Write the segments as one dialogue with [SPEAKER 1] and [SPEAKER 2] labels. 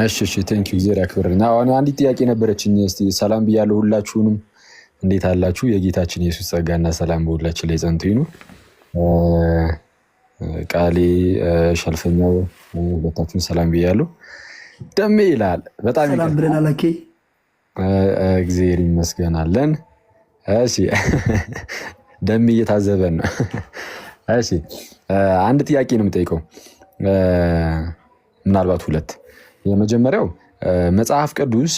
[SPEAKER 1] እሺ ቴንክ ዩ ዜር ያክብርና አሁን አንዲት ጥያቄ ነበረችኝ። እስቲ ሰላም ብያለሁ ሁላችሁንም፣ እንዴት አላችሁ? የጌታችን ኢየሱስ ጸጋና ሰላም በሁላችን ላይ ጸንቶ ይኑር። ቃሌ ሸልፈኛው ሁለታችሁን ሰላም ብያለሁ። ደሜ ይላል በጣም
[SPEAKER 2] ሰላም ብለናል። ኦኬ
[SPEAKER 1] እግዚአብሔር ይመስገናለን። እሺ ደሜ እየታዘበን ነው። እሺ አንድ ጥያቄ ነው የምጠይቀው፣ ምናልባት ሁለት። የመጀመሪያው መጽሐፍ ቅዱስ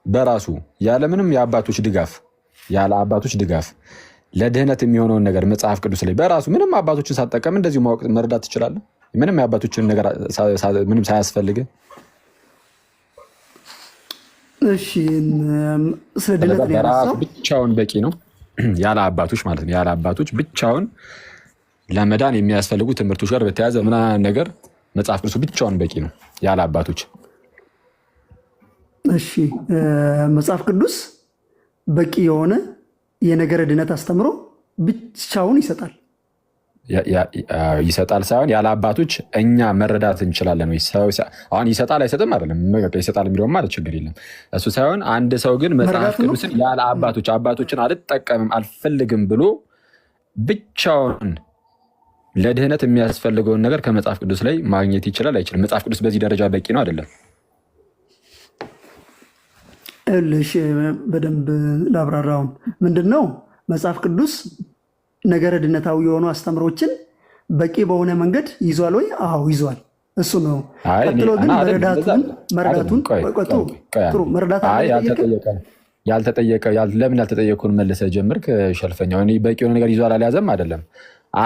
[SPEAKER 1] በራሱ ያለምንም የአባቶች ድጋፍ ያለ አባቶች ድጋፍ ለድህነት የሚሆነውን ነገር መጽሐፍ ቅዱስ ላይ በራሱ ምንም አባቶችን ሳትጠቀም እንደዚሁ ማወቅ መረዳት ትችላለህ? ምንም የአባቶችን ነገር ምንም ሳያስፈልግ?
[SPEAKER 2] እሺ ስለ ድህነት
[SPEAKER 1] በራሱ ብቻውን በቂ ነው፣ ያለ አባቶች ማለት ነው። ያለ አባቶች ብቻውን ለመዳን የሚያስፈልጉ ትምህርቶች ጋር በተያያዘ ምናምን ነገር መጽሐፍ ቅዱስ ብቻውን በቂ ነው ያለ አባቶች።
[SPEAKER 2] እሺ መጽሐፍ ቅዱስ በቂ የሆነ የነገረ ድነት አስተምሮ ብቻውን ይሰጣል።
[SPEAKER 1] ይሰጣል ሳይሆን ያለ አባቶች እኛ መረዳት እንችላለን ወይ? አሁን ይሰጣል አይሰጥም አይደለም፣ ይሰጣል የሚለውም ማለት ችግር የለም እሱ ሳይሆን፣ አንድ ሰው ግን መጽሐፍ ቅዱስን ያለ አባቶችን አልጠቀምም አልፈልግም ብሎ ብቻውን ለድህነት የሚያስፈልገውን ነገር ከመጽሐፍ ቅዱስ ላይ ማግኘት ይችላል አይችልም? መጽሐፍ ቅዱስ በዚህ ደረጃ በቂ ነው አይደለም?
[SPEAKER 2] እልሽ በደንብ ላብራራውን ምንድነው መጽሐፍ ቅዱስ ነገረ ድነታዊ የሆኑ አስተምሮችን በቂ በሆነ መንገድ ይዟል ወይ? አዎ ይዟል። እሱ ነው። ቀጥሎ ግን መረዳቱን መረዳት
[SPEAKER 1] ያልተጠየቀ ለምን ያልተጠየቁን መልሰ ጀምርክ ሸልፈኛው። በቂ የሆነ ነገር ይዟል አልያዘም አይደለም።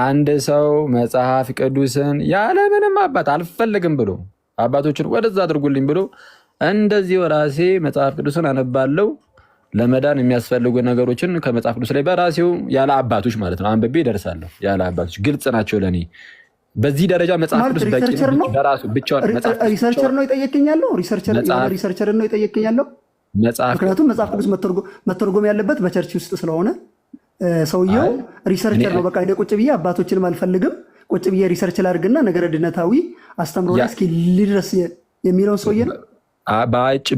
[SPEAKER 1] አንድ ሰው መጽሐፍ ቅዱስን ያለምንም አባት አልፈልግም ብሎ አባቶችን ወደዛ አድርጉልኝ ብሎ እንደዚህ ራሴ መጽሐፍ ቅዱስን አነባለው ለመዳን የሚያስፈልጉ ነገሮችን ከመጽሐፍ ቅዱስ ላይ በራሴው ያለ አባቶች ማለት ነው አንብቤ ደርሳለሁ። ያለ አባቶች ግልጽ ናቸው ለኔ። በዚህ ደረጃ መጽሐፍ ቅዱስ በቂ ነው በራሱ ብቻውን።
[SPEAKER 2] ሪሰርቸር ነው የጠየቀኛለው፣ ሪሰርቸር ነው የጠየቀኛለው። ምክንያቱም መጽሐፍ ቅዱስ መተርጎም ያለበት በቸርች ውስጥ ስለሆነ ሰውየው ሪሰርቸር ነው። በቃ ሄደ ቁጭ ብዬ አባቶችንም አልፈልግም ቁጭ ብዬ ሪሰርች ላድርግና ነገረ ድነታዊ አስተምሮ እስኪ ሊድረስ የሚለውን ሰውዬ ነው።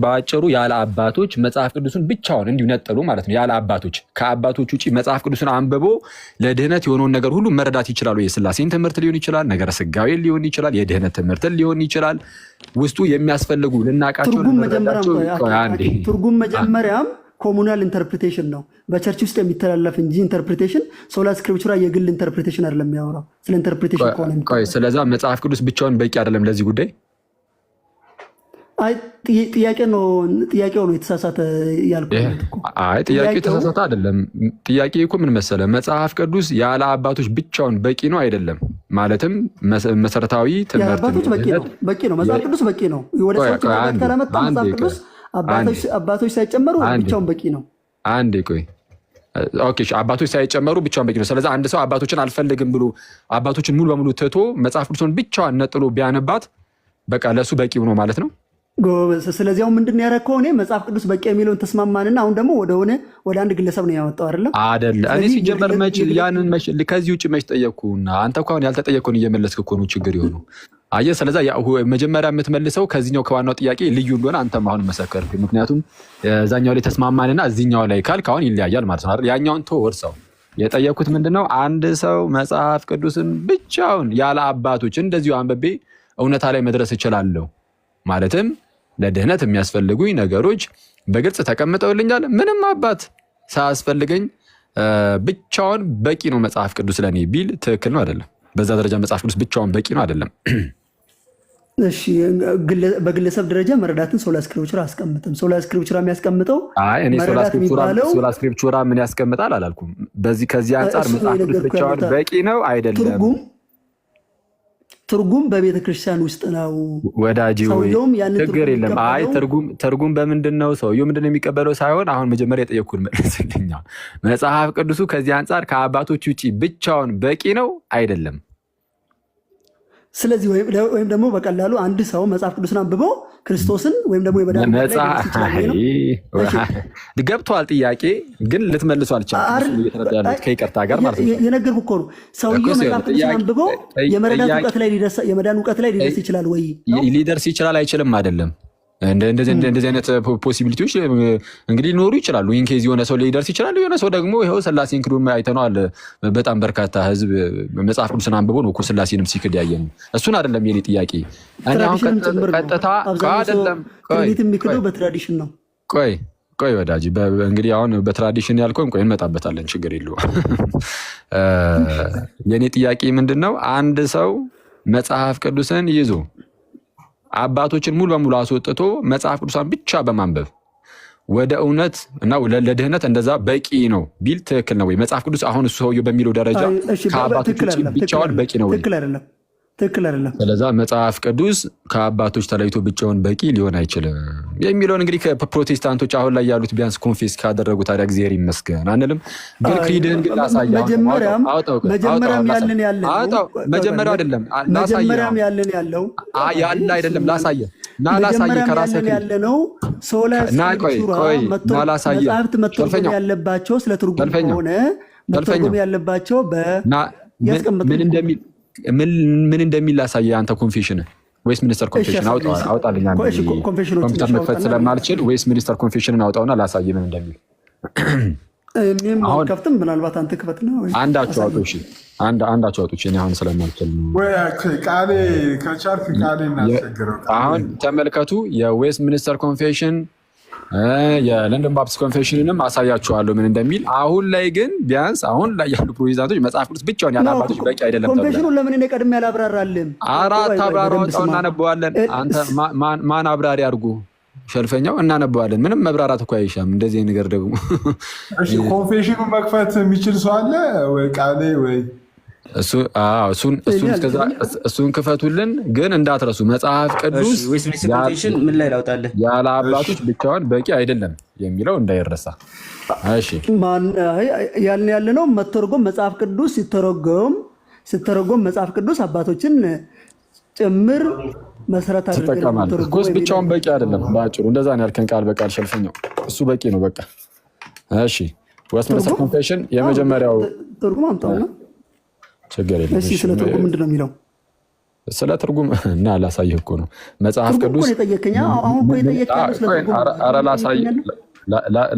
[SPEAKER 1] በአጭሩ ያለ አባቶች መጽሐፍ ቅዱስን ብቻውን እንዲሁ ነጥሉ ማለት ነው። ያለ አባቶች ከአባቶች ውጭ መጽሐፍ ቅዱስን አንብቦ ለድህነት የሆነውን ነገር ሁሉ መረዳት ይችላሉ። የስላሴን ትምህርት ሊሆን ይችላል፣ ነገረ ስጋዌ ሊሆን ይችላል፣ የድህነት ትምህርትን ሊሆን ይችላል። ውስጡ የሚያስፈልጉ ልናቃቸው
[SPEAKER 2] ትርጉም መጀመሪያም ኮሙናል ኢንተርፕሪቴሽን ነው በቸርች ውስጥ የሚተላለፍ እንጂ ኢንተርፕሪቴሽን ሶላ ስክሪፕቹራ የግል ኢንተርፕሪቴሽን አይደለም የሚያወራው። ስለ ኢንተርፕሪቴሽን ከሆነ
[SPEAKER 1] ስለዛ መጽሐፍ ቅዱስ ብቻውን በቂ አይደለም ለዚህ ጉዳይ።
[SPEAKER 2] ጥያቄው ነው የተሳሳተ ያልኩት።
[SPEAKER 1] ጥያቄው የተሳሳተ አይደለም። ጥያቄ እኮ ምን መሰለ፣ መጽሐፍ ቅዱስ ያለ አባቶች ብቻውን በቂ ነው አይደለም? ማለትም መሰረታዊ ትምህርት
[SPEAKER 2] በቂ ነው። መጽሐፍ ቅዱስ በቂ ነው። ወደ ሰዎች ካለመጣ መጽሐፍ ቅዱስ አባቶች ሳይጨመሩ ብቻውን በቂ ነው።
[SPEAKER 1] አንዴ ቆይ። ኦኬ አባቶች ሳይጨመሩ ብቻውን በቂ ነው። ስለዚህ አንድ ሰው አባቶችን አልፈልግም ብሎ አባቶችን ሙሉ በሙሉ ትቶ መጽሐፍ ቅዱስን ብቻዋን ነጥሎ ቢያነባት በቃ ለሱ በቂው ነው ማለት ነው።
[SPEAKER 2] ስለዚያው ምንድን ያደረከው እኔ መጽሐፍ ቅዱስ በቂ የሚለውን ተስማማንና አሁን ደግሞ ወደ አንድ ግለሰብ ነው ያወጣው አይደለም?
[SPEAKER 1] እኔ ሲጀመር ያንን ከዚህ ውጭ መች ጠየቅኩና አንተ እኮ አሁን ያልተጠየቅኩን እየመለስክ እኮ ነው ችግር የሆነው። አየህ፣ ስለዛ መጀመሪያ የምትመልሰው ከዚህኛው ከዋናው ጥያቄ ልዩ እንደሆነ አንተም አሁን መሰከርክ። ምክንያቱም እዛኛው ላይ ተስማማንና እዚኛው ላይ ካልክ አሁን ይለያያል ማለት ነው። ያኛውን ወርሰው የጠየቅኩት ምንድነው አንድ ሰው መጽሐፍ ቅዱስን ብቻውን ያለ አባቶች እንደዚሁ አንብቤ እውነታ ላይ መድረስ እችላለሁ ማለትም ለድህነት የሚያስፈልጉኝ ነገሮች በግልጽ ተቀምጠውልኛል፣ ምንም አባት ሳያስፈልገኝ ብቻውን በቂ ነው መጽሐፍ ቅዱስ ለኔ ቢል ትክክል ነው አይደለም? በዛ ደረጃ መጽሐፍ ቅዱስ ብቻውን በቂ ነው አይደለም?
[SPEAKER 2] እሺ በግለሰብ ደረጃ መረዳትን ሶላ ስክሪፕቹራ አስቀምጥም። ሶላ ስክሪፕቹራ የሚያስቀምጠው
[SPEAKER 1] ሶላ ስክሪፕቹራ ምን ያስቀምጣል አላልኩም። ከዚህ አንጻር መጽሐፍ ቅዱስ ብቻውን በቂ ነው አይደለም?
[SPEAKER 2] ትርጉም በቤተ ክርስቲያን ውስጥ ነው
[SPEAKER 1] ወዳጅ፣ ችግር የለም። ትርጉም በምንድን ነው ሰውየው ምንድን ነው የሚቀበለው ሳይሆን አሁን መጀመሪያ የጠየኩህን መልስልኝ። መጽሐፍ ቅዱሱ ከዚህ አንጻር ከአባቶች ውጭ ብቻውን በቂ ነው አይደለም?
[SPEAKER 2] ስለዚህ ወይም ደግሞ በቀላሉ አንድ ሰው መጽሐፍ ቅዱስን አንብበው ክርስቶስን ወይም ደግሞ የመዳን
[SPEAKER 1] ገብቷል። ጥያቄ ግን ልትመልሱ አልቻልኩም። ከይቅርታ ጋር ማለት ነው
[SPEAKER 2] የነገርኩህ እኮ ነው። ሰውየው መጽሐፍ ቅዱስን አንብበው የመዳን እውቀት ላይ ሊደርስ ይችላል ወይ?
[SPEAKER 1] ሊደርስ ይችላል አይችልም አይደለም። እንደዚህ አይነት ፖሲቢሊቲዎች እንግዲህ ሊኖሩ ይችላሉ። ይህን ኬዝ የሆነ ሰው ሊደርስ ይችላል። የሆነ ሰው ደግሞ ይኸው ስላሴን ክዶ አይተነዋል። በጣም በርካታ ህዝብ መጽሐፍ ቅዱስን አንብቦ ነው እኮ ስላሴንም ሲክድ ያየ ነው። እሱን አይደለም የኔ ጥያቄ። እኔ አሁን ቀጥታ አይደለም
[SPEAKER 2] የሚክደው በትራዲሽን ነው።
[SPEAKER 1] ቆይ ወዳጅ፣ እንግዲህ አሁን በትራዲሽን ያልከውን ቆይ እንመጣበታለን፣ ችግር የለውም። የኔ ጥያቄ ምንድን ነው? አንድ ሰው መጽሐፍ ቅዱስን ይዞ አባቶችን ሙሉ በሙሉ አስወጥቶ መጽሐፍ ቅዱሳን ብቻ በማንበብ ወደ እውነት እና ለድህነት እንደዛ በቂ ነው ቢል ትክክል ነው ወይ? መጽሐፍ ቅዱስ አሁን እሱ ሰውየው በሚለው ደረጃ ከአባቶች ብቻውን በቂ ነው ወይ?
[SPEAKER 2] ትክክል አይደለም።
[SPEAKER 1] ስለዛ መጽሐፍ ቅዱስ ከአባቶች ተለይቶ ብቻውን በቂ ሊሆን አይችልም የሚለውን እንግዲህ ከፕሮቴስታንቶች አሁን ላይ ያሉት ቢያንስ ኮንፌስ ካደረጉ ታዲያ እግዚአብሔር ይመስገን አንልም። ግን ክሪድህን ግን ላሳየህ።
[SPEAKER 2] መጀመሪያም
[SPEAKER 1] አይደለም ላሳየህ ያለ አይደለም ላሳየህ እና ላሳየህ ከራስህ
[SPEAKER 2] ያለ ነው። ሶላ መጽሐፍት መተርጎም ያለባቸው ስለ ትርጉም ከሆነ መተርጎም ያለባቸው
[SPEAKER 1] ምን እንደሚል ምን እንደሚል ላሳየህ። አንተ ኮንፌሽን ወይስ ሚኒስተር ኮንፌሽን አውጣልኝ። ኮምፒውተር መክፈት ስለማልችል ወይስ ሚኒስተር ኮንፌሽንን አውጣውና ላሳየህ ምን እንደሚል።
[SPEAKER 2] ከፍትም ምናልባት አንተ ክፈት ነው
[SPEAKER 1] አንዳችሁ አውጡ። እሺ አንዳችሁ አውጡ። እኔ አሁን ስለማልችል ነው።
[SPEAKER 3] ቃሌ ከቻልክ ቃሌ እናስቸግረው።
[SPEAKER 1] አሁን ተመልከቱ የዌስት ሚኒስተር ኮንፌሽን የለንደን ባፕቲስት ኮንፌሽንንም አሳያችኋለሁ ምን እንደሚል። አሁን ላይ ግን ቢያንስ አሁን ላይ ያሉ ፕሮቴስታንቶች መጽሐፍ ቅዱስ ብቻውን ያለ አባቶች በቂ አይደለም ተብሏል።
[SPEAKER 2] ኮንፌሽኑን ለምን እኔ ቀድሜ ያላብራራልም?
[SPEAKER 1] አራት አብራራው እናነበዋለን። አንተ ማን አብራሪ አድርጉ ሸልፈኛው እናነበዋለን። ምንም መብራራት እኮ አይሻም። እንደዚህ ነገር ደግሞ
[SPEAKER 3] እሺ ኮንፌሽኑን መክፈት የሚችል ሰው አለ ወይ? ቃሌ ወይ እሱን ክፈቱልን። ግን እንዳትረሱ መጽሐፍ ቅዱስ
[SPEAKER 4] ምን ላይ ላውጣለህ
[SPEAKER 1] ያለ አባቶች ብቻውን በቂ አይደለም የሚለው እንዳይረሳ። እሺ
[SPEAKER 2] ያልን ያለ ነው መተርጎም መጽሐፍ ቅዱስ ሲተረጎም መጽሐፍ ቅዱስ አባቶችን ጭምር መሰረት
[SPEAKER 1] አድርገን ብቻውን በቂ አይደለም። በአጭሩ እንደዛ ነው ያልከን ቃል በቃል ሸልፈኛው እሱ በቂ ነው በቃ። እሺ ዌስትሚኒስተር ኮንፌሽን የመጀመሪያው
[SPEAKER 2] ትርጉም አምጣው ነው
[SPEAKER 1] ችግር የለም።
[SPEAKER 2] እሺ ስለ ትርጉም ምንድን ነው የሚለው?
[SPEAKER 1] ስለ ትርጉም እና ላሳየህ እኮ ነው መጽሐፍ ቅዱስ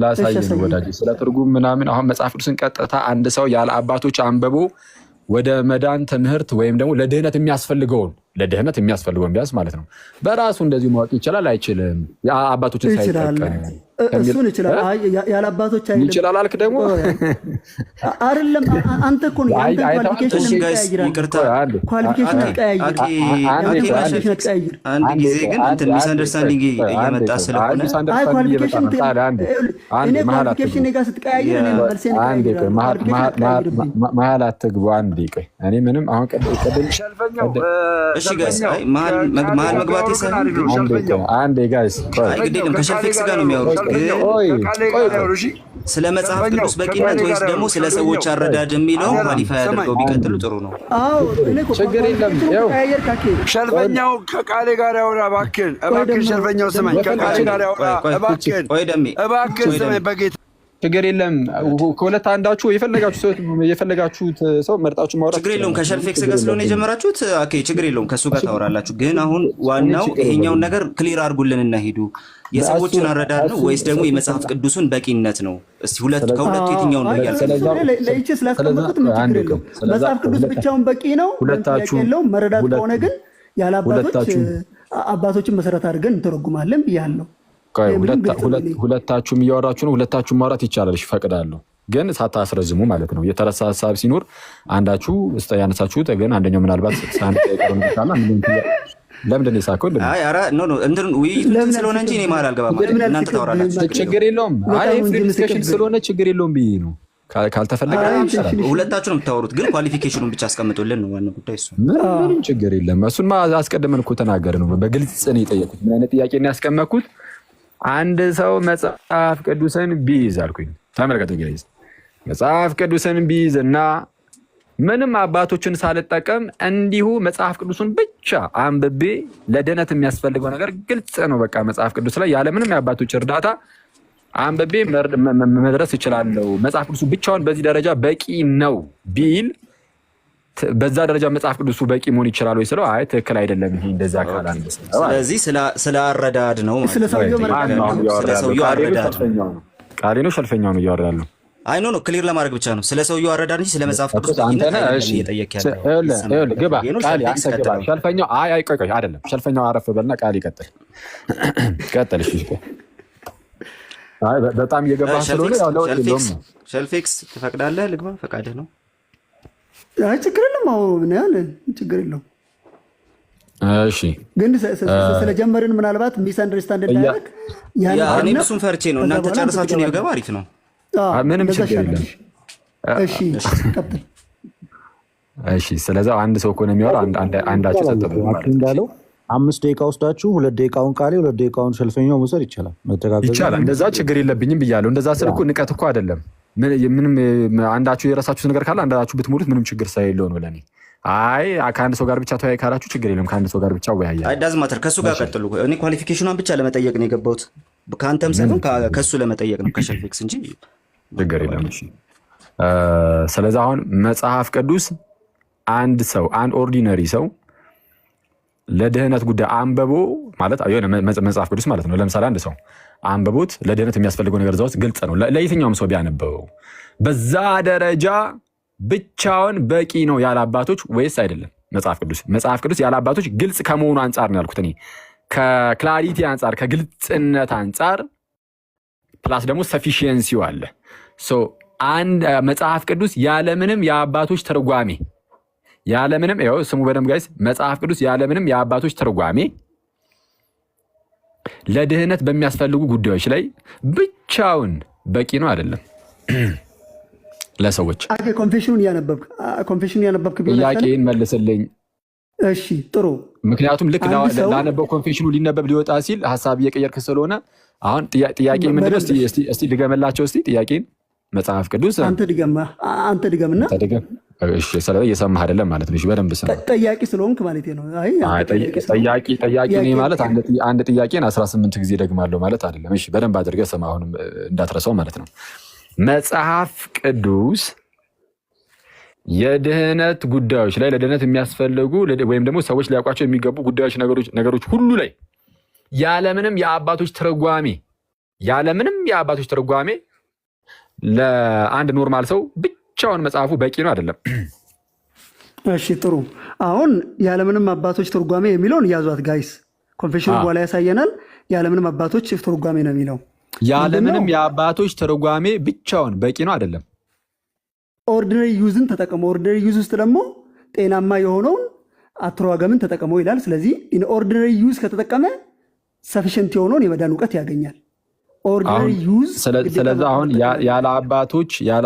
[SPEAKER 1] ላሳየህ ነው ወዳጅ። ስለ ትርጉም ምናምን አሁን መጽሐፍ ቅዱስን ቀጥታ አንድ ሰው ያለ አባቶች አንብቦ ወደ መዳን ትምህርት ወይም ደግሞ ለድህነት የሚያስፈልገውን ቢያንስ ማለት ነው በራሱ እንደዚሁ ማወቅ ይችላል አይችልም? አባቶችን ሳይጠቀም
[SPEAKER 2] እሱን ይችላል። ያለ አባቶች አይደለም
[SPEAKER 1] ይችላል አልክ ደግሞ
[SPEAKER 2] አይደለም። አንተ እኮ ነው አንተ ኳሊፊኬሽን ቀያይር።
[SPEAKER 4] አንድ ጊዜ ግን እንትን ሚስአንደርስታንዲንግ እየመጣ ስለሆነ
[SPEAKER 2] ኳሊፊኬሽን ጋር ስትቀያይር እኔ መልሴን
[SPEAKER 1] መሀል አትግቡ። አንዴ ቆይ እኔ ምንም አሁን ቀደም
[SPEAKER 4] እሺ ጋይስ መሀል መግባቴ ሳይሆን
[SPEAKER 1] አንዴ ጋይስ
[SPEAKER 4] ግዴለም ከሸልፌክስ ጋር ነው የሚያወሩት። ስለ መጽሐፍ ቅዱስ በቂነት ወይስ ደግሞ ስለ ሰዎች አረዳድ የሚለው ኳሊፋይ አድርገው ቢቀጥሉ ጥሩ ነው።
[SPEAKER 1] ችግር የለም።
[SPEAKER 5] ሸልፈኛው ከቃሌ ጋር ያወራ እባክህን ሸልፈኛው ስማኝ፣ ከቃሌ ጋር ያወራ እባክህን ስማኝ በጌታ
[SPEAKER 1] ችግር የለም። ከሁለት አንዳችሁ የፈለጋችሁት ሰው መርጣችሁ ማውራት
[SPEAKER 4] ችግር የለውም። ከሸልፌክስ ጋር ስለሆነ የጀመራችሁት ኦኬ ችግር የለውም። ከሱ ጋር ታወራላችሁ። ግን አሁን ዋናው ይሄኛውን ነገር ክሊር አድርጉልን እና ሂዱ። የሰዎችን አረዳድ ነው ወይስ ደግሞ የመጽሐፍ ቅዱስን በቂነት ነው? እስቲ ከሁለቱ የትኛውን ነው
[SPEAKER 2] ለይቼ ስላስቀመጡት መጽሐፍ ቅዱስ ብቻውን በቂ ነው የለውም። መረዳት ከሆነ ግን ያለ አባቶችን መሰረት አድርገን እንተረጉማለን ብያለሁ።
[SPEAKER 1] ሁለታችሁም እያወራችሁ ነው። ሁለታችሁም ማውራት ይቻላል፣ ይፈቅዳለሁ። ግን ሳታስረዝሙ ማለት ነው። የተረሳ ሀሳብ ሲኖር አንዳችሁ ያነሳችሁት ግን አንደኛው ምናልባት ሳንት ቀረም ተካና ለምንድን ነው የሳከው?
[SPEAKER 4] አይ አራ ኖ እንትን ውይይቱን ስለሆነ እንጂ እኔ መሀል አልገባም። እናንተ ታወራላችሁ።
[SPEAKER 1] ችግር የለውም። አይ ፍሪ ዲስከሽን ስለሆነ ችግር የለውም ብዬ ነው። ካልተፈለገ
[SPEAKER 4] ሁለታችሁ ነው የምታወሩት። ግን ኳሊፊኬሽኑን ብቻ አስቀምጡልን ነው ዋናው ጉዳይ እሱ።
[SPEAKER 1] ምንም ችግር የለም። እሱን አስቀድመን እኮ ተናገር ነው። በግልጽ ነው የጠየቁት። ምን አይነት ጥያቄ ነው ያስቀመጥኩት? አንድ ሰው መጽሐፍ ቅዱስን ቢይዝ አልኩኝ። ተመልከቱ ጋይስ፣ መጽሐፍ ቅዱስን ቢይዝ እና ምንም አባቶችን ሳልጠቀም እንዲሁ መጽሐፍ ቅዱስን ብቻ አንብቤ ለድህነት የሚያስፈልገው ነገር ግልጽ ነው። በቃ መጽሐፍ ቅዱስ ላይ ያለምንም የአባቶች እርዳታ አንብቤ መድረስ እችላለሁ። መጽሐፍ ቅዱሱ ብቻውን በዚህ ደረጃ በቂ ነው ቢል በዛ ደረጃ መጽሐፍ ቅዱሱ በቂ መሆን ይችላል ወይ ስለው አይ ትክክል አይደለም፣ ይሄ እንደዛ ካል አንደ።
[SPEAKER 4] ስለዚህ ስለ አረዳድ ነው ማለት ነው። ስለ ሰውየው አረዳድ
[SPEAKER 1] ቃሌ ነው ሸልፈኛው ነው እያወራ ያለው።
[SPEAKER 4] አይ ኖ ክሊር ለማድረግ ብቻ ነው ስለ ሰውየው አረዳድ እንጂ ስለ መጽሐፍ ቅዱስ እየጠየቅ ያለው
[SPEAKER 1] ግባ ቃል አንተ ሸልፈኛው አይ ቆይ አይደለም ሸልፈኛው አረፍ በልና ቃል ይቀጥል። እሺ አይ በጣም እየገባህ ስለሆነ ያው ለውጥ የለውም።
[SPEAKER 4] ሸልፌክስ ትፈቅዳለህ? ልግባ ፈቃድህ ነው።
[SPEAKER 2] አይ ችግር የለም። ምን ያህል ችግር የለውም።
[SPEAKER 1] እሺ
[SPEAKER 2] ግን ስለጀመርን ምናልባት ሚስ አንደርስታንድ እንዳያደርግ
[SPEAKER 4] እኔ እሱን ፈርቼ ነው። እናንተ ጨርሳችሁ ነው የገባ አሪፍ ነው።
[SPEAKER 1] ምንም ችግር የለም።
[SPEAKER 2] እሺ ቀጥል።
[SPEAKER 1] እሺ ስለዚህ አንድ ሰው እኮ ነው የሚያወራው። አንዳችሁ ተጠብቁ ማለት እንዳለው
[SPEAKER 6] 5 ደቂቃ ወስዳችሁ 2 ደቂቃውን ቃሌ 2 ደቂቃውን ሸልፈኛው መውሰድ ይቻላል። መተጋገዝ
[SPEAKER 1] ይቻላል። እንደዛ ችግር የለብኝም ብያለሁ። እንደዛ ስል እኮ ንቀት እኮ አይደለም። ምንም አንዳችሁ የራሳችሁት ነገር ካለ አንዳችሁ ብትሞሉት ምንም ችግር ሳይለው ነው ለኔ። አይ ከአንድ ሰው ጋር ብቻ ተወያይ ካላችሁ ችግር የለም። ከአንድ ሰው ጋር ብቻ ወያያ
[SPEAKER 4] አይ ዳዝ ማተር። ከሱ ጋር ቀጥሉ። እኔ ኳሊፊኬሽኗን ብቻ ለመጠየቅ ነው የገባሁት። ከአንተም ሳይሆን ከሱ ለመጠየቅ ነው ከሸልፌክስ እንጂ
[SPEAKER 1] ችግር የለም። እሺ ስለዚህ አሁን መጽሐፍ ቅዱስ አንድ ኦርዲነሪ ሰው ለድህነት ጉዳይ አንበቦ ማለት የሆነ መጽሐፍ ቅዱስ ማለት ነው። ለምሳሌ አንድ ሰው አንበቦት ለድህነት የሚያስፈልገው ነገር እዛ ውስጥ ግልጽ ነው። ለየትኛውም ሰው ቢያነበው በዛ ደረጃ ብቻውን በቂ ነው ያለ አባቶች ወይስ አይደለም? መጽሐፍ ቅዱስ ያለ አባቶች ግልጽ ከመሆኑ አንጻር ነው ያልኩት እኔ። ከክላሪቲ አንጻር ከግልጽነት አንጻር ፕላስ ደግሞ ሰፊሺየንሲው አለ። አንድ መጽሐፍ ቅዱስ ያለምንም የአባቶች ትርጓሜ ያለምንም ይኸው ስሙ በደንብ ጋይስ፣ መጽሐፍ ቅዱስ ያለምንም የአባቶች ትርጓሜ ለድህነት በሚያስፈልጉ ጉዳዮች ላይ ብቻውን በቂ ነው አይደለም? ለሰዎች
[SPEAKER 2] ኮንፌሽኑን ያነበብክ
[SPEAKER 1] ጥያቄን መልስልኝ።
[SPEAKER 2] እሺ ጥሩ።
[SPEAKER 1] ምክንያቱም ልክ ላነበው ኮንፌሽኑ ሊነበብ ሊወጣ ሲል ሀሳብ እየቀየርክ ስለሆነ አሁን ጥያቄ ምንድነው? እስቲ ድገመላቸው። እስቲ ጥያቄን መጽሐፍ ቅዱስ
[SPEAKER 2] አንተ ድገምና
[SPEAKER 1] እሺ ስለዚህ እየሰማህ አይደለም ማለት ነው። እሺ በደንብ ስማ።
[SPEAKER 2] ጠያቂ ስለሆንክ ማለት ነው። አይ
[SPEAKER 1] ጠያቂ ነኝ ማለት አንድ ጥያቄን 18 ጊዜ ደግማለሁ ማለት አይደለም። እሺ በደንብ አድርገህ ስማ፣ አሁንም እንዳትረሳው ማለት ነው። መጽሐፍ ቅዱስ የድህነት ጉዳዮች ላይ ለድህነት የሚያስፈልጉ ወይም ደግሞ ሰዎች ሊያውቋቸው የሚገቡ ጉዳዮች ነገሮች ሁሉ ላይ ያለምንም የአባቶች ትርጓሜ ለአንድ ኖርማል ሰው ብቻውን መጽሐፉ በቂ ነው አይደለም?
[SPEAKER 2] እሺ ጥሩ። አሁን ያለምንም አባቶች ትርጓሜ የሚለውን ያዟት ጋይስ። ኮንፌሽኑ በኋላ ያሳየናል። ያለምንም አባቶች ትርጓሜ ነው የሚለው።
[SPEAKER 1] ያለምንም የአባቶች ትርጓሜ ብቻውን በቂ ነው አይደለም?
[SPEAKER 2] ኦርዲነሪ ዩዝን ተጠቀመው። ኦርዲነሪ ዩዝ ውስጥ ደግሞ ጤናማ የሆነውን አተረጓጎምን ተጠቀመው ይላል። ስለዚህ ኦርዲነሪ ዩዝ ከተጠቀመ ሰፊሽንት የሆነውን የመዳን እውቀት ያገኛል። ኦርዲነሪ ዩዝ
[SPEAKER 1] ስለዚህ አሁን ያለ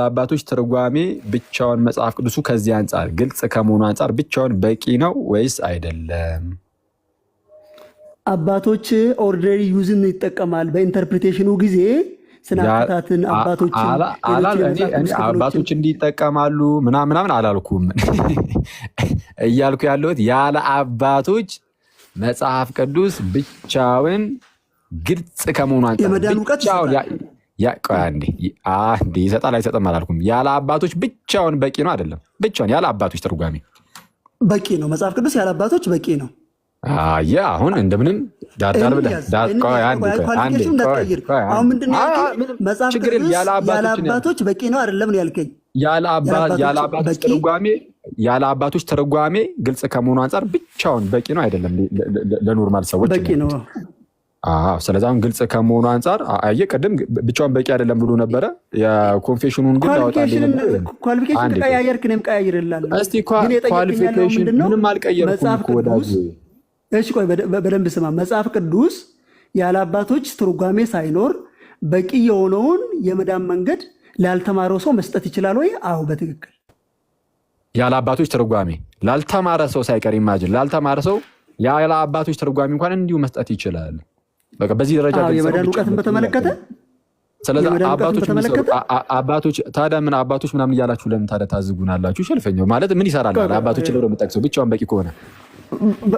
[SPEAKER 1] አባቶች ትርጓሜ ብቻውን መጽሐፍ ቅዱሱ ከዚህ አንጻር ግልጽ ከመሆኑ አንጻር ብቻውን በቂ ነው ወይስ አይደለም?
[SPEAKER 2] አባቶች ኦርዲነሪ ዩዝን ይጠቀማል በኢንተርፕሪቴሽኑ ጊዜ ስናታትን
[SPEAKER 1] አባቶች እንዲጠቀማሉ ምናምን አላልኩም። እያልኩ ያለሁት ያለ አባቶች መጽሐፍ ቅዱስ ብቻውን ግልጽ ከመሆኑ አንጻር ይሰጣል አይሰጥም አላልኩም። ያለ አባቶች ብቻውን በቂ ነው አይደለም? ብቻውን ያለ አባቶች ትርጓሜ
[SPEAKER 2] በቂ ነው። መጽሐፍ ቅዱስ ያለ አባቶች በቂ ነው።
[SPEAKER 1] አሁን እንደምንም ዳርዳር ብለህ
[SPEAKER 2] መጽሐፍ ቅዱስ ያለ አባቶች በቂ ነው አይደለም ያልከኝ?
[SPEAKER 1] ያለ አባቶች ትርጓሜ ግልጽ ከመሆኑ አንጻር ብቻውን በቂ ነው አይደለም? ለኖርማል ሰዎች
[SPEAKER 2] በቂ ነው።
[SPEAKER 1] ስለዚህ አሁን ግልጽ ከመሆኑ አንጻር አየህ፣ ቅድም ብቻውን በቂ አይደለም ብሎ ነበረ። የኮንፌሽኑን ግን
[SPEAKER 2] ኳሊፊኬሽን ተቀያየርክ፣ እኔም ቀያይርልሃለሁ።
[SPEAKER 1] እስቲ ኳሊፊኬሽን ምንም አልቀየርኩም እኮ ወዳጅ።
[SPEAKER 2] እሺ ቆይ በደንብ ስማ። መጽሐፍ ቅዱስ ያለ አባቶች ትርጓሜ ሳይኖር በቂ የሆነውን የመዳን መንገድ ላልተማረው ሰው መስጠት ይችላል ወይ? አዎ በትክክል።
[SPEAKER 1] ያለ አባቶች ትርጓሜ ላልተማረ ሰው ሳይቀር ኢማጅን፣ ላልተማረ ሰው ያለ አባቶች ትርጓሜ እንኳን እንዲሁ መስጠት ይችላል። በቃ በዚህ ደረጃ
[SPEAKER 2] የመዳን እውቀትን በተመለከተ
[SPEAKER 1] ስለዚህ አባቶች ታዲያ ምን አባቶች ምናምን እያላችሁ ለምን ታዲያ ታዝጉናላችሁ? ሸልፈኛው ማለት ምን ይሰራል? አባቶች ለብሮ የምጠቅሰው ብቻውን በቂ ከሆነ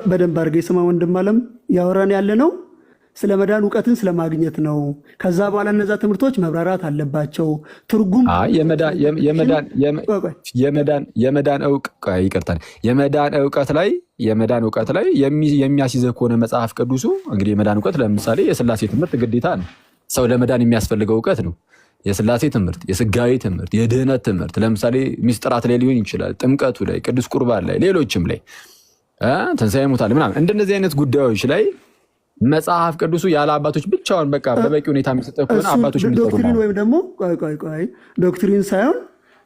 [SPEAKER 2] በደንብ አድርገህ ስማ ወንድም አለም። ያወራን ያለ ነው ስለ መዳን እውቀትን ስለማግኘት ነው። ከዛ በኋላ እነዛ ትምህርቶች መብራራት አለባቸው። ትርጉም የመዳን እውቀት ላይ የሚያስይዘህ ከሆነ መጽሐፍ ቅዱሱ እንግዲህ የመዳን እውቀት ለምሳሌ የስላሴ ትምህርት ግዴታ ነው። ሰው ለመዳን የሚያስፈልገው እውቀት ነው። የስላሴ ትምህርት፣ የስጋዊ ትምህርት፣ የድህነት ትምህርት ለምሳሌ ሚስጥራት ላይ ሊሆን ይችላል፣ ጥምቀቱ ላይ፣ ቅዱስ ቁርባን ላይ፣ ሌሎችም ላይ ትንሣኤ ሙታን ምናምን እንደነዚህ አይነት ጉዳዮች ላይ መጽሐፍ ቅዱሱ ያለ አባቶች ብቻውን በቃ በበቂ ሁኔታ የሚሰጠው ከሆነ አባቶች ዶክትሪን ወይም ደግሞ ዶክትሪን ሳይሆን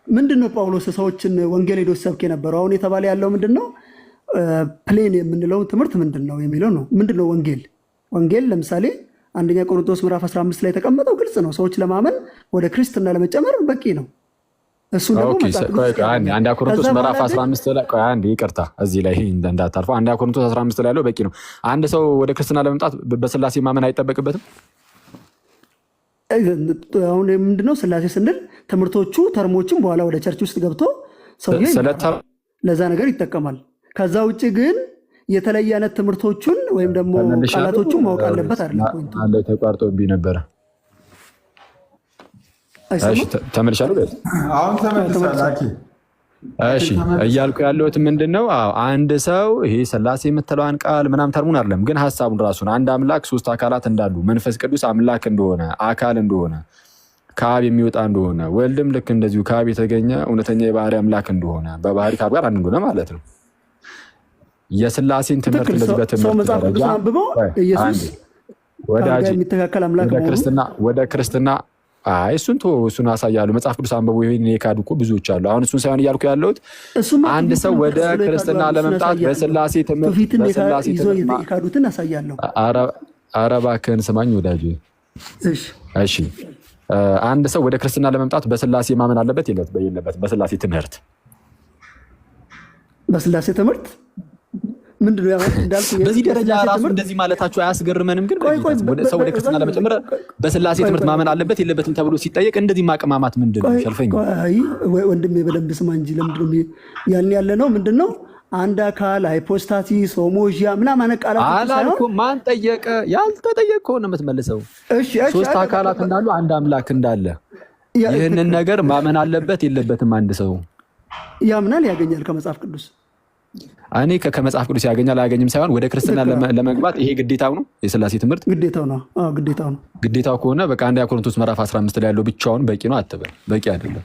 [SPEAKER 2] ምንድነው ጳውሎስ ሰዎችን ወንጌል ሄዶ ሰብክ የነበረው አሁን የተባለ ያለው ምንድነው ፕሌን የምንለው ትምህርት ምንድነው የሚለው ነው። ምንድነው ወንጌል ለምሳሌ አንደኛ ቆሮንቶስ ምዕራፍ 15 ላይ የተቀመጠው ግልጽ ነው። ሰዎች ለማመን ወደ ክርስትና ለመጨመር በቂ ነው። እሱ ደግሞ
[SPEAKER 1] አንደኛ ቆሮንቶስ ምዕራፍ 15 ላይ አንድ ይቅርታ እዚህ ላይ እንዳታርፈው። አንደኛ ቆሮንቶስ 15 ላይ ያለው በቂ ነው። አንድ ሰው ወደ ክርስትና ለመምጣት በስላሴ ማመን አይጠበቅበትም።
[SPEAKER 2] አሁን ምንድነው ስላሴ ስንል ትምህርቶቹ ተርሞችም በኋላ ወደ ቸርች ውስጥ ገብቶ ሰው ለዛ ነገር ይጠቀማል። ከዛ ውጭ ግን የተለየ አይነት ትምህርቶቹን ወይም ደግሞ ቃላቶቹን ማወቅ አለበት አይደለም።
[SPEAKER 1] አንዴ ተቋርጦብኝ ነበረ። ተመልሻለሁ።
[SPEAKER 3] አሁን ተመልሳላኪ።
[SPEAKER 1] እሺ እያልኩ ያለሁት ምንድነው አንድ ሰው ይሄ ስላሴ የምትለዋን ቃል ምናምን ተርሙን አይደለም ግን ሐሳቡን ራሱን አንድ አምላክ ሶስት አካላት እንዳሉ መንፈስ ቅዱስ አምላክ እንደሆነ አካል እንደሆነ ከአብ የሚወጣ እንደሆነ ወልድም ልክ እንደዚሁ ከአብ የተገኘ እውነተኛ የባህሪ አምላክ እንደሆነ በባህሪ ከአብ ጋር አንድ እንደሆነ ማለት ነው። የስላሴን ትምህርት እንደዚህ በትምህርት ደረጃ
[SPEAKER 2] ኢየሱስ ወዳጅ የሚተካከል አምላክ
[SPEAKER 1] ወደ ክርስትና እሱን አሳያለሁ። መጽሐፍ ቅዱስ አንብቦ ይሄን የካዱ እኮ ብዙዎች አሉ። አሁን እሱን ሳይሆን እያልኩ ያለሁት አንድ ሰው ወደ ክርስትና ለመምጣት በስላሴ ትምህርት
[SPEAKER 2] የካዱትን አሳያለሁ።
[SPEAKER 1] ኧረ እባክህን ስማኝ ወዳጅ። እሺ አንድ ሰው ወደ ክርስትና ለመምጣት በስላሴ ማመን አለበት የለበትም? በስላሴ ትምህርት
[SPEAKER 2] ምንድነው
[SPEAKER 1] በዚህ ደረጃ ራሱ እንደዚህ ማለታችሁ አያስገርመንም? ግን ሰው ወደ ክርስትና ለመጨመር በስላሴ ትምህርት ማመን አለበት የለበትም ተብሎ ሲጠየቅ እንደዚህ ማቀማማት ምንድነው? ሸልፈኛው
[SPEAKER 2] ወንድሜ በደንብ ስማ እንጂ ለምንድነው ያን ያለ ነው? ምንድነው አንድ አካል ሃይፖስታሲስ ሆሞጂያ ምናምን ቃላት
[SPEAKER 1] አላልኩም። ማን ጠየቀ? ያልተጠየቀው ነው የምትመልሰው። ሶስት አካላት እንዳሉ አንድ አምላክ እንዳለ ይህንን ነገር ማመን አለበት የለበትም? አንድ ሰው
[SPEAKER 2] ያምናል ያገኛል ከመጽሐፍ ቅዱስ።
[SPEAKER 1] እኔ ከመጽሐፍ ቅዱስ ያገኛል አያገኝም ሳይሆን ወደ ክርስትና ለመግባት ይሄ ግዴታው ነው። የስላሴ ትምህርት ግዴታው ነው። ግዴታው ከሆነ በቃ አንደኛ ቆሮንቶስ ምዕራፍ 15 ላይ ያለው ብቻውን በቂ ነው አትበል። በቂ አይደለም።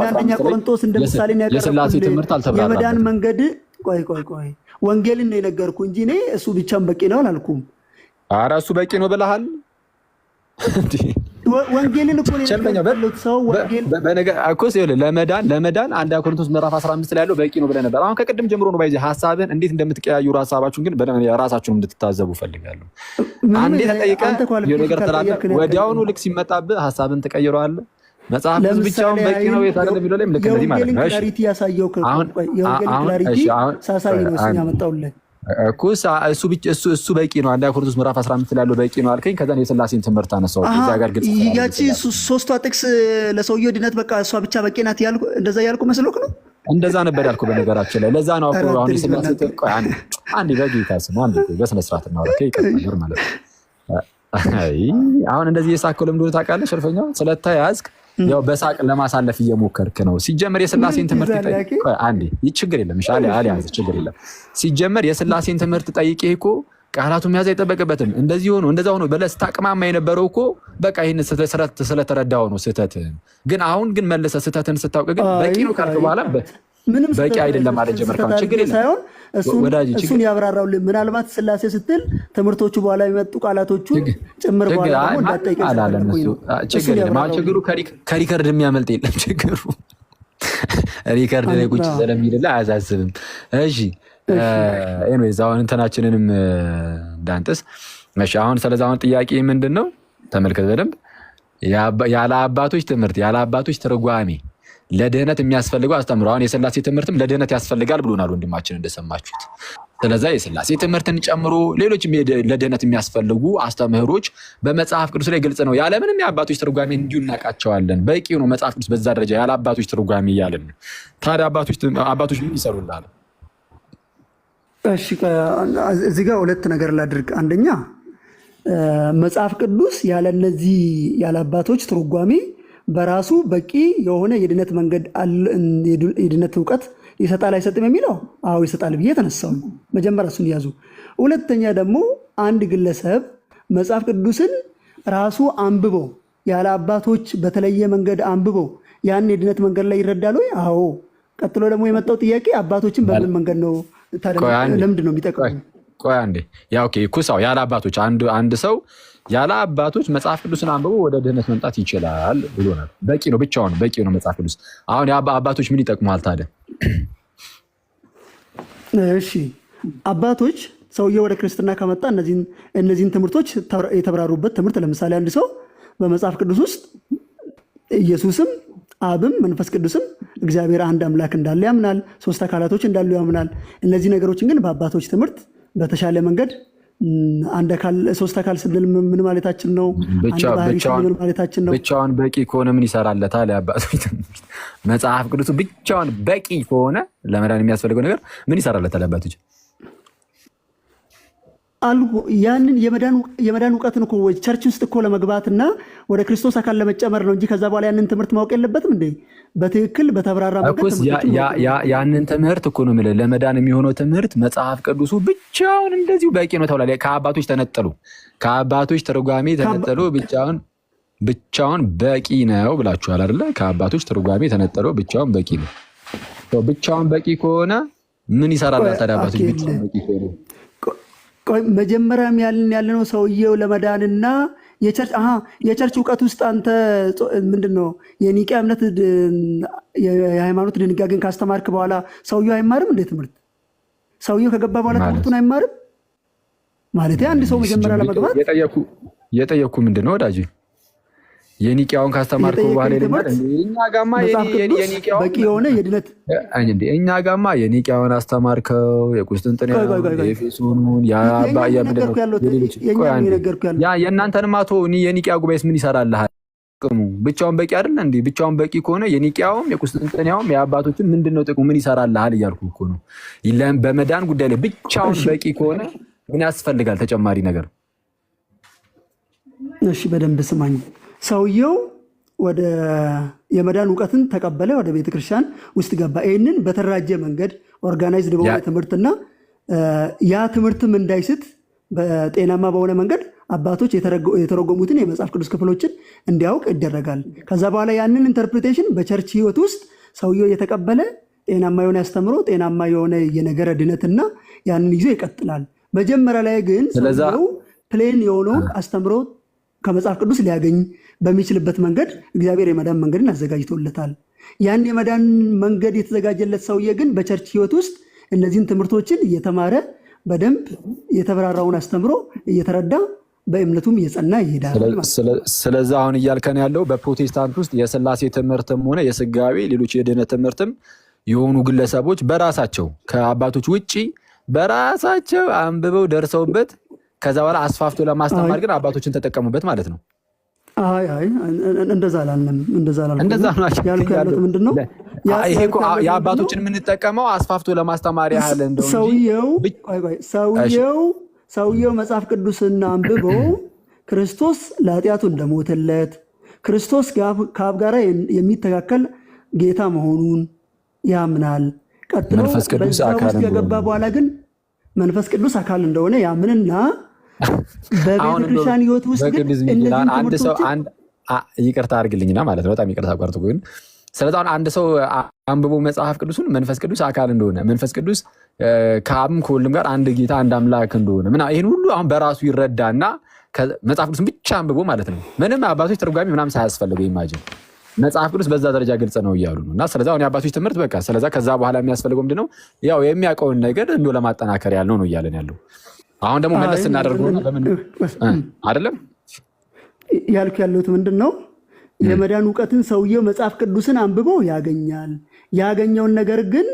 [SPEAKER 2] አንደኛ ቆሮንቶስ እንደምሳሌ
[SPEAKER 1] የስላሴ ትምህርት አልተብራራም።
[SPEAKER 2] የመዳን መንገድ ቆይ ወንጌልን ነው የነገርኩ እንጂ እኔ እሱ ብቻም በቂ ነው አላልኩም።
[SPEAKER 1] ኧረ እሱ በቂ ነው ብለሃል።
[SPEAKER 2] ወንጌልን እኮ ሰው
[SPEAKER 1] ለመዳን አንደኛ ቆሮንቶስ ምዕራፍ 15 ላይ ያለው በቂ ነው ብለህ ነበር። አሁን ከቅድም ጀምሮ ነው ባይዘ ሐሳብን እንዴት እንደምትቀያዩሩ ሐሳባችሁን ግን ራሳችሁን እንድትታዘቡ ፈልጋለሁ። አንዴ ተጠይቀህ የነገር ተራራ ወዲያውኑ ልክ ሲመጣብህ ሐሳብን ትቀይረዋለህ። መጽሐፍ ቅዱስ ብቻውን በቂ ነው የታገለ የሚለው ላይ ልክ እንደዚህ ማለት ነው። እሺ
[SPEAKER 2] ክላሪቲ ያሳየው ክላሪቲ ሳሳይ ነው ያመጣውልህ
[SPEAKER 1] እኮ እሱ በቂ ነው። አንደኛ ቆሮንቶስ ምዕራፍ 15 ላይ ያለው በቂ ነው አልከኝ። ከዛ የስላሴን ትምህርት አነሳው። እዛ ጋር ግልጽ
[SPEAKER 2] ያቺ ሶስቷ ጥቅስ ለሰውየው ድነት በቃ እሷ ብቻ በቂ ናት ያልኩ እንደዛ ያልኩ መስሎክ ነው።
[SPEAKER 1] እንደዛ ነበር ያልኩ በነገራችን ላይ። ለዛ ነው አሁን የስላሴ ጥልቅ አንዴ በጌታ ስም አንዴ በስነ ስርዓት እናወራ ከይቀር ማለት ነው። አሁን እንደዚህ የሳከው ለምንድነው ታውቃለህ? ሸልፈኛው ስለተያዝክ ያው በሳቅ ለማሳለፍ እየሞከርክ ነው። ሲጀመር የስላሴን ትምህርት ጠይቄ አንዴ ችግር የለም እሺ አልያዝ ችግር የለም። ሲጀመር የስላሴን ትምህርት ጠይቄ እኮ ቃላቱን መያዝ አይጠበቅበትም። እንደዚህ ሆኖ እንደዛ ሆኖ በለስ ታቅማማ የነበረው እኮ በቃ ይሄን ስለተረዳው ነው ስህተትህን። ግን አሁን ግን መልሰህ ስህተትህን ስታውቅ ግን በቂ ነው ካልክ በኋላ በቂ አይደለም ማለት ጀመርካው። ችግር የለም
[SPEAKER 2] እሱን ያብራራውልህ። ምናልባት ስላሴ ስትል ትምህርቶቹ በኋላ የሚመጡ ቃላቶቹ ጭምር በኋላ ደግሞ እንዳትጠይቅ
[SPEAKER 1] ችግር የለም። ችግሩ ከሪከርድ የሚያመልጥ የለም። ችግሩ ሪከርድ ላይ ቁጭ ስለሚልልህ አያሳስብም። እሺ ኤኒዌይዝ አሁን እንትናችንንም እንዳንጥስ እሺ። አሁን ስለዚህ አሁን ጥያቄ ምንድን ነው? ተመልከት በደንብ ያለ አባቶች ትምህርት ያለ አባቶች ትርጓሜ ለድህነት የሚያስፈልገው አስተምሮ። አሁን የስላሴ ትምህርትም ለድህነት ያስፈልጋል ብሎናል ወንድማችን እንደሰማችሁት። ስለዚህ የሥላሴ ትምህርትን ጨምሮ ሌሎችም ለድህነት የሚያስፈልጉ አስተምህሮች በመጽሐፍ ቅዱስ ላይ ግልጽ ነው። ያለምንም የአባቶች ትርጓሜ እንዲሁ እናውቃቸዋለን። በቂ ነው መጽሐፍ ቅዱስ በዛ ደረጃ ያለ አባቶች ትርጓሜ እያለን ነው። ታዲያ አባቶች ምን ይሰሩልሃል?
[SPEAKER 2] እሺ እዚህ ጋር ሁለት ነገር ላድርግ። አንደኛ መጽሐፍ ቅዱስ ያለ እነዚህ ያለ አባቶች ትርጓሜ በራሱ በቂ የሆነ የድነት መንገድ የድነት እውቀት ይሰጣል አይሰጥም የሚለው አዎ ይሰጣል ብዬ ተነሳው። መጀመሪያ እሱን ያዙ። ሁለተኛ ደግሞ አንድ ግለሰብ መጽሐፍ ቅዱስን ራሱ አንብቦ ያለ አባቶች በተለየ መንገድ አንብቦ ያን የድነት መንገድ ላይ ይረዳል ወይ? አዎ። ቀጥሎ ደግሞ የመጣው ጥያቄ አባቶችን በምን መንገድ ነው ታዲያ ለምንድን ነው የሚጠቅመው?
[SPEAKER 1] ቆይ አንዴ ያ ኦኬ ኩሳው ያለ አባቶች አንድ ሰው ያለ አባቶች መጽሐፍ ቅዱስን አንብቦ ወደ ድህነት መምጣት ይችላል ብሎናል። በቂ ነው፣ ብቻውን በቂ ነው መጽሐፍ ቅዱስ። አሁን አባቶች ምን ይጠቅማል ታዲያ?
[SPEAKER 2] እሺ አባቶች ሰውየው ወደ ክርስትና ከመጣ እነዚህን ትምህርቶች የተብራሩበት ትምህርት፣ ለምሳሌ አንድ ሰው በመጽሐፍ ቅዱስ ውስጥ ኢየሱስም አብም መንፈስ ቅዱስም እግዚአብሔር አንድ አምላክ እንዳለ ያምናል፣ ሶስት አካላቶች እንዳሉ ያምናል። እነዚህ ነገሮችን ግን በአባቶች ትምህርት በተሻለ መንገድ አንድ አካል ሶስት አካል ስንል ምን ማለታችን ነው?
[SPEAKER 1] ብቻውን በቂ ከሆነ ምን ይሰራለታል? የአባቶች ትምህርት መጽሐፍ ቅዱሱ ብቻውን በቂ ከሆነ ለመዳን የሚያስፈልገው ነገር ምን ይሰራለታል? አባቶች
[SPEAKER 2] ያንን የመዳን እውቀትን እኮ ቸርች ውስጥ እኮ ለመግባትና ወደ ክርስቶስ አካል ለመጨመር ነው እንጂ ከዛ በኋላ ያንን ትምህርት ማወቅ የለበትም እንዴ? በትክክል በተብራራ
[SPEAKER 1] ያንን ትምህርት እኮ ነው የምልህ። ለመዳን የሚሆነው ትምህርት መጽሐፍ ቅዱሱ ብቻውን እንደዚሁ በቂ ነው ተብሏል። ከአባቶች ተነጠሉ፣ ከአባቶች ትርጓሜ ተነጠሉ፣ ብቻውን በቂ ነው ብላችኋል አይደለ? ከአባቶች ትርጓሜ ተነጠሉ፣ ብቻውን በቂ ነው። ብቻውን በቂ ከሆነ ምን ይሰራል ታዲያ? አባቶች ብቻውን በቂ ከሆነ
[SPEAKER 2] መጀመሪያም ያለነው ሰውየው ለመዳንና የቸርች እውቀት ውስጥ አንተ ምንድነው የኒቅያ እምነት የሃይማኖት ድንጋጌን ካስተማርክ በኋላ ሰውየው አይማርም እንዴ? ትምህርት ሰውየው ከገባ በኋላ ትምህርቱን አይማርም ማለት? አንድ ሰው መጀመሪያ ለመግባት
[SPEAKER 1] የጠየኩ ምንድነው ወዳጅ የኒቅያውን ካስተማርከው በኋላ ይለኛል። እኛ ጋማ
[SPEAKER 2] በቂ የሆነ የድነት
[SPEAKER 1] እኛ ጋማ የኒቅያውን አስተማርከው የቁስጥንጥንያውን የኤፌሶኑን የእናንተንም አቶ የኒቅያ ጉባኤስ ምን ይሰራልሃል? ጥቅሙ ብቻውን በቂ አይደለ እንዴ? ብቻውን በቂ ከሆነ የኒቅያውም የቁስጥንጥንያውም የአባቶችን ምንድነው ጥቅሙ? ምን ይሰራልሃል እያልኩ እኮ ነው። በመዳን ጉዳይ ላይ ብቻውን በቂ ከሆነ ምን ያስፈልጋል ተጨማሪ ነገር?
[SPEAKER 2] እሺ በደንብ ስማኝ። ሰውየው ወደ የመዳን እውቀትን ተቀበለ፣ ወደ ቤተክርስቲያን ውስጥ ገባ። ይህንን በተደራጀ መንገድ ኦርጋናይዝድ በሆነ ትምህርትና ያ ትምህርትም እንዳይስት በጤናማ በሆነ መንገድ አባቶች የተረጎሙትን የመጽሐፍ ቅዱስ ክፍሎችን እንዲያውቅ ይደረጋል። ከዛ በኋላ ያንን ኢንተርፕሪቴሽን በቸርች ህይወት ውስጥ ሰውየው የተቀበለ ጤናማ የሆነ ያስተምሮ ጤናማ የሆነ የነገረ ድነትና ያንን ይዞ ይቀጥላል። መጀመሪያ ላይ ግን ሰውየው ፕሌን የሆነውን አስተምሮ ከመጽሐፍ ቅዱስ ሊያገኝ በሚችልበት መንገድ እግዚአብሔር የመዳን መንገድን አዘጋጅቶለታል። ያን የመዳን መንገድ የተዘጋጀለት ሰውዬ ግን በቸርች ህይወት ውስጥ እነዚህን ትምህርቶችን እየተማረ በደንብ የተብራራውን አስተምሮ እየተረዳ በእምነቱም እየጸና ይሄዳል።
[SPEAKER 1] ስለዛ አሁን እያልከን ያለው በፕሮቴስታንት ውስጥ የሥላሴ ትምህርትም ሆነ የስጋዌ ሌሎች የድህነት ትምህርትም የሆኑ ግለሰቦች በራሳቸው ከአባቶች ውጭ በራሳቸው አንብበው ደርሰውበት ከዛ በኋላ አስፋፍቶ ለማስተማር ግን አባቶችን ተጠቀሙበት ማለት ነው።
[SPEAKER 2] አይ እንደዛ አላለም።
[SPEAKER 1] እንደዛ
[SPEAKER 2] ያሉት ምንድነው?
[SPEAKER 1] ይሄ እኮ የአባቶችን የምንጠቀመው አስፋፍቶ ለማስተማር ያህል እንደው
[SPEAKER 2] ሰውየው መጽሐፍ ቅዱስን አንብቦ ክርስቶስ ለኃጢአቱ እንደሞተለት ክርስቶስ ከአብ ጋር የሚተካከል ጌታ መሆኑን ያምናል። ቀጥሎ በዛ ውስጥ ከገባ በኋላ ግን መንፈስ ቅዱስ አካል እንደሆነ ያምንና በቤተክርስቲያን ህይወት ውስጥ
[SPEAKER 1] ይቅርታ አድርግልኝና ማለት ነው፣ በጣም ይቅርታ አቋርጥ። ግን ስለዚህ አሁን አንድ ሰው አንብቦ መጽሐፍ ቅዱስን መንፈስ ቅዱስ አካል እንደሆነ መንፈስ ቅዱስ ከአብም ከወልድም ጋር አንድ ጌታ አንድ አምላክ እንደሆነ ይህን ሁሉ አሁን በራሱ ይረዳና መጽሐፍ ቅዱስን ብቻ አንብቦ ማለት ነው ምንም አባቶች ትርጓሜ ምናምን ሳያስፈልገው ይማጅን መጽሐፍ ቅዱስ በዛ ደረጃ ግልጽ ነው እያሉ ነው። እና ስለዚህ አሁን የአባቶች ትምህርት በቃ ስለዛ ከዛ በኋላ የሚያስፈልገው ምንድነው? ያው የሚያውቀውን ነገር እንዲሁ ለማጠናከር ያልነው ነው እያለን ያለው። አሁን ደግሞ መለስ እናደርገው አይደለም
[SPEAKER 2] ያልኩ ያለሁት ምንድን ነው? የመዳን እውቀትን ሰውየው መጽሐፍ ቅዱስን አንብቦ ያገኛል። ያገኘውን ነገር ግን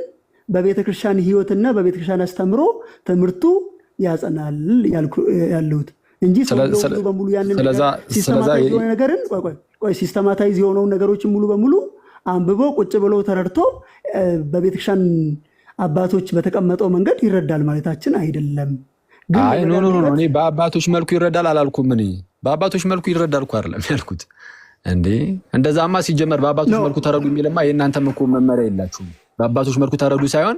[SPEAKER 2] በቤተክርስቲያን ህይወትና በቤተክርስቲያን አስተምሮ ትምህርቱ ያጸናል ያሉት እንጂ ሙሉ በሙሉ ያንን ሲስተማታይዝ የሆነውን ነገሮችን ሙሉ በሙሉ አንብቦ ቁጭ ብሎ ተረድቶ በቤተክርስቲያን አባቶች በተቀመጠው መንገድ ይረዳል ማለታችን አይደለም።
[SPEAKER 1] አይ ኖ እኔ በአባቶች መልኩ ይረዳል አላልኩም። እኔ በአባቶች መልኩ ይረዳል እኮ አይደለም ያልኩት። እንዴ እንደዛማ ሲጀመር በአባቶች መልኩ ተረዱ የሚልማ የእናንተም እኮ መመሪያ የላችሁም። በአባቶች መልኩ ተረዱ ሳይሆን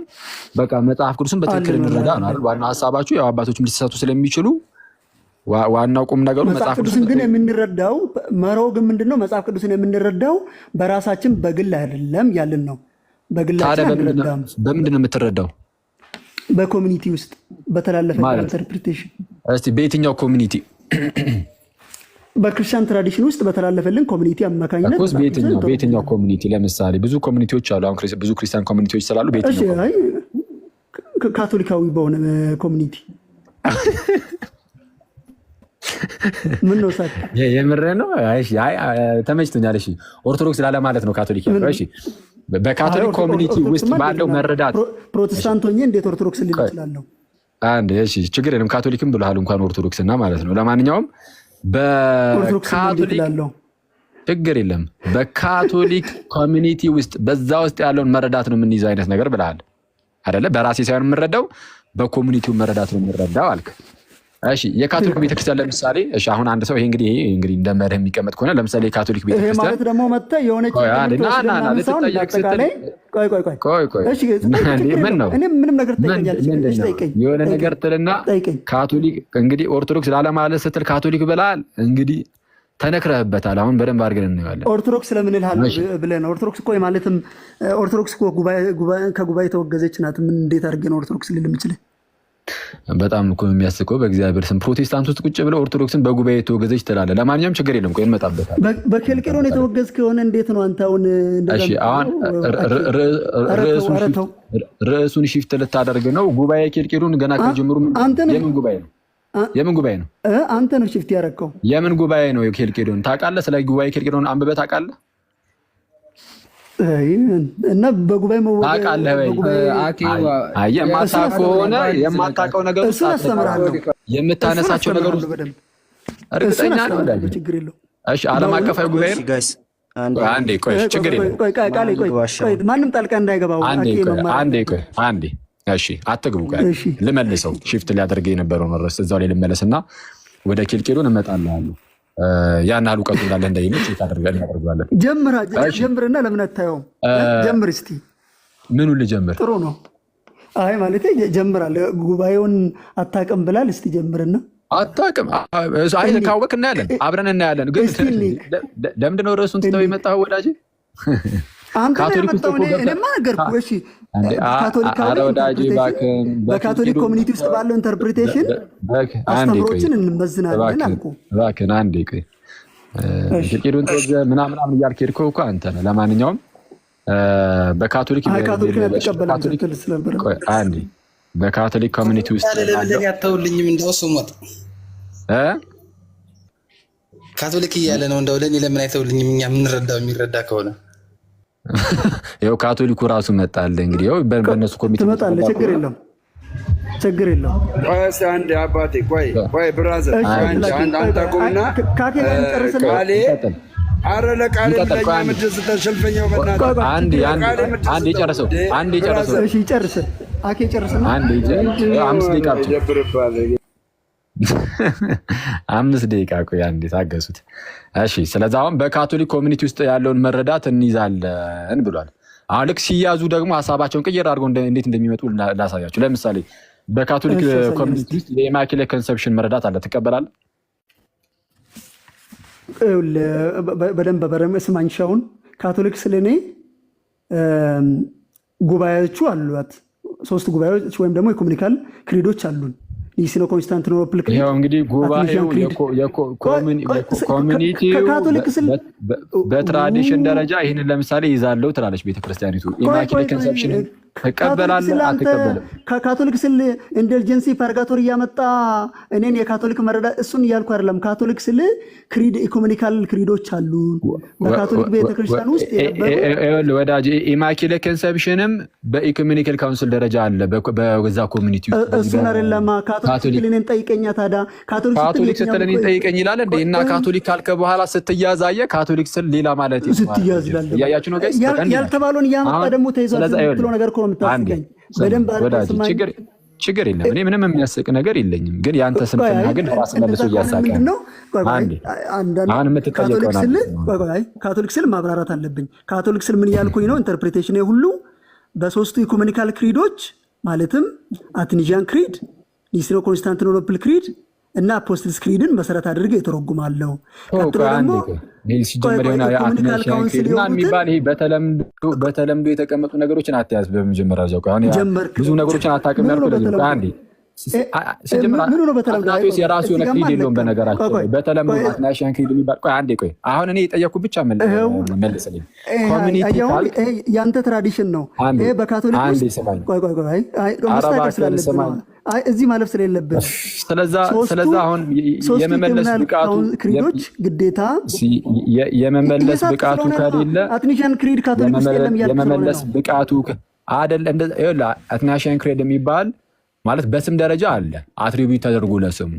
[SPEAKER 1] በቃ መጽሐፍ ቅዱስን በትክክል እንረዳ ነው አይደል? ዋናው ሐሳባችሁ ያው አባቶችም ሊሳሳቱ ስለሚችሉ ዋናው ቁም ነገሩ
[SPEAKER 2] መጽሐፍ ቅዱስን ግን የምንረዳው መርሆ ግን ምንድነው? መጽሐፍ ቅዱስን የምንረዳው በራሳችን በግል አይደለም ያልን ነው። በግላችን አንረዳም። በምንድን ነው
[SPEAKER 1] የምትረዳው?
[SPEAKER 2] በኮሚኒቲ ውስጥ በተላለፈ ኢንተርፕሪቴሽን። እስቲ
[SPEAKER 1] በየትኛው ኮሚኒቲ?
[SPEAKER 2] በክርስቲያን ትራዲሽን ውስጥ በተላለፈልን ኮሚኒቲ አማካኝነት።
[SPEAKER 1] በየትኛው ኮሚኒቲ? ለምሳሌ ብዙ ኮሚኒቲዎች አሉ። አሁን ብዙ ክርስቲያን ኮሚኒቲዎች ስላሉ በየትኛው?
[SPEAKER 2] ካቶሊካዊ በሆነ ኮሚኒቲ ምን ነው ሳቅ?
[SPEAKER 1] የምር ነው። እሺ አይ ተመችቶኛል። እሺ ኦርቶዶክስ ላለ ማለት ነው ካቶሊክ። እሺ በካቶሊክ ኮሚኒቲ ውስጥ ባለው መረዳት
[SPEAKER 2] ፕሮቴስታንት ሆኜ እንዴት ኦርቶዶክስ ልል እችላለሁ?
[SPEAKER 1] አንድ እሺ ችግር የለም። ካቶሊክም ብለሃል እንኳን ኦርቶዶክስና ማለት ነው። ለማንኛውም በካቶሊክ ችግር የለም። በካቶሊክ ኮሚኒቲ ውስጥ በዛ ውስጥ ያለውን መረዳት ነው የምንይዘው አይነት ነገር ብለሃል አይደለ? በራሴ ሳይሆን የምንረዳው በኮሚኒቲው መረዳት ነው የምንረዳው አልክ። እሺ የካቶሊክ ቤተክርስቲያን ለምሳሌ እሺ አሁን አንድ ሰው ይሄ እንግዲህ እንደ መርህ የሚቀመጥ ከሆነ ለምሳሌ የካቶሊክ ቤተክርስቲያን
[SPEAKER 2] ማለት ደግሞ መጣ የሆነ
[SPEAKER 1] ቆይ ምን ነው
[SPEAKER 2] ምንም ነገር ጠይቀኝ
[SPEAKER 1] የሆነ ነገር ትልና ካቶሊክ እንግዲህ ኦርቶዶክስ ላለማለት ስትል ካቶሊክ ብለሃል። እንግዲህ ተነክረህበታል። አሁን በደንብ አድርገን እናየዋለን።
[SPEAKER 2] ኦርቶዶክስ ለምን ልሃል ብለህ ኦርቶዶክስ እኮ ማለትም ኦርቶዶክስ እኮ ከጉባኤ ተወገዘች ናት። ምን እንዴት አድርገን ኦርቶዶክስ ልል የምችልህ?
[SPEAKER 1] በጣም እኮ የሚያስቀው በእግዚአብሔር ስም ፕሮቴስታንት ውስጥ ቁጭ ብለው ኦርቶዶክስን በጉባኤ ተወገዘች ትላለህ። ለማንኛውም ችግር የለም እኮ እንመጣበታለን።
[SPEAKER 2] በኬልቄሮን የተወገዝ ከሆነ እንዴት ነው አንተ አሁን
[SPEAKER 1] እሺ አሁን ርዕሱን ሺፍት ልታደርግ ነው? ጉባኤ ኬልቄሮን ገና ከጀምሩ የምን ጉባኤ ነው? የምን ጉባኤ ነው?
[SPEAKER 2] አንተ ነው ሺፍት ያደረከው።
[SPEAKER 1] የምን ጉባኤ ነው ኬልቄሮን? ታውቃለህ? ስለ ጉባኤ ኬልቄሮን አንብበህ ታውቃለህ?
[SPEAKER 2] እና በጉባኤ
[SPEAKER 1] የማታውቀው ነገር የምታነሳቸው ነገሮች እርግጠኛ ነው።
[SPEAKER 2] ችግር የለውም።
[SPEAKER 1] እሺ ዓለም አቀፋዊ ጉባኤ አንዴ ቆይ፣ ችግር የለውም።
[SPEAKER 2] ማንም ጣልቃ እንዳይገባው
[SPEAKER 1] አንዴ እሺ አትግቡ። ልመልሰው ሺፍት ሊያደርግ የነበረውን ርዕስ እዛው ላይ ልመለስና ወደ ኬልቄሮን እመጣለሁ። ያን አሉ ቀጡ እንዳለ እንዳይመች ታደርጋለህ እናደርጋለን።
[SPEAKER 2] ጀምርና ለምን አታየውም? ጀምር እስቲ።
[SPEAKER 1] ምኑን ልጀምር?
[SPEAKER 2] ጥሩ ነው። አይ ማለት ጀምራል። ጉባኤውን አታውቅም ብላል። እስቲ ጀምርና።
[SPEAKER 1] አታውቅም? አይ ካወቅ እናያለን፣ አብረን እናያለን። ግን ለምንድን ነው ርዕሱን ትተው የመጣኸው ወዳጄ?
[SPEAKER 2] በካቶሊክ ኮሚኒቲ ውስጥ ባለው ኢንተርፕሪቴሽን አስተምሮችን እንመዝናለን አልኩ።
[SPEAKER 1] እባክህን አንዴ ቆይ። ኬልቄሮን ምናምን እያልክ ሄድከው እኮ አንተ ነህ። ለማንኛውም በካቶሊክ ኮሚኒቲ ውስጥ
[SPEAKER 7] ያተውልኝም እንደው ስሞት ካቶሊክ እያለ ነው እንደው ለእኔ ለምን አይተውልኝም? እኛ የምንረዳው የሚረዳ ከሆነ
[SPEAKER 1] ያው ካቶሊኩ ራሱ መጣለ። እንግዲህ ያው በእነሱ ኮሚቴ
[SPEAKER 2] ትመጣለ። ችግር የለውም።
[SPEAKER 5] ቆይ አንዴ አባቴ ቆይ ብራዘር አንተ ቆምና ቃሌ አረ ለቃሌ ለኛ ምድስ ተሸልፈኛው በእናትህ
[SPEAKER 1] አንዴ ጨርሰው።
[SPEAKER 2] እሺ ጨርስ አኬ ጨርስና
[SPEAKER 1] አንዴ 5 ደቂቃ
[SPEAKER 5] ጀብርባል
[SPEAKER 1] 5 ደቂቃ ቆይ አንዴ ታገሱት። እሺ ስለዚህ አሁን በካቶሊክ ኮሚኒቲ ውስጥ ያለውን መረዳት እንይዛለን ብሏል። አሁን ልክ ሲያዙ ደግሞ ሀሳባቸውን ቅየር አድርገው እንዴት እንደሚመጡ ላሳያችሁ። ለምሳሌ በካቶሊክ ኮሚኒቲ ውስጥ የኢማኪሌት ኮንሰፕሽን መረዳት አለ። ትቀበላለህ?
[SPEAKER 2] በደንብ ስማንሻውን ካቶሊክ ስለኔ ጉባኤዎቹ አሏት። 3 ጉባኤዎች ወይም ደግሞ የኮሚኒካል ክሪዶች አሉን። ኒሲኖ ኮንስታንቲኖፕል ክሪድ።
[SPEAKER 1] ይሄው እንግዲህ ጉባኤው ኮሚኒቲው በትራዲሽን ደረጃ ይህንን ለምሳሌ ይዛለው ትላለች ቤተክርስቲያኒቱ። ኢማኪሌት ኮንሰፕሽን
[SPEAKER 2] ካቶሊክ ስል ኢንደልጀንሲ ፓርጋቶሪ እያመጣ እኔን የካቶሊክ መረዳት እሱን እያልኩ አይደለም። ካቶሊክ ስል ክሪድ ኢኩሜኒካል ክሪዶች አሉ በካቶሊክ ቤተክርስቲያን ውስጥ
[SPEAKER 1] የነበሩ ወዳጅ ኢማኪሌ ኮንሰፕሽንም በኢኩሜኒካል ካውንስል ደረጃ አለ በዛ ኮሚኒቲ ውስጥ።
[SPEAKER 2] እሱን አይደለም ካቶሊክ እኔን ጠይቀኛ። ታዲያ
[SPEAKER 1] ካቶሊክ ስትል እኔን ጠይቀኝ ይላል እንዴ? እና ካቶሊክ ካልከ በኋላ ስትያዛየ ካቶሊክ ስል ሌላ ማለት ነው።
[SPEAKER 2] ስትያዝ ይላል
[SPEAKER 1] ያያችሁ ነው ጋይስ።
[SPEAKER 2] ያልተባለውን እያመጣ ደግሞ ተይዟል የምትለው ነገር እኮ ነው የምታስገኝ። በደንብ
[SPEAKER 1] ችግር የለም። እኔ ምንም የሚያስቅ ነገር የለኝም። ግን ያንተ ስንፍና ግን ራስ መልሶ እያሳቀ ነው። አሁን የምትጠየቀው
[SPEAKER 2] ካቶሊክ ስል ማብራራት አለብኝ። ካቶሊክ ስል ምን እያልኩኝ ነው? ኢንተርፕሬቴሽን ሁሉ በሶስቱ ኢኩሜኒካል ክሪዶች ማለትም አትኒዣን ክሪድ፣ ኒሲኖ ኮንስታንቲኖፕል ክሪድ እና አፖስትልስ ክሪድን መሰረት አድርገው የተረጉማለሁ። ቀጥሎ ደግሞ
[SPEAKER 1] በተለምዶ የተቀመጡ ነገሮችን አትያዝ። በመጀመሪያ ብዙ ነገሮችን አታውቅም ያልኩህ አንዴ አትናቴዎስ የራሱ የሆነ ክሪድ የለውም። በነገራችን በተለምዶ አትናሽያን ክሪድ የሚባል አንዴ ቆይ፣ አሁን እኔ የጠየኩህ ብቻ መልስልኝ።
[SPEAKER 2] ያንተ ትራዲሽን ነው ይሄ በካቶሊክ ውስጥ። እዚህ ማለፍ ስለሌለብን
[SPEAKER 1] ስለዛ አሁን የመመለስ ብቃቱ
[SPEAKER 2] ክሪዶች ግዴታ
[SPEAKER 1] የመመለስ ብቃቱ ከሌለ
[SPEAKER 2] አትኒሽያን ክሪድ ካቶሊክ ውስጥ የለም እያልኩ ነው።
[SPEAKER 1] የመመለስ ብቃቱ አይደል አትናሽያን ክሪድ የሚባል ማለት በስም ደረጃ አለ አትሪቢዩት ተደርጎ ለስሙ።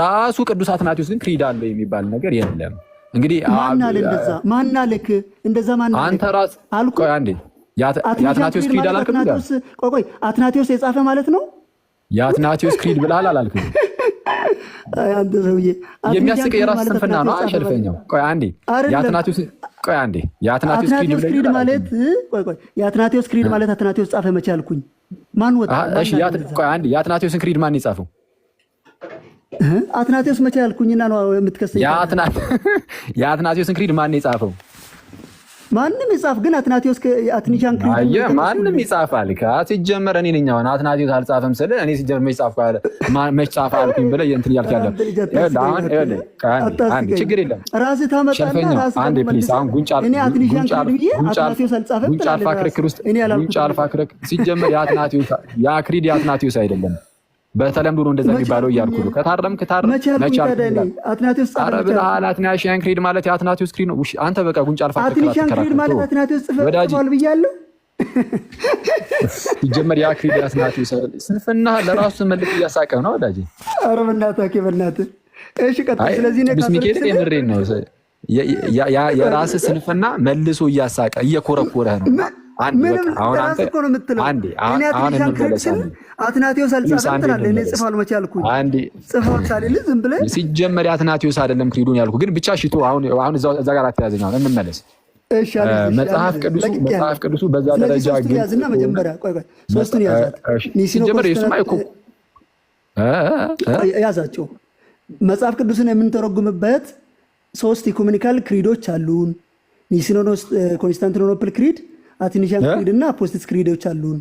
[SPEAKER 1] ራሱ ቅዱስ አትናቴዎስ ግን ክሪድ አለ የሚባል ነገር የለም። እንግዲህ
[SPEAKER 2] ማን አለክ እንደዛ? ማን
[SPEAKER 1] አንተ ራስ ቆይ አንዴ የአትናቴዎስ ክሪድ አላልክም?
[SPEAKER 2] ቆይ አትናቴዎስ የጻፈ ማለት ነው?
[SPEAKER 1] የአትናቴዎስ ክሪድ ብለሃል አላልክም?
[SPEAKER 2] አንተ ሰውዬ
[SPEAKER 1] የሚያስቅ የራስ ስንፍና ነው። አሸልፈኛው ቆይ አንዴ የአትናቴዎስ
[SPEAKER 2] ክሪድ ማለት የአትናቴዎስ ክሪድ ማለት አትናቴዎስ ጻፈ መቼ አልኩኝ? ማን ወጣ?
[SPEAKER 1] እሺ ቆይ አንዴ የአትናቴዎስን ክሪድ ማን የጻፈው?
[SPEAKER 2] አትናቴዎስ መቼ አልኩኝና ነው የምትከሰኝ?
[SPEAKER 1] የአትናቴዎስን ክሪድ ማን የጻፈው?
[SPEAKER 2] ማንም ይጻፍ፣ ግን አትናቴዎስ አትኒሻን ክሪድ
[SPEAKER 1] ማንም ይጻፋል። ሲጀመር እኔ ነኝ አሁን አትናቴዎስ አልጻፈም ስለ እኔ ሲጀመር መች ጻፈ አልኩኝ ብለህ እንትን እያልክ ያለው አንዴ ችግር የለም
[SPEAKER 2] ራስህ ታመጣና ራስህ
[SPEAKER 1] አንዴ ፕሊስ። አሁን ጉንጫ አልፋ ክርክር ውስጥ ጉንጫ አልፋ ክርክር ሲጀመር ያ ክሪድ የአትናቴዎስ አይደለም። በተለምዶ ነው እንደዛ የሚባለው እያልኩ ነው። ከታረም አትናሽያን ክሪድ ማለት የአትናቴዎስ ክሪድ ነው። አንተ በቃ ጉንጫ አልፋ
[SPEAKER 2] ክሪድ ማለት አትናቴዎስ ጽፏል ብያለሁ።
[SPEAKER 1] ሲጀመር ያ ክሪድ የአትናቴዎስ ስንፍና ለራሱ መልክ እያሳቀ ነው ወዳጄ።
[SPEAKER 2] ኧረ በእናትህ በእናትህ እሺ ቀጥል። ስለዚህ
[SPEAKER 1] ቅዱስ ሚካኤል የምሬን ነው። የራስህ ስንፍና መልሶ እያሳቀ እየኮረኮረህ ነው።
[SPEAKER 2] አትናቴዎስ አልጻፈም ትላለህ። እኔ ጽፏል መቼ አልኩኝ? ጽፏል ሳልልህ ዝም ብለህ
[SPEAKER 1] ሲጀመር የአትናቴዎስ አይደለም ክሪዱን ያልኩህ። ግን ብቻ ሽቶ አሁን እዛ ጋር አትያዘኝ። አሁን እንመለስ። መጽሐፍ ቅዱሱ በዛ ደረጃ ግን
[SPEAKER 2] ያዝና መጀመሪያ ቆይ ሶስቱን ያዛት
[SPEAKER 1] ሲጀመር የሱማ
[SPEAKER 2] ያዛቸው። መጽሐፍ ቅዱስን የምንተረጉምበት ሶስት ኢኩሜኒካል ክሪዶች አሉን። ኒሲኖስ ኮንስታንቲኖፕል ክሪድ፣ አትኒሻን ክሪድ እና አፖስቲስ ክሪዶች አሉን።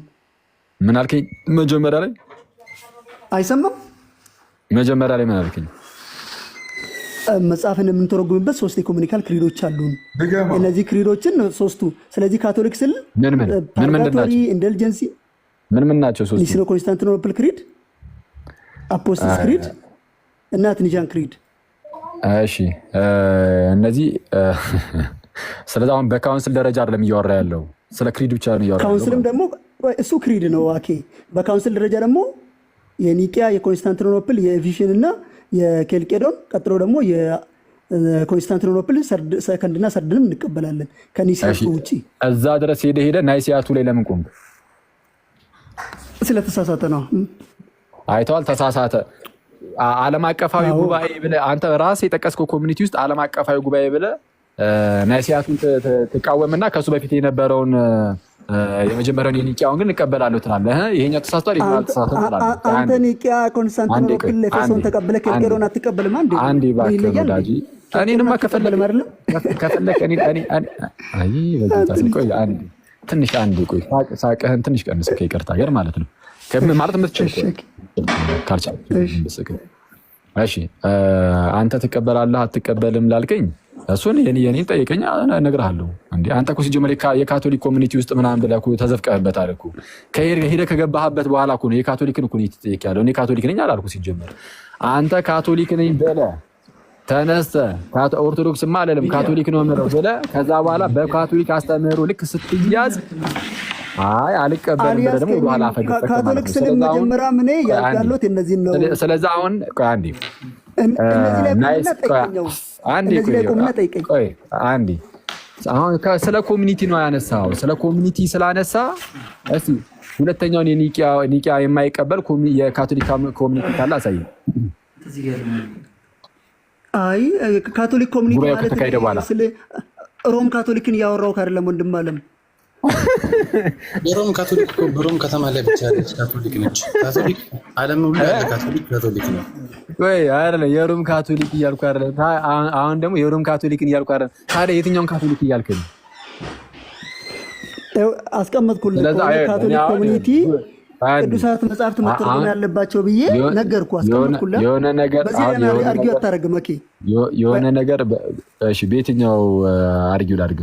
[SPEAKER 1] ምን አልከኝ? መጀመሪያ ላይ
[SPEAKER 2] አይሰማም።
[SPEAKER 1] መጀመሪያ ላይ ምን አልከኝ?
[SPEAKER 2] መጽሐፍን የምንተረጉምበት ሶስት ኢኩሜኒካል ክሪዶች አሉን። እነዚህ ክሪዶችን ሶስቱ። ስለዚህ ካቶሊክ ስል
[SPEAKER 1] ምን ናቸው?
[SPEAKER 2] ኢንደልጀንሲ
[SPEAKER 1] ምን ናቸው? ሶስቱ
[SPEAKER 2] ኒሲኖ ኮንስታንቲኖፕል ክሪድ፣ አፖስቲስ ክሪድ እና አትኒሻን ክሪድ።
[SPEAKER 1] እሺ እነዚህ ስለዚህ አሁን በካውንስል ደረጃ አይደለም እያወራ ያለው፣ ስለ ክሪድ ብቻ ነው እያወራ ያለው።
[SPEAKER 2] ካውንስልም ደግሞ እሱ ክሪድ ነው። ኦኬ በካውንስል ደረጃ ደግሞ የኒቂያ፣ የኮንስታንቲኖፕል፣ የኤፌሶን እና የኬልቄዶን ቀጥሎ ደግሞ የኮንስታንቲኖፕል ሰከንድና ሰርድንም እንቀበላለን ከኒሲያ ውጪ።
[SPEAKER 1] እዛ ድረስ ሄደ ናይሲያቱ ላይ ለምን ቆምክ?
[SPEAKER 2] ስለተሳሳተ ነው።
[SPEAKER 1] አይተዋል። ተሳሳተ። ዓለም አቀፋዊ ጉባኤ ብለህ አንተ ራስህ የጠቀስከው ኮሚኒቲ ውስጥ ዓለም አቀፋዊ ጉባኤ ብለህ ናይሲያቱን ትቃወምና ከሱ በፊት የነበረውን የመጀመሪያውን የኒቂያውን ግን እንቀበላለሁ ትላለህ። ይሄኛው ተሳስቷል፣ ይሄኛው ተሳስቷል ትላለህ።
[SPEAKER 2] አንተ ኒቂያ ኮንስታንቲኖፕል ኤፌሶን ተቀበለህ ኬልቄዶን አትቀበልም?
[SPEAKER 1] አንዴ እባክህ ወዳጅ፣ እኔንማ ከፈለክ ትንሽ አንዴ ቆይ፣ ሳቅህን ትንሽ ቀንስ ከይቅርታ ጋር ማለት ነው ማለት የምትችል ካልቻልክ። እሺ አንተ ትቀበላለህ አትቀበልም ላልከኝ እሱን የኔን ጠይቀኝ እነግርሃለሁ። እንዴ አንተ እኮ ሲጀመር የካቶሊክ ኮሚኒቲ ውስጥ ምናምን ብለህ እኮ ተዘፍቀህበታል እኮ። ሄደህ ከገባህበት በኋላ እኮ ነው የካቶሊክን እኮ ትጠይቅ ያለው። እኔ ካቶሊክ ነኝ አላልኩ ሲጀመር። አንተ ካቶሊክ ነኝ ብለህ ተነስተህ ኦርቶዶክስማ አለለም ካቶሊክ ነው የምለው ብለህ ከዛ በኋላ በካቶሊክ አስተምህሮ ልክ ስትያዝ አይ አልቀበልም ብለህ ደግሞ ወደኋላ አፈገፍክ።
[SPEAKER 2] ካቶሊክ ስልም መጀመሪያ ምን ያሉት እነዚህ ነው።
[SPEAKER 1] ስለዚህ አሁን አንዴ አሁን ስለ ኮሚኒቲ ነው ያነሳው። ስለ ኮሚኒቲ ስላነሳ እስቲ ሁለተኛውን የኒቂያ የማይቀበል የካቶሊክ ኮሚኒቲ ካለ አሳየኝ።
[SPEAKER 2] አይ ካቶሊክ ኮሚኒቲ ማለት ስለ ሮም ካቶሊክን ያወራው አይደለም ወንድም አለም።
[SPEAKER 7] የሮም ካቶሊክ በሮም ከተማ ላይ ብቻ ያለች ካቶሊክ ነች። ካቶሊክ ዓለም ሁሉ ያለ ካቶሊክ ነው
[SPEAKER 1] ወይ አይደለ? የሮም ካቶሊክ እያልኩ አይደለ? አሁን ደግሞ የሮም ካቶሊክን እያልኩ አይደለ? ታዲያ የትኛውን ካቶሊክ እያልክ ነው?
[SPEAKER 2] አስቀመጥኩልህ። ካቶሊክ ኮሚኒቲ ቅዱሳት መጻሕፍት መተርጎም ያለባቸው ብዬ ነገርኩህ፣ አስቀመጥኩልህ።
[SPEAKER 1] የሆነ ነገር
[SPEAKER 2] አርጊው አታረግም። ኦኬ
[SPEAKER 1] የሆነ ነገር እሺ፣ በየትኛው አርጊው ላድርግ?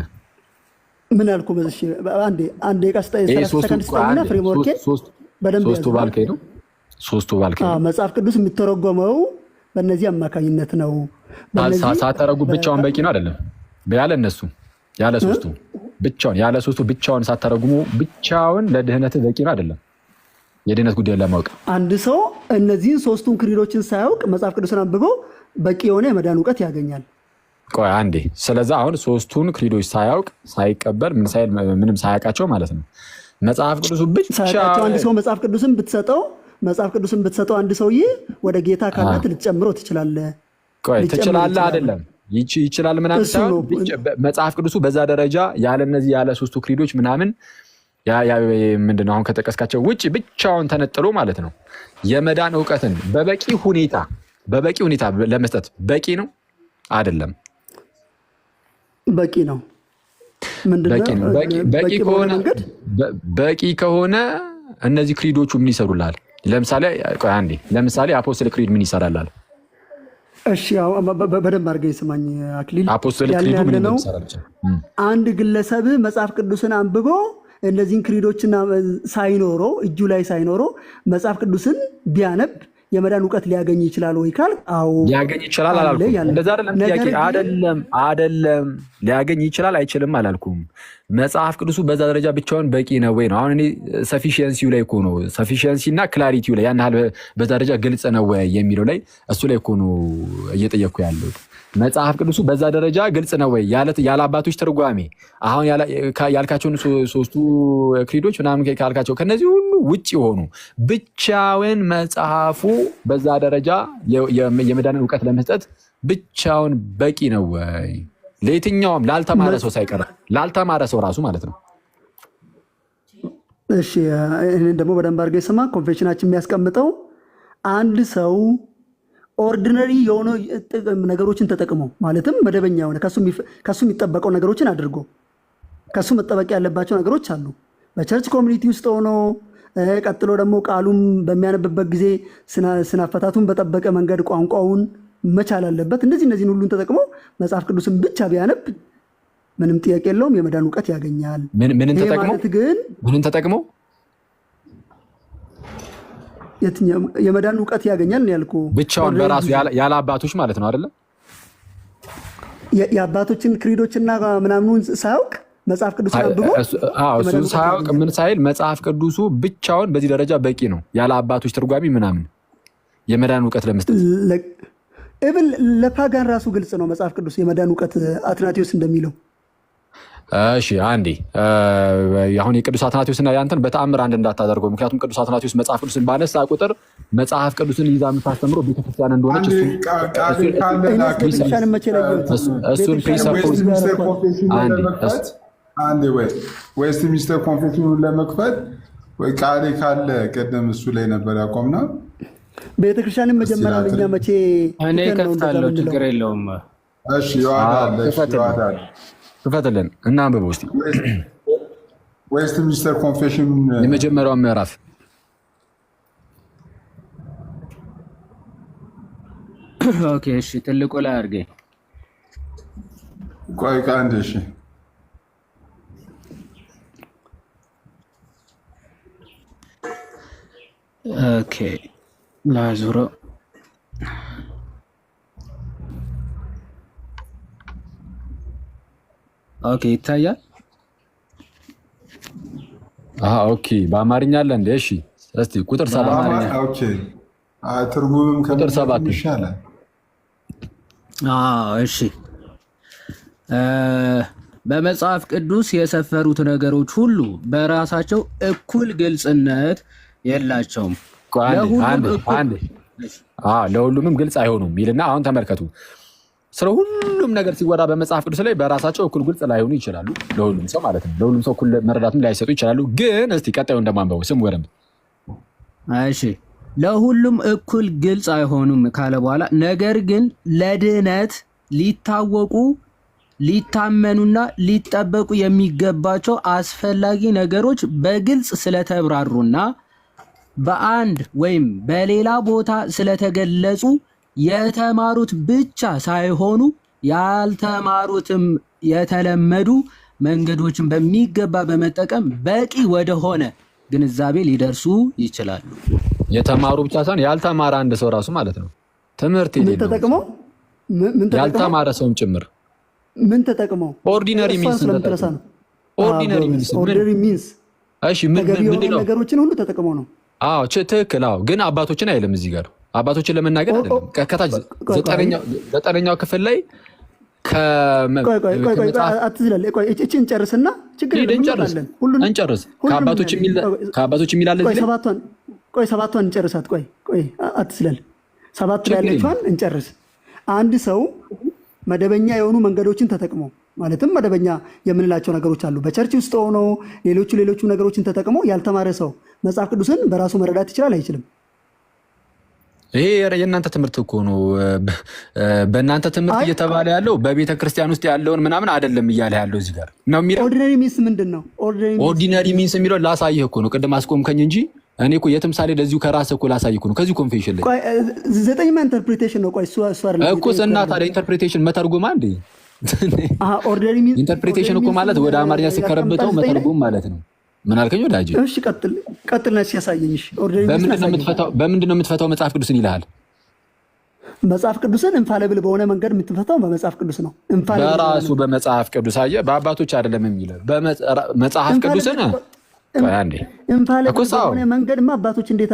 [SPEAKER 2] ምን አልኩ? እሺ አንዴ ቀስታ ሰከንድ ስታይልና ፍሬምወርክ በደንብ
[SPEAKER 1] ሶስቱ ባልከኝ
[SPEAKER 2] መጽሐፍ ቅዱስ የሚተረጎመው በእነዚህ አማካኝነት ነው።
[SPEAKER 1] ሳተረጉ ብቻውን በቂ ነው አይደለም? ያለ ሶስቱ ብቻውን ሳተረጉሙ ብቻውን ለድህነት በቂ ነው አይደለም? የድህነት ጉዳይ ለማወቅ
[SPEAKER 2] አንድ ሰው እነዚህን ሶስቱን ክሪዶችን ሳያውቅ መጽሐፍ ቅዱስን አንብቦ በቂ የሆነ የመዳን እውቀት ያገኛል።
[SPEAKER 1] ቆይ አንዴ። ስለዚህ አሁን ሶስቱን ክሪዶች ሳያውቅ ሳይቀበል ምንም ሳያውቃቸው ማለት ነው መጽሐፍ ቅዱሱ ብቻ
[SPEAKER 2] አንድ ሰው መጽሐፍ ቅዱስን ብትሰጠው አንድ ሰውዬ ወደ ጌታ ካላት ልትጨምረው ትችላለህ።
[SPEAKER 1] ቆይ ትችላለህ አይደለም? ይችላል ምናምን ሳይሆን መጽሐፍ ቅዱሱ በዛ ደረጃ ያለ እነዚህ ያለ ሶስቱ ክሪዶች ምናምን ምንድነው አሁን ከጠቀስካቸው ውጭ ብቻውን ተነጥሎ ማለት ነው የመዳን እውቀትን በበቂ ሁኔታ ለመስጠት በቂ ነው አይደለም?
[SPEAKER 2] በቂ ነው።
[SPEAKER 1] በቂ ከሆነ እነዚህ ክሪዶቹ ምን ይሰሩላል? ለምሳሌ አፖስትል ክሪድ ምን ይሰራላል?
[SPEAKER 2] እሺ በደንብ አድርገህ ስማኝ አክሊል።
[SPEAKER 1] አፖስትል ክሪዱ ምን ይሰራል?
[SPEAKER 2] አንድ ግለሰብ መጽሐፍ ቅዱስን አንብቦ እነዚህን ክሪዶችና ሳይኖረው እጁ ላይ ሳይኖረው መጽሐፍ ቅዱስን ቢያነብ የመዳን እውቀት ሊያገኝ ይችላል ወይ ካል፣ አዎ
[SPEAKER 1] ሊያገኝ ይችላል አላልኩም። እንደዛ አይደለም ሊያገኝ ይችላል አይችልም አላልኩም። መጽሐፍ ቅዱሱ በዛ ደረጃ ብቻውን በቂ ነው ወይ ነው። አሁን እኔ ሰፊሺየንሲው ላይ እኮ ነው፣ ሰፊሺየንሲ እና ክላሪቲው ላይ ያን ያህል በዛ ደረጃ ግልጽ ነው ወይ የሚለው ላይ እሱ ላይ እኮ ነው እየጠየቅኩ ያለሁት። መጽሐፍ ቅዱሱ በዛ ደረጃ ግልጽ ነው ወይ ያለ አባቶች ትርጓሜ አሁን ያልካቸውን ሶስቱ ክሪዶች ምናምን ካልካቸው ከነዚህ ሁሉ ውጭ የሆኑ ብቻውን መጽሐፉ በዛ ደረጃ የመዳንን እውቀት ለመስጠት ብቻውን በቂ ነው ወይ? ለየትኛውም ላልተማረ ሰው ሳይቀር ላልተማረ ሰው ራሱ ማለት ነው።
[SPEAKER 2] እሺ እኔን ደግሞ በደንብ አድርገህ ስማ። ኮንቬንሽናችን የሚያስቀምጠው አንድ ሰው ኦርዲነሪ የሆኑ ነገሮችን ተጠቅሞ ማለትም መደበኛ የሆነ ከሱ የሚጠበቀው ነገሮችን አድርጎ ከሱ መጠበቅ ያለባቸው ነገሮች አሉ። በቸርች ኮሚኒቲ ውስጥ ሆኖ ቀጥሎ ደግሞ ቃሉም በሚያነብበት ጊዜ ስናፈታቱን በጠበቀ መንገድ ቋንቋውን መቻል አለበት። እነዚህን ሁሉን ተጠቅሞ መጽሐፍ ቅዱስን ብቻ ቢያነብ ምንም ጥያቄ የለውም፣ የመዳን እውቀት ያገኛል።
[SPEAKER 1] ምንን ተጠቅሞ
[SPEAKER 2] የመዳን እውቀት ያገኛል ነው ያልኩህ።
[SPEAKER 1] ብቻውን በራሱ ያለ አባቶች ማለት ነው አይደለም?
[SPEAKER 2] የአባቶችን ክሪዶችና ምናምኑን ሳያውቅ መጽሐፍ ቅዱስ አንብቦ
[SPEAKER 1] እሱን ሳያውቅ ምን ሳይል መጽሐፍ ቅዱሱ ብቻውን በዚህ ደረጃ በቂ ነው ያለ አባቶች ትርጓሚ ምናምን የመዳን እውቀት ለመስጠት
[SPEAKER 2] እብል ለፓጋን ራሱ ግልጽ ነው መጽሐፍ ቅዱስ የመዳን እውቀት አትናቴዎስ እንደሚለው።
[SPEAKER 1] እሺ አንዴ አሁን የቅዱስ አትናቴዎስና ያንተን በተአምር አንድ እንዳታደርገው። ምክንያቱም ቅዱስ አትናቴዎስ መጽሐፍ ቅዱስን ባነሳ ቁጥር መጽሐፍ ቅዱስን ይዛ የምታስተምረው ቤተክርስቲያን እንደሆነች እሱን ፕሪሰፖዝ
[SPEAKER 3] ወይስ ሚስተር ኮንፌሽኑን ለመክፈት ወይ ቃሌ ካለ ቀደም እሱ ላይ ነበር ያቆምነው።
[SPEAKER 2] ቤተክርስቲያንን መጀመሪያ ለኛ መቼ
[SPEAKER 8] እኔ ከፍታለሁ፣ ችግር የለውም።
[SPEAKER 3] እሺ ይዋዳል
[SPEAKER 1] ክፈትልን እና አንብበው እስኪ
[SPEAKER 3] ዌስት ሚኒስተር ኮንፌሽን
[SPEAKER 1] የመጀመሪያውን ምዕራፍ።
[SPEAKER 8] ኦኬ እሺ፣ ትልቁ ላይ አድርገኝ።
[SPEAKER 3] ቆይ አንዴ እሺ
[SPEAKER 8] ኦኬ ላዙሮ ኦኬ ይታያል።
[SPEAKER 1] ኦኬ በአማርኛ አለ እንዴ? እሺ እስቲ ቁጥር 7
[SPEAKER 3] ኦኬ ትርጉምም
[SPEAKER 1] ቁጥር 7
[SPEAKER 3] ይሻላል።
[SPEAKER 8] እሺ በመጽሐፍ ቅዱስ የሰፈሩት ነገሮች ሁሉ በራሳቸው እኩል ግልጽነት የላቸውም፣
[SPEAKER 1] ለሁሉምም ግልጽ አይሆኑም ይልና አሁን ተመልከቱ። ስለ ሁሉም ነገር ሲወራ በመጽሐፍ ቅዱስ ላይ በራሳቸው እኩል ግልጽ ላይሆኑ ይችላሉ፣ ለሁሉም ሰው ማለት ነው። ለሁሉም ሰው እኩል መረዳትም ላይሰጡ ይችላሉ። ግን እስቲ ቀጣዩ እንደማንበቡ ስም ወረም
[SPEAKER 8] እሺ ለሁሉም እኩል ግልጽ አይሆኑም ካለ በኋላ ነገር ግን ለድህነት ሊታወቁ ሊታመኑና ሊጠበቁ የሚገባቸው አስፈላጊ ነገሮች በግልጽ ስለተብራሩና በአንድ ወይም በሌላ ቦታ ስለተገለጹ የተማሩት ብቻ ሳይሆኑ ያልተማሩትም የተለመዱ መንገዶችን በሚገባ በመጠቀም በቂ ወደሆነ ግንዛቤ ሊደርሱ ይችላሉ።
[SPEAKER 1] የተማሩ ብቻ ሳይሆን ያልተማረ አንድ ሰው ራሱ ማለት ነው። ትምህርት የሌለው ያልተማረ ሰውም ጭምር
[SPEAKER 2] ምን ተጠቅመው
[SPEAKER 1] ኦርዲነሪ ሚንስ ነው። ኦርዲነሪ
[SPEAKER 2] ሚንስ እሺ፣ ምንድነው ነገሮችን ሁሉ ተጠቅመው ነው።
[SPEAKER 1] አዎ ትክክል። አዎ ግን አባቶችን አይልም እዚህ ጋር አባቶችን ለመናገር አይደለም። ከታች ዘጠነኛው ክፍል ላይ
[SPEAKER 2] አትዝለል። እችን ጨርስና ችግር
[SPEAKER 1] እንጨርስ። ከአባቶች የሚላለ
[SPEAKER 2] ሰባቷን እንጨርሳት። ቆይ አትዝለል። ሰባቱ ላይ ያለችዋን እንጨርስ። አንድ ሰው መደበኛ የሆኑ መንገዶችን ተጠቅሞ ማለትም መደበኛ የምንላቸው ነገሮች አሉ። በቸርች ውስጥ ሆኖ ሌሎቹ ነገሮችን ተጠቅሞ ያልተማረ ሰው መጽሐፍ ቅዱስን በራሱ መረዳት ይችላል አይችልም?
[SPEAKER 1] ይሄ የእናንተ ትምህርት እኮ ነው። በእናንተ ትምህርት እየተባለ ያለው በቤተ ክርስቲያን ውስጥ ያለውን ምናምን አይደለም እያለ ያለው እዚህ ጋር ነው የሚለው።
[SPEAKER 2] ኦርዲነሪ ሚንስ ምንድን ነው?
[SPEAKER 1] ኦርዲነሪ ሚንስ የሚለው ላሳይህ እኮ ነው። ቅድም አስቆምከኝ እንጂ እኔ እኮ የትምሳሌ ለዚሁ ከራስህ እኮ ላሳይህ እኮ ነው። ከዚሁ ኮንፌሽን ላይ
[SPEAKER 2] ዘጠኝማ ኢንተርፕሪቴሽን ነው። ቆይ እሱ
[SPEAKER 1] እኮ እና ታዲያ ኢንተርፕሪቴሽን መተርጎም አንዴ ኢንተርፕሪቴሽን እኮ ማለት ወደ አማርኛ ሲከረብተው መተርጎም ማለት ነው። ምን አልከኝ ወዳጅ?
[SPEAKER 2] እሺ ቀጥል ነስ ያሳየኝ። እሺ
[SPEAKER 1] በምንድን ነው የምትፈታው? መጽሐፍ ቅዱስን ይልሃል።
[SPEAKER 2] መጽሐፍ ቅዱስን ኢንፋሊብል በሆነ መንገድ የምትፈታው በመጽሐፍ ቅዱስ ነው።
[SPEAKER 1] በራሱ በመጽሐፍ ቅዱስ አየህ፣ በአባቶች አይደለም የሚለው በመጽሐፍ ቅዱስን
[SPEAKER 2] ኢንፋሊብል በሆነ መንገድማ አባቶች እንዴት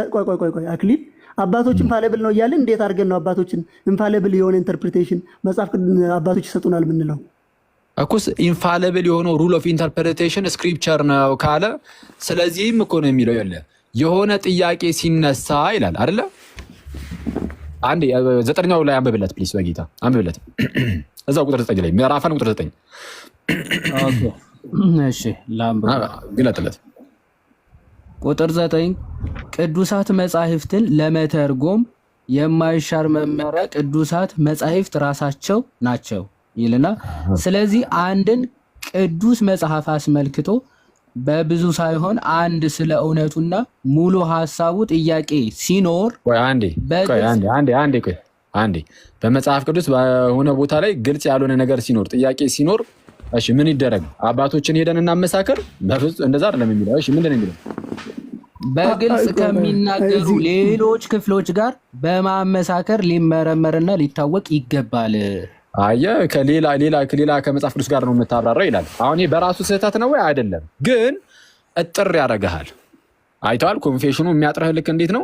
[SPEAKER 2] ቆይ አክሊል አባቶች ኢንፋሊብል ነው እያልን እንዴት አድርገን ነው አባቶችን ኢንፋሊብል የሆነ ኢንተርፕሪቴሽን መጽሐፍ አባቶች ይሰጡናል የምንለው?
[SPEAKER 1] እኩስ ኢንፋሊብል የሆነው ሩል ኦፍ ኢንተርፕሬቴሽን ስክሪፕቸር ነው ካለ፣ ስለዚህም እኮ ነው የሚለው የሆነ ጥያቄ ሲነሳ ይላል አይደለ? አንዴ ዘጠነኛው ላይ አንብብለት ፕሊስ፣ በጌታ አንብብለት። እዛው ቁጥር 9 ላይ ምዕራፍ 1 ቁጥር 9
[SPEAKER 8] እሺ ላምብ
[SPEAKER 1] ግለጥለት።
[SPEAKER 8] ቁጥር 9 ቅዱሳት መጻሕፍትን ለመተርጎም የማይሻር መመሪያ ቅዱሳት መጻሕፍት ራሳቸው ናቸው ይልና፣ ስለዚህ አንድን ቅዱስ መጽሐፍ አስመልክቶ በብዙ ሳይሆን አንድ ስለ እውነቱና ሙሉ ሀሳቡ ጥያቄ ሲኖር
[SPEAKER 1] አንዴ በመጽሐፍ ቅዱስ በሆነ ቦታ ላይ ግልጽ ያልሆነ ነገር ሲኖር ጥያቄ ሲኖር እሺ ምን ይደረግ? አባቶችን ሄደን እናመሳከር? እንደዛ አይደለም የሚለው። እሺ ምንድን ነው የሚለው?
[SPEAKER 8] በግልጽ ከሚናገሩ ሌሎች ክፍሎች ጋር በማመሳከር ሊመረመርና ሊታወቅ ይገባል።
[SPEAKER 1] አየህ፣ ከሌላ ከመጽሐፍ ቅዱስ ጋር ነው የምታብራራው ይላል። አሁን ይሄ በራሱ ስህተት ነው ወይ? አይደለም፣ ግን እጥር ያደርግሃል። አይተዋል። ኮንፌሽኑ የሚያጥርህ ልክ እንዴት ነው?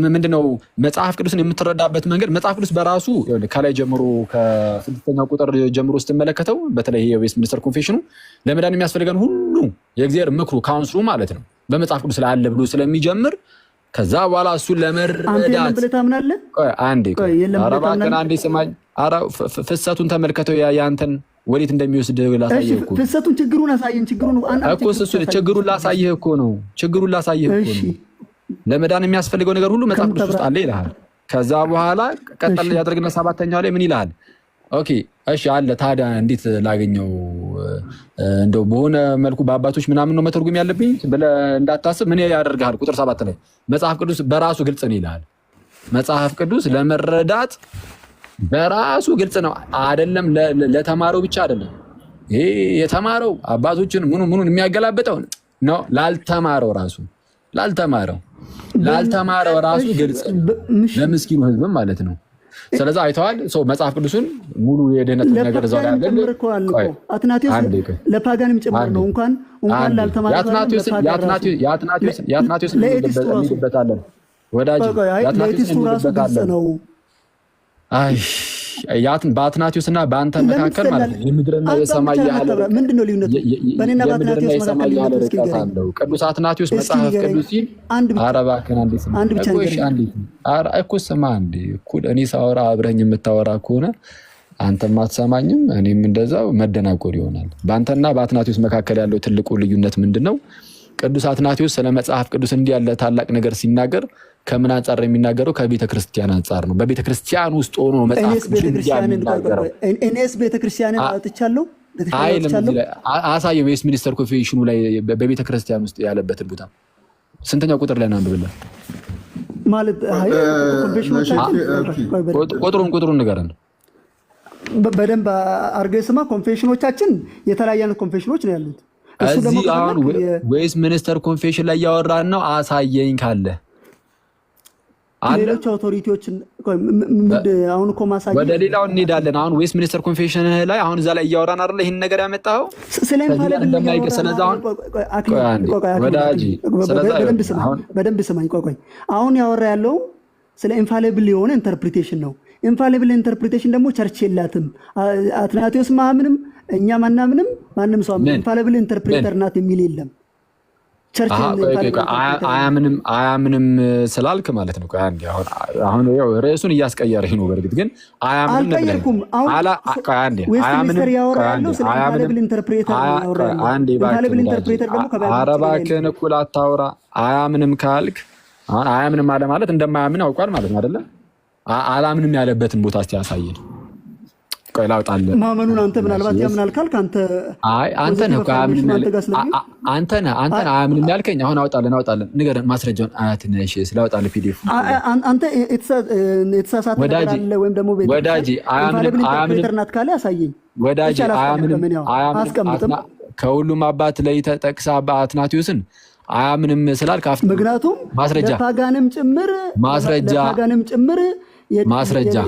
[SPEAKER 1] ምንድነው መጽሐፍ ቅዱስን የምትረዳበት መንገድ። መጽሐፍ ቅዱስ በራሱ ከላይ ጀምሮ ከ6ኛው ቁጥር ጀምሮ ስትመለከተው በተለይ የዌስትሚኒስተር ኮንፌሽኑ ለመዳን የሚያስፈልገን ሁሉ የእግዚአብሔር ምክሩ ካውንስሉ ማለት ነው በመጽሐፍ ቅዱስ ላይ አለ ብሎ ስለሚጀምር ከዛ በኋላ እሱን ለመረዳት አንዴ ስማኝ። ፍሰቱን ተመልከተው ያንተን ወዴት እንደሚወስድ ላሳየህ እኮ።
[SPEAKER 2] ፍሰቱን ችግሩን አሳየን።
[SPEAKER 1] ችግሩን ላሳየህ እኮ ነው። ለመዳን የሚያስፈልገው ነገር ሁሉ መጽሐፍ ቅዱስ ውስጥ አለ ይልሃል። ከዛ በኋላ ቀጠል ያደርግና 7ኛው ላይ ምን ይልሃል? ኦኬ እሺ አለ። ታዲያ እንዴት ላገኘው? እንደው በሆነ መልኩ በአባቶች ምናምን ነው መተርጎም ያለብኝ ብለህ እንዳታስብ ምን ያደርግሃል? ቁጥር 7 ላይ መጽሐፍ ቅዱስ በራሱ ግልጽ ነው ይልሃል። መጽሐፍ ቅዱስ ለመረዳት በራሱ ግልጽ ነው አይደለም? ለተማረው ብቻ አይደለም። ይሄ የተማረው አባቶችን ምኑን የሚያገላብጠው ነው። ላልተማረው ራሱ ግልጽ ለምስኪኑ ህዝብ ማለት ነው። ስለዚህ አይተዋል። ሰው መጽሐፍ ቅዱስን ሙሉ የድህነት ነገር እዛው ላይ አለ።
[SPEAKER 2] አትናቴዎስ ለፓጋንም ጭምር ነው። እንኳን ላልተማረ
[SPEAKER 1] የአትናቴዎስ እንሄድበታለን ወዳጅ።
[SPEAKER 2] ለኤቲስቱ ራሱ ግልጽ ነው።
[SPEAKER 1] በአትናቴዎስ እና በአንተ መካከል ማለት ነው የምድርና የሰማይ ያህል
[SPEAKER 2] ምንድን ነው ልዩነቱ? በእኔና በአትናቴዎስ መካከል ልዩነቱ እስኪ
[SPEAKER 1] አለው። ቅዱስ አትናቴዎስ መጽሐፍ ቅዱስ ሲል አረባከን አንዴ ስማ እኮ ስማ አንዴ እኩል እኔ ሳወራ አብረኝ የምታወራ ከሆነ አንተም አትሰማኝም፣ እኔም እንደዛው መደናቆር ይሆናል። በአንተና በአትናቴዎስ መካከል ያለው ትልቁ ልዩነት ምንድን ነው? ቅዱስ አትናቴዎስ ስለ መጽሐፍ ቅዱስ እንዲህ ያለ ታላቅ ነገር ሲናገር ከምን አንጻር የሚናገረው? ከቤተ ክርስቲያን አንጻር ነው። በቤተ ክርስቲያን ውስጥ ሆኖ መጽሐፍ ቅዱስ የሚናገረው።
[SPEAKER 2] እኔስ ቤተ ክርስቲያንን አጥቻለሁ
[SPEAKER 1] አሳየው። ዌስት ሚኒስተር ኮንፌንሽኑ ላይ በቤተ ክርስቲያን ውስጥ ያለበትን ቦታ ስንተኛው ቁጥር ላይ ነው አንብብልን
[SPEAKER 2] ማለት
[SPEAKER 1] ቁጥሩን ንገረን
[SPEAKER 2] በደንብ አድርገህ ስማ። ኮንፌንሽኖቻችን የተለያየ አይነት ኮንፌንሽኖች ነው ያሉት።
[SPEAKER 1] እዚህ አሁን ዌስት ሚኒስተር ኮንፌንሽን ላይ ያወራን ነው። አሳየኝ ካለ
[SPEAKER 2] ሌሎች አውቶሪቲዎችን አሁን እኮ ማሳየኝ
[SPEAKER 1] ወደ ሌላው እንሄዳለን። አሁን ዌስት ሚኒስተር ኮንፌንሽን ላይ አሁን እዛ ላይ እያወራን አይደለ? ይሄን ነገር ያመጣው
[SPEAKER 2] በደንብ ስማኝ። ቆይ አሁን ያወራ ያለው ስለ ኢንፋሊብል የሆነ ኢንተርፕሪቴሽን ነው። ኢንፋሊብል ኢንተርፕሪቴሽን ደግሞ ቸርች የላትም። አትናቴዎስ ማምንም እኛ ማናምንም ማንም ሰው ኢንፋሊብል ኢንተርፕሬተር ናት የሚል የለም። ቸርች
[SPEAKER 1] አያምንም ስላልክ ማለት ነው። አሁን ርዕሱን እያስቀየረኝ ነው። በእርግጥ ግን
[SPEAKER 2] አልቀየርኩም። ዌስትሚኒስተር ያወራ ያለው ስለ ኢንፋሊብል ኢንተርፕሬተር ነው።
[SPEAKER 1] አረባክን እኩል አታውራ። አያምንም ካልክ አያምንም አለ ማለት እንደማያምን አውቋል ማለት ነው አይደለ? አላምንም ያለበትን ቦታ እስቲ ያሳየን። ቆይ ላውጣልህ።
[SPEAKER 2] ማመኑን አንተ ምናልባት ያምናል ካልክ አንተ
[SPEAKER 1] አንተ ነህ አያምንም ያልከኝ። አሁን አውጣልን ንገረን ማስረጃውን። አያትነሽ ስላውጣልህ ፒዲኤፍ
[SPEAKER 2] አንተ የተሳሳተ ነገር አለ ወይም ደግሞ
[SPEAKER 1] ወዳጄ አያምንም
[SPEAKER 2] ናት ካለ ያሳየኝ።
[SPEAKER 1] ወዳጄ አያምንም ከሁሉም አባት ላይ ተጠቅሳ አትናቴዎስን አያምንም ስላልክ
[SPEAKER 2] ምክንያቱም
[SPEAKER 1] ማስረጃ
[SPEAKER 2] ለፓጋንም ጭምር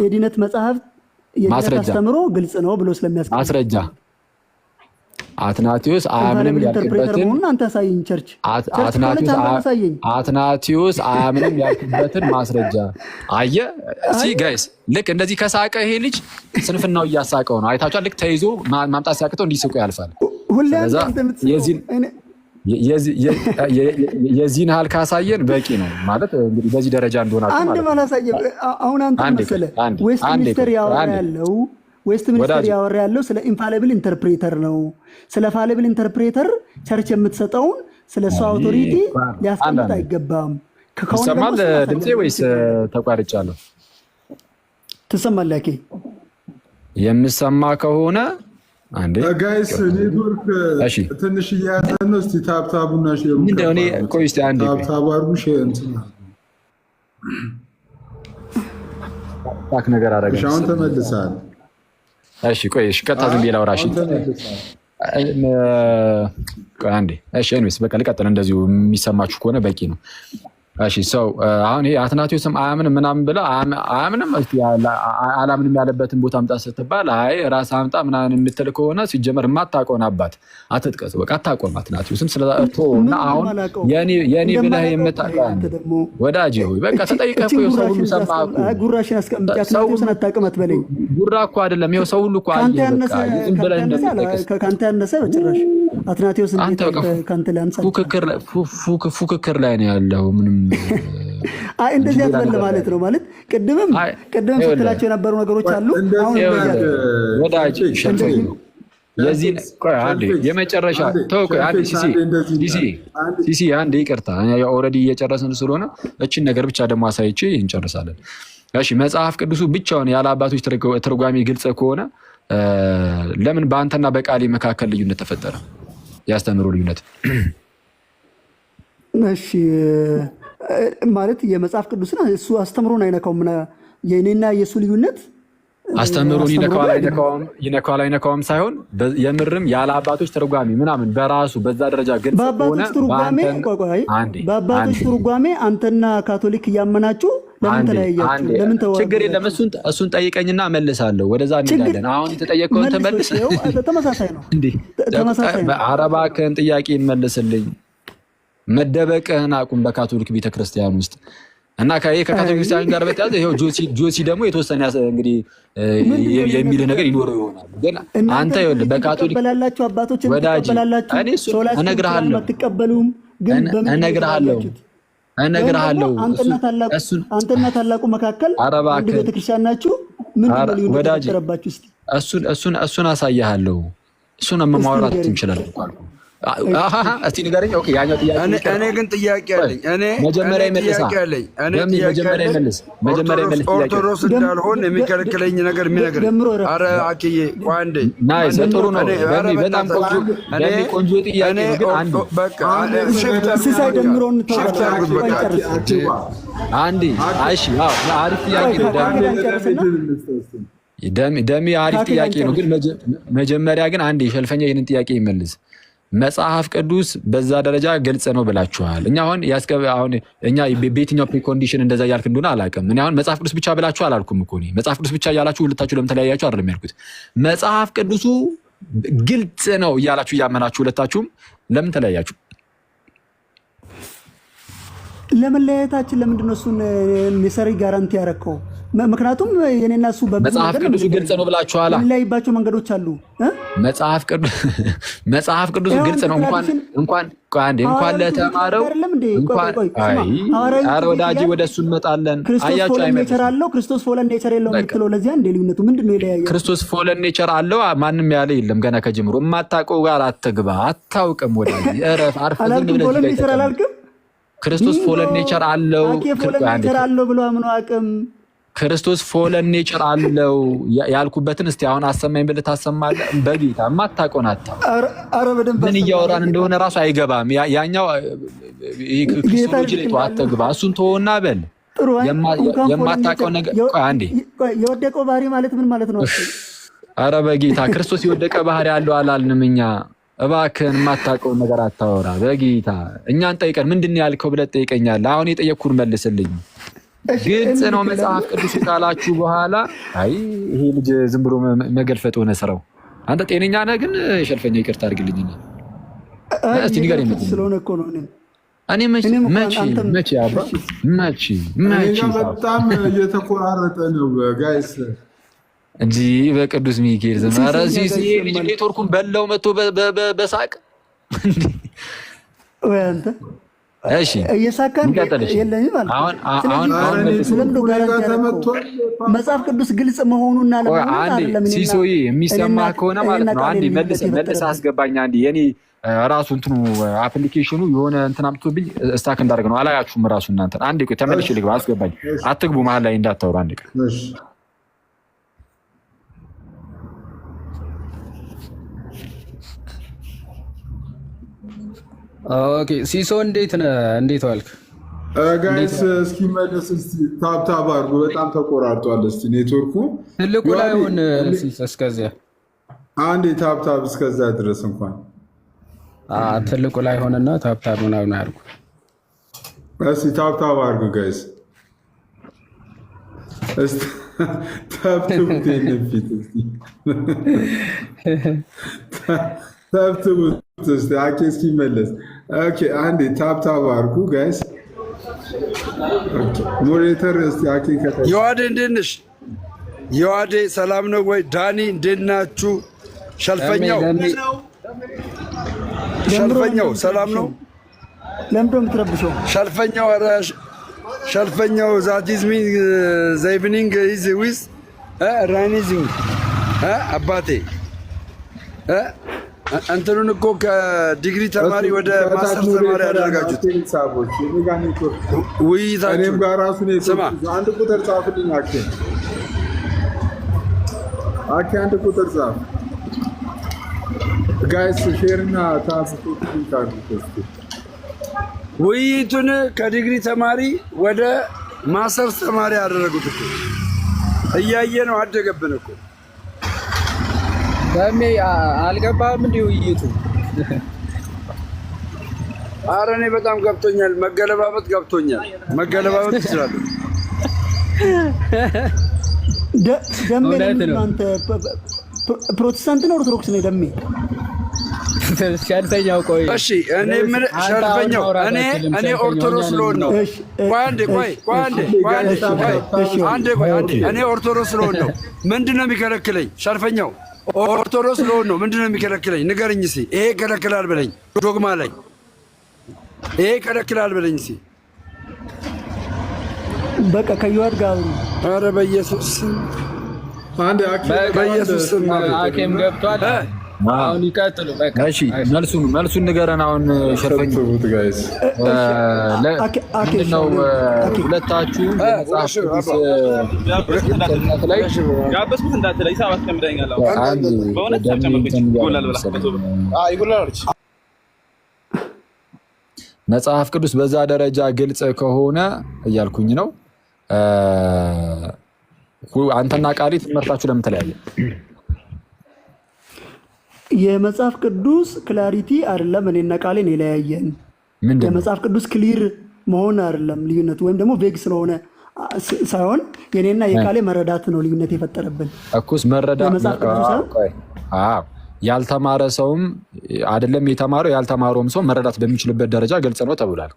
[SPEAKER 2] የድነት መጽሐፍ አስተምሮ ግልጽ ነው ብሎ ስለሚያስቀምጥ
[SPEAKER 1] ማስረጃ አትናቴዎስ አያምንም ያልክበትን
[SPEAKER 2] አንተ አሳየኝ። ቸርች
[SPEAKER 1] አትናቴዎስ አያምንም ያልክበትን ማስረጃ አየህ። ጋይስ ልክ እንደዚህ ከሳቀ ይሄ ልጅ ስንፍናው እያሳቀው ነው። አይታችኋል። ልክ ተይዞ ማምጣት ሲያቅተው እንዲስቁ ያልፋል። የዚህን ያህል ካሳየን በቂ ነው ማለት እንግዲህ በዚህ ደረጃ እንደሆናችሁ ማለት ነው።
[SPEAKER 2] አሁን አንተ መሰለህ ዌስት ሚኒስተር ያወራ ያለው ስለ ኢንፋሊብል ኢንተርፕሬተር ነው። ስለ ፋሊብል ኢንተርፕሬተር ቸርች የምትሰጠውን ስለ እሱ አውቶሪቲ ሊያስቀምጥ አይገባም።
[SPEAKER 1] ይሰማል ድምፄ ወይስ ተቋርጫለሁ?
[SPEAKER 2] ትሰማለህ?
[SPEAKER 3] የምሰማ ከሆነ አንዴ ጋይስ ኔትወርክ ትንሽ እያያዘን ነው። እስቲ ታብታቡና ሼሩ ታብታቡ አድርጉ።
[SPEAKER 1] ነገር አደረገ።
[SPEAKER 3] አሁን ተመልሰሃል።
[SPEAKER 1] እሺ ቆይ ቀጥታ ዝም ብዬ ላውራ። አንዴ ኤኒዌይስ በቃ ልቀጥል። እንደዚሁ የሚሰማችሁ ከሆነ በቂ ነው። እሺ ሰው አሁን ይሄ አትናቴዎስም አያምንም ምናምን ብለህ አያምንም አላምንም ያለበትን ቦታ አምጣ ስትባል አይ ራስህ አምጣ ምናምን የምትል ከሆነ ሲጀመር የማታውቀውን አባት አትጥቀስ። በቃ አታውቀውም አትናቴዎስም ስለተወና አሁን የኔ ብለህ የምታውቀው ወዳጄ ሆይ በቃ ተጠይቀህ እኮ ሰው ሁሉ ሰማህ እኮ።
[SPEAKER 2] ጉራሽን አስቀምጥ። አትናቴዎስን አታውቅም አትበለኝ።
[SPEAKER 1] ጉራ እኮ አይደለም ይኸው ሰው ሁሉ እኮ አየህ። ዝም ብለህ እንደምትጠቅስ
[SPEAKER 2] ከአንተ ያነሰ በጭራሽ አትናቴዎስ ከአንተ ላንሳ
[SPEAKER 1] ፉክክር ላይ ነው ያለው ምንም
[SPEAKER 2] እንደዚህ አትበል ማለት ነው። ማለት ቅድምም ስትላቸው የነበሩ ነገሮች አሉ። አሁን
[SPEAKER 1] ወዳጅ የዚህን የመጨረሻ ሲሲ አንዴ ይቅርታ፣ ኦልሬዲ እየጨረስን ስለሆነ እችን ነገር ብቻ ደግሞ አሳይቼ እንጨርሳለን። እሺ መጽሐፍ ቅዱሱ ብቻውን ያለ አባቶች ትርጓሜ ግልጽ ከሆነ ለምን በአንተና በቃሌ መካከል ልዩነት ተፈጠረ? ያስተምሩ ልዩነት
[SPEAKER 2] እሺ ማለት የመጽሐፍ ቅዱስን እሱ አስተምሮን አይነካውም። የእኔና የእሱ ልዩነት
[SPEAKER 1] አስተምሩን ይነካዋል አይነካውም ሳይሆን የምርም ያለ አባቶች ትርጓሜ ምናምን በራሱ በዛ ደረጃ ግልጽ ሆነ።
[SPEAKER 2] በአባቶች ትርጓሜ አንተና ካቶሊክ እያመናችሁ ለምን ተለያያችሁ? ለምን ተዋጋችሁ?
[SPEAKER 1] ችግር የለም። እሱን ጠይቀኝና እመልሳለሁ። ወደዛ እንሄዳለን። አሁን የተጠየቀውን ተመልስ።
[SPEAKER 2] ተመሳሳይ ነው እንዴ?
[SPEAKER 1] አረባከን ጥያቄ መልስልኝ። መደበቅህን አቁም በካቶሊክ ቤተክርስቲያን ውስጥ እና ከካቶሊክ ክርስቲያን ጋር በተያዘ ይሄው ጆሲ ደግሞ የተወሰነ እንግዲህ የሚል ነገር ይኖረው ይሆናል። ግን አንተ ይኸውልህ በካቶሊክ
[SPEAKER 2] በላላችሁ አባቶች ተቀበላላችሁ፣
[SPEAKER 1] እኔ እነግርሃለሁ፣
[SPEAKER 2] አትቀበሉም። ግን
[SPEAKER 1] እነግርሃለሁ
[SPEAKER 2] አንተና ታላቁ መካከል አንድ ቤተክርስቲያን ናችሁ። ምንድን ነው ልዩነቱ ተረባችሁ? እስቲ
[SPEAKER 1] እሱን አሳያለሁ። እሱን ማውራት እንችላለን። እስቲ ንገረኝ። ኦኬ ያኛው ጥያቄ
[SPEAKER 5] እኔ ግን ጥያቄ አለኝ።
[SPEAKER 1] መጀመሪያ ይመልስ።
[SPEAKER 5] ኦርቶዶክስ እንዳልሆን የሚከለክለኝ ነገር የሚነግር አረ አኪዬ ቋንዴ
[SPEAKER 1] ናይስ ጥሩ ነው። በጣም ቆንጆ ጥያቄ ነው። ግን አንዴ
[SPEAKER 5] በቃ
[SPEAKER 2] ሲሳይ ደምሮን
[SPEAKER 1] አንዴ አይሽ አሪፍ ጥያቄ ነው። ደሜ አሪፍ ጥያቄ ነው። ግን መጀመሪያ ግን አንዴ ሸልፈኛ ይህንን ጥያቄ ይመልስ። መጽሐፍ ቅዱስ በዛ ደረጃ ግልጽ ነው ብላችኋል። እኛ አሁን እኛ በየትኛው ፕሪኮንዲሽን እንደዛ ያልክ እንደሆነ አላውቅም። እኔ አሁን መጽሐፍ ቅዱስ ብቻ ብላችሁ አላልኩም እኮ እኔ መጽሐፍ ቅዱስ ብቻ እያላችሁ ሁለታችሁ ለምን ተለያያችሁ አይደለም ያልኩት። መጽሐፍ ቅዱሱ ግልጽ ነው እያላችሁ እያመናችሁ ሁለታችሁም ለምን ተለያያችሁ?
[SPEAKER 2] ለመለያየታችን ለምንድን ነው እሱን ኔሰሪ ጋራንቲ ያረከው? ምክንያቱም የኔና እሱ
[SPEAKER 1] መጽሐፍ ቅዱሱ ግልጽ ነው ብላችኋላ።
[SPEAKER 2] የሚለያይባቸው መንገዶች አሉ።
[SPEAKER 1] መጽሐፍ ቅዱሱ ግልጽ ነው። እንኳን ለተማረው ኧረ ወዳጄ ወደ እሱ እንመጣለን። አያችሁ
[SPEAKER 2] ኔቸር አለው ክርስቶስ ፎለን ኔቸር የለውም የምትለው ለዚያ እንደ ልዩነቱ ምንድን ነው? የለያየው
[SPEAKER 1] ክርስቶስ ፎለን ኔቸር አለው ማንም ያለ የለም። ገና ከጅምሮ የማታውቀው ጋር አትግባ። አታውቅም ወዳጄ እረፍ። አርፈህ ዝም ብለህ
[SPEAKER 2] ፎለን ኔቸር አላልክም?
[SPEAKER 1] ክርስቶስ ፎለን ኔቸር አለው
[SPEAKER 2] ብሎ አምኖ አቅም
[SPEAKER 1] ክርስቶስ ፎለን ኔቸር አለው ያልኩበትን እስቲ አሁን አሰማኝ ብለህ ታሰማለህ? በጌታ የማታውቀውን አታውቅም። ምን እያወራን እንደሆነ ራሱ አይገባም። ያኛው ክርስቶሎጂ ላይ አትግባ። እሱን ተወውና በል የማታውቀው ነገር አንዴ
[SPEAKER 2] የወደቀው ባህሪ ማለት ምን ማለት ነው?
[SPEAKER 1] ኧረ በጌታ ክርስቶስ የወደቀ ባህሪ ያለው አላልንም እኛ። እባክህን የማታውቀውን ነገር አታወራ። በጌታ እኛን ጠይቀን ምንድን ነው ያልከው ብለህ ትጠይቀኛለህ። አሁን የጠየቅኩህን መልስልኝ። ግልጽ ነው መጽሐፍ ቅዱስ ካላችሁ በኋላ አይ ይሄ ልጅ ዝም ብሎ መገልፈጥ ሆነ ስራው። አንተ ጤነኛ ነህ? ግን ሸልፈኛ ይቅርታ አድርግልኝና እስቲ ንገረኝ።
[SPEAKER 2] ስለሆነ እኮ ነው
[SPEAKER 1] እኔ መቼ
[SPEAKER 3] በጣም እየተቆራረጠ ነው ጋይስ
[SPEAKER 1] እንጂ በቅዱስ ሚካኤል ዘማራ ሲሲ ልጅ ኔትወርኩን በላው መጥቶ በሳቅ
[SPEAKER 2] ወይ አንተ
[SPEAKER 1] እሺ
[SPEAKER 2] እየሳካን የለኝ ማለት አሁን መጽሐፍ ቅዱስ ግልጽ መሆኑና ለማለት አይደለም።
[SPEAKER 1] ሲሶይ የሚሰማ ከሆነ ማለት ነው። አንዴ መልስ አስገባኝ። አንዴ የኔ ራሱ እንትኑ አፕሊኬሽኑ የሆነ እንትን አምጥቶብኝ ስታክ እንዳደረገ ነው። አላያችሁም ራሱ እናንተ። አንዴ ቆይ ተመልሼ ልግባ። አስገባኝ። አትግቡ መሀል ላይ እንዳታወሩ። አንዴ ቆይ
[SPEAKER 8] ኦኬ ሲሶ እንዴት ዋልክ?
[SPEAKER 3] ጋይስ እስኪመለስ እስቲ ታብታብ አድርጎ በጣም ተቆራርጧል። እስቲ ኔትወርኩ
[SPEAKER 8] ትልቁ ላይ ሆነ እስከዚያ
[SPEAKER 3] አንዴ ታብታብ እስከዛ ድረስ እንኳን
[SPEAKER 8] ትልቁ ላይ ሆነና ታብታብ ምናምን አድርጉ።
[SPEAKER 3] እስቲ ታብታብ አድርጉ ጋይስ። እስቲ ታብታብ ተነፊት እስቲ ታብታብ እስቲ አኬ እስኪመለስ ኦኬ አንዴ ታብታብ አድርጉ ጋይስ። ሞዴሬተር እስቲ አኬ ከተማ
[SPEAKER 5] የዋዴ እንዴት ነሽ? የዋዴ ሰላም ነው ወይ? ዳኒ እንዴት ናችሁ? ሸልፈኛው ሰላም ነው?
[SPEAKER 2] ለምንድን ነው የምትረብሸው?
[SPEAKER 5] ሸልፈኛው ዛት ኢዝ ሚን ዘ ኢቭኒንግ ኢዝ ዊዝ ራይዚንግ አባቴ እንትኑን እኮ ከዲግሪ ተማሪ ወደ ማስተር ተማሪ ያደረጋችሁት ውይይታችሁ።
[SPEAKER 3] ስማ አንድ ቁጥር ጻፍልኝ አኬ አንድ ቁጥር ጻፍ ጋይስ። ሼርና
[SPEAKER 5] ውይይቱን ከዲግሪ ተማሪ ወደ ማስተር ተማሪ ያደረጉት እኮ እያየ ነው አደገብን እኮ
[SPEAKER 8] በሜ አልገባም እንዴ ውይይቱ?
[SPEAKER 5] ኧረ እኔ በጣም ገብቶኛል። መገለባበጥ ገብቶኛል። መገለባበጥ ይችላል።
[SPEAKER 2] ደሜ አንተ ፕሮቴስታንት ነው ኦርቶዶክስ ነው? ደሜ
[SPEAKER 8] ሸልፈኛው ቆይ
[SPEAKER 5] እሺ፣ እኔ ምን ሸልፈኛው እኔ ኦርቶዶክስ ስለሆነ ነው። እኔ ኦርቶዶክስ ስለሆነ ነው። ምንድነው የሚከለክለኝ? ሸልፈኛው ኦርቶዶክስ ስለሆነ ነው። ምንድነው የሚከለክለኝ? ንገረኝ እስኪ። ይሄ ይከለክላል በለኝ። ዶግማ ላይ ይሄ ይከለክላል በለኝ እስኪ።
[SPEAKER 2] በቃ ከዩአድ ጋር
[SPEAKER 5] ኧረ በኢየሱስ በኢየሱስ
[SPEAKER 8] ሐኪም ገብቷል። አሁን ይቀጥሉ። በቃ
[SPEAKER 1] እሺ፣ መልሱን ንገረን። አሁን ሸርፈኛው ምንድነው? ሁለታችሁ መጽሐፍ ቅዱስ ላይ
[SPEAKER 9] ያበስኩት እንዳትለ ሂሳብ አስቀምጠኛል።
[SPEAKER 1] መጽሐፍ ቅዱስ በዛ ደረጃ ግልጽ ከሆነ እያልኩኝ ነው። አንተና ቃሊ ትምህርታችሁ ለምን ተለያየ?
[SPEAKER 2] የመጽሐፍ ቅዱስ ክላሪቲ አይደለም እኔና ቃሌን የለያየን። የመጽሐፍ ቅዱስ ክሊር መሆን አይደለም ልዩነቱ፣ ወይም ደግሞ ቬግ ስለሆነ ሳይሆን የኔና የቃሌ መረዳት ነው ልዩነት የፈጠረብን።
[SPEAKER 1] እኩስ መረዳት ያልተማረ ሰውም አይደለም የተማረው ያልተማረውም ሰው መረዳት በሚችልበት ደረጃ ግልጽ ነው ተብሏል።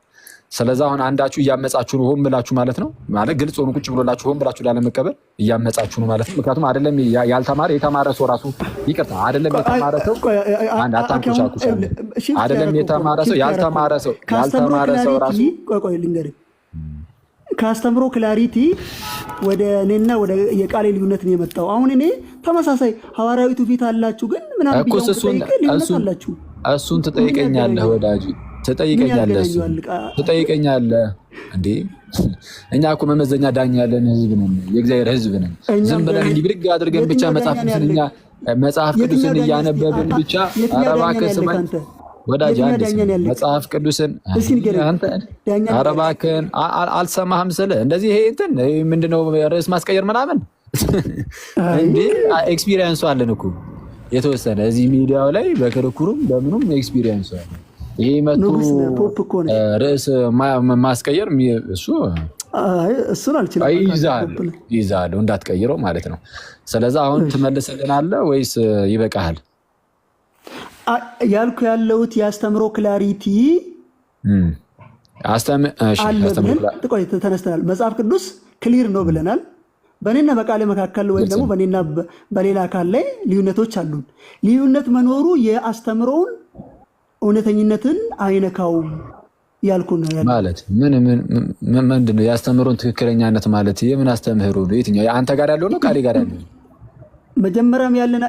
[SPEAKER 1] ስለዚህ አሁን አንዳችሁ እያመጻችሁ ነው ሆን ብላችሁ ማለት ነው ማለት ግልጽ ሆኖ ቁጭ ብሎላችሁ ሆን ብላችሁ ላለመቀበል እያመጻችሁ ነው ማለት ነው። ምክንያቱም አይደለም ያልተማረ የተማረ ሰው ራሱ ይቅርታ አይደለም የተማረ ሰው አንድ አታንኩሻኩሽ አይደለም የተማረ ሰው ያልተማረ ሰው ራሱ
[SPEAKER 2] ቆይ ልንገርህ ካስተምሮ ክላሪቲ ወደ እኔና ወደ የቃሌ ልዩነት ነው የመጣው። አሁን እኔ ተመሳሳይ ሐዋርያዊ ትውፊት አላችሁ ግን ምናምን
[SPEAKER 1] እሱን ትጠይቀኛለህ ወዳጅ ትጠይቀኛለህ እንዴ? እኛ እኮ መመዘኛ ዳኛ ያለን ህዝብ ነን፣ የእግዚአብሔር ህዝብ ነን። ዝም ብለን እንዲህ ብድግ አድርገን ብቻ መጽሐፍ ቅዱስን እያነበብን ብቻ ኧረ እባክህ ስማኝ ወዳጅ መጽሐፍ ቅዱስን ኧረ እባክህን አልሰማህም ስልህ እንደዚህ ይሄ እንትን ምንድነው ርዕስ ማስቀየር ምናምን እንዴ? ኤክስፒሪየንሱ አለን እኮ የተወሰነ እዚህ ሚዲያው ላይ በክርክሩም በምኑም ኤክስፒሪየንሱ አለ። ይሄ መቶ ርዕስ ማስቀየር እሱን አልችልም ይዛለሁ እንዳትቀይረው ማለት ነው። ስለዚህ አሁን ትመልስልናለህ ወይስ ይበቃሃል?
[SPEAKER 2] ያልኩ ያለሁት የአስተምሮ ክላሪቲ ተነስተናል። መጽሐፍ ቅዱስ ክሊር ነው ብለናል። በእኔና በቃሌ መካከል ወይም ደግሞ በእኔና በሌላ አካል ላይ ልዩነቶች አሉን። ልዩነት መኖሩ የአስተምሮውን እውነተኝነትን አይነካውም ያልኩ ነው
[SPEAKER 1] ማለት ምንድን ነው? የአስተምሮን ትክክለኛነት ማለት የምን አስተምህሮ ነው? የትኛው አንተ ጋር ያለው ነው ቃሌ ጋር ያለው?
[SPEAKER 2] መጀመሪያም ያለን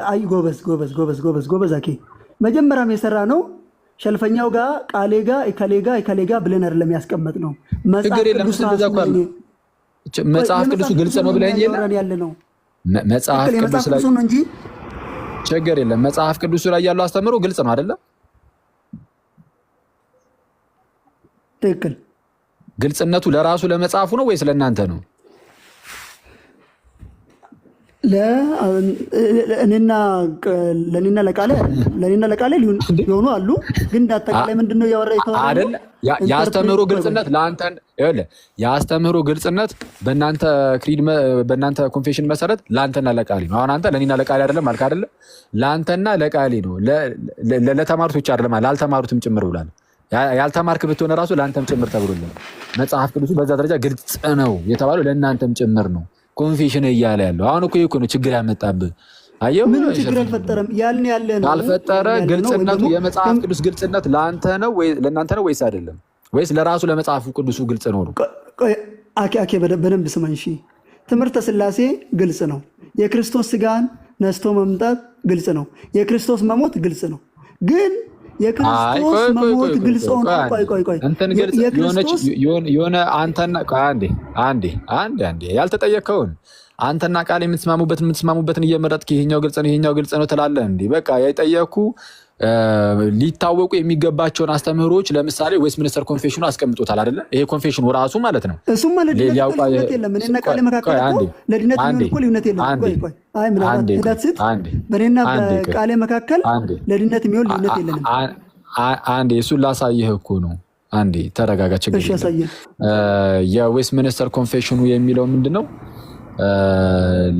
[SPEAKER 2] አይ ጎበዝ አኬ መጀመሪያም የሰራ ነው ሸልፈኛው ጋር ቃሌ ጋር እከሌ ጋር ብለን አይደለም ያስቀመጥ ነው።
[SPEAKER 1] መጽሐፍ ቅዱስ ግልጽ ነው ብለን
[SPEAKER 2] ያለ ነው።
[SPEAKER 1] መጽሐፍ ቅዱስ ላይ እንጂ ችግር የለም። መጽሐፍ ቅዱስ ላይ ያለው አስተምሮ ግልጽ ነው አይደለም?
[SPEAKER 2] ትክክል።
[SPEAKER 1] ግልጽነቱ ለራሱ ለመጽሐፉ ነው ወይስ ለእናንተ ነው?
[SPEAKER 2] ለእኔና ለቃሌ ሊሆኑ አሉ። ግን እንዳጠቃላይ ምንድነው ያወራ
[SPEAKER 1] አይደል? የአስተምህሮ ግልጽነት ለአንተን ይኸውልህ፣ የአስተምህሮ ግልጽነት በእናንተ ክሪድ በእናንተ ኮንፌሽን መሰረት ለአንተና ለቃሌ ነው። አሁን አንተ ለእኔና ለቃሌ አይደለም አልክ አይደለ? ለአንተና ለቃሌ ነው። ለተማሩት ብቻ አይደለም ላልተማሩትም ጭምር ብሏል። ያልተማርክ ብትሆነ ራሱ ለአንተም ጭምር ተብሎልህ መጽሐፍ ቅዱስ በዛ ደረጃ ግልጽ ነው የተባለው ለእናንተም ጭምር ነው። ኮንፌሽን እያለ ያለው አሁን እኮ ነው ችግር ያመጣብህ። አየው
[SPEAKER 2] ምን ችግር አልፈጠረም። ያልን ያለ ነው
[SPEAKER 1] ካልፈጠረ ግልጽነቱ የመጽሐፍ ቅዱስ ግልጽነት ለአንተ ነው ወይ ለእናንተ ነው ወይስ አይደለም? ወይስ ለራሱ ለመጽሐፍ ቅዱሱ ግልጽ ነው?
[SPEAKER 2] አኬ በደንብ ስማኝ እሺ። ትምህርተ ሥላሴ ግልጽ ነው። የክርስቶስ ስጋን ነስቶ መምጣት ግልጽ ነው። የክርስቶስ መሞት ግልጽ ነው። ግን የክርስቶስ መሞት ግልጽ ሆኖ ቆይ
[SPEAKER 1] እንትን ግልጽ የሆነ አንተና አንዴ ያልተጠየቀውን አንተና ቃል የምትስማሙበትን እየመረጥክ ይሄኛው ግልጽ ነው ይሄኛው ግልጽ ነው ትላለህ እንዴ? በቃ የጠየኩ ሊታወቁ የሚገባቸውን አስተምህሮች ለምሳሌ ዌስትሚኒስተር ኮንፌሽኑ አስቀምጦታል አይደለ? ይሄ ኮንፌሽኑ ራሱ ማለት ነው።
[SPEAKER 2] እሱማ ለድነት የለም። እኔና ቃሌ መካከል ለድነት የሚሆን ልዩነት የለም። አይ ምናልባት ዳትስት በእኔና በቃሌ መካከል ለድነት የሚሆን ልዩነት የለንም።
[SPEAKER 1] አንዴ እሱን ላሳየህ እኮ ነው። አንዴ ተረጋጋ፣ ችግር የለም። የዌስትሚኒስተር ኮንፌሽኑ የሚለው ምንድነው?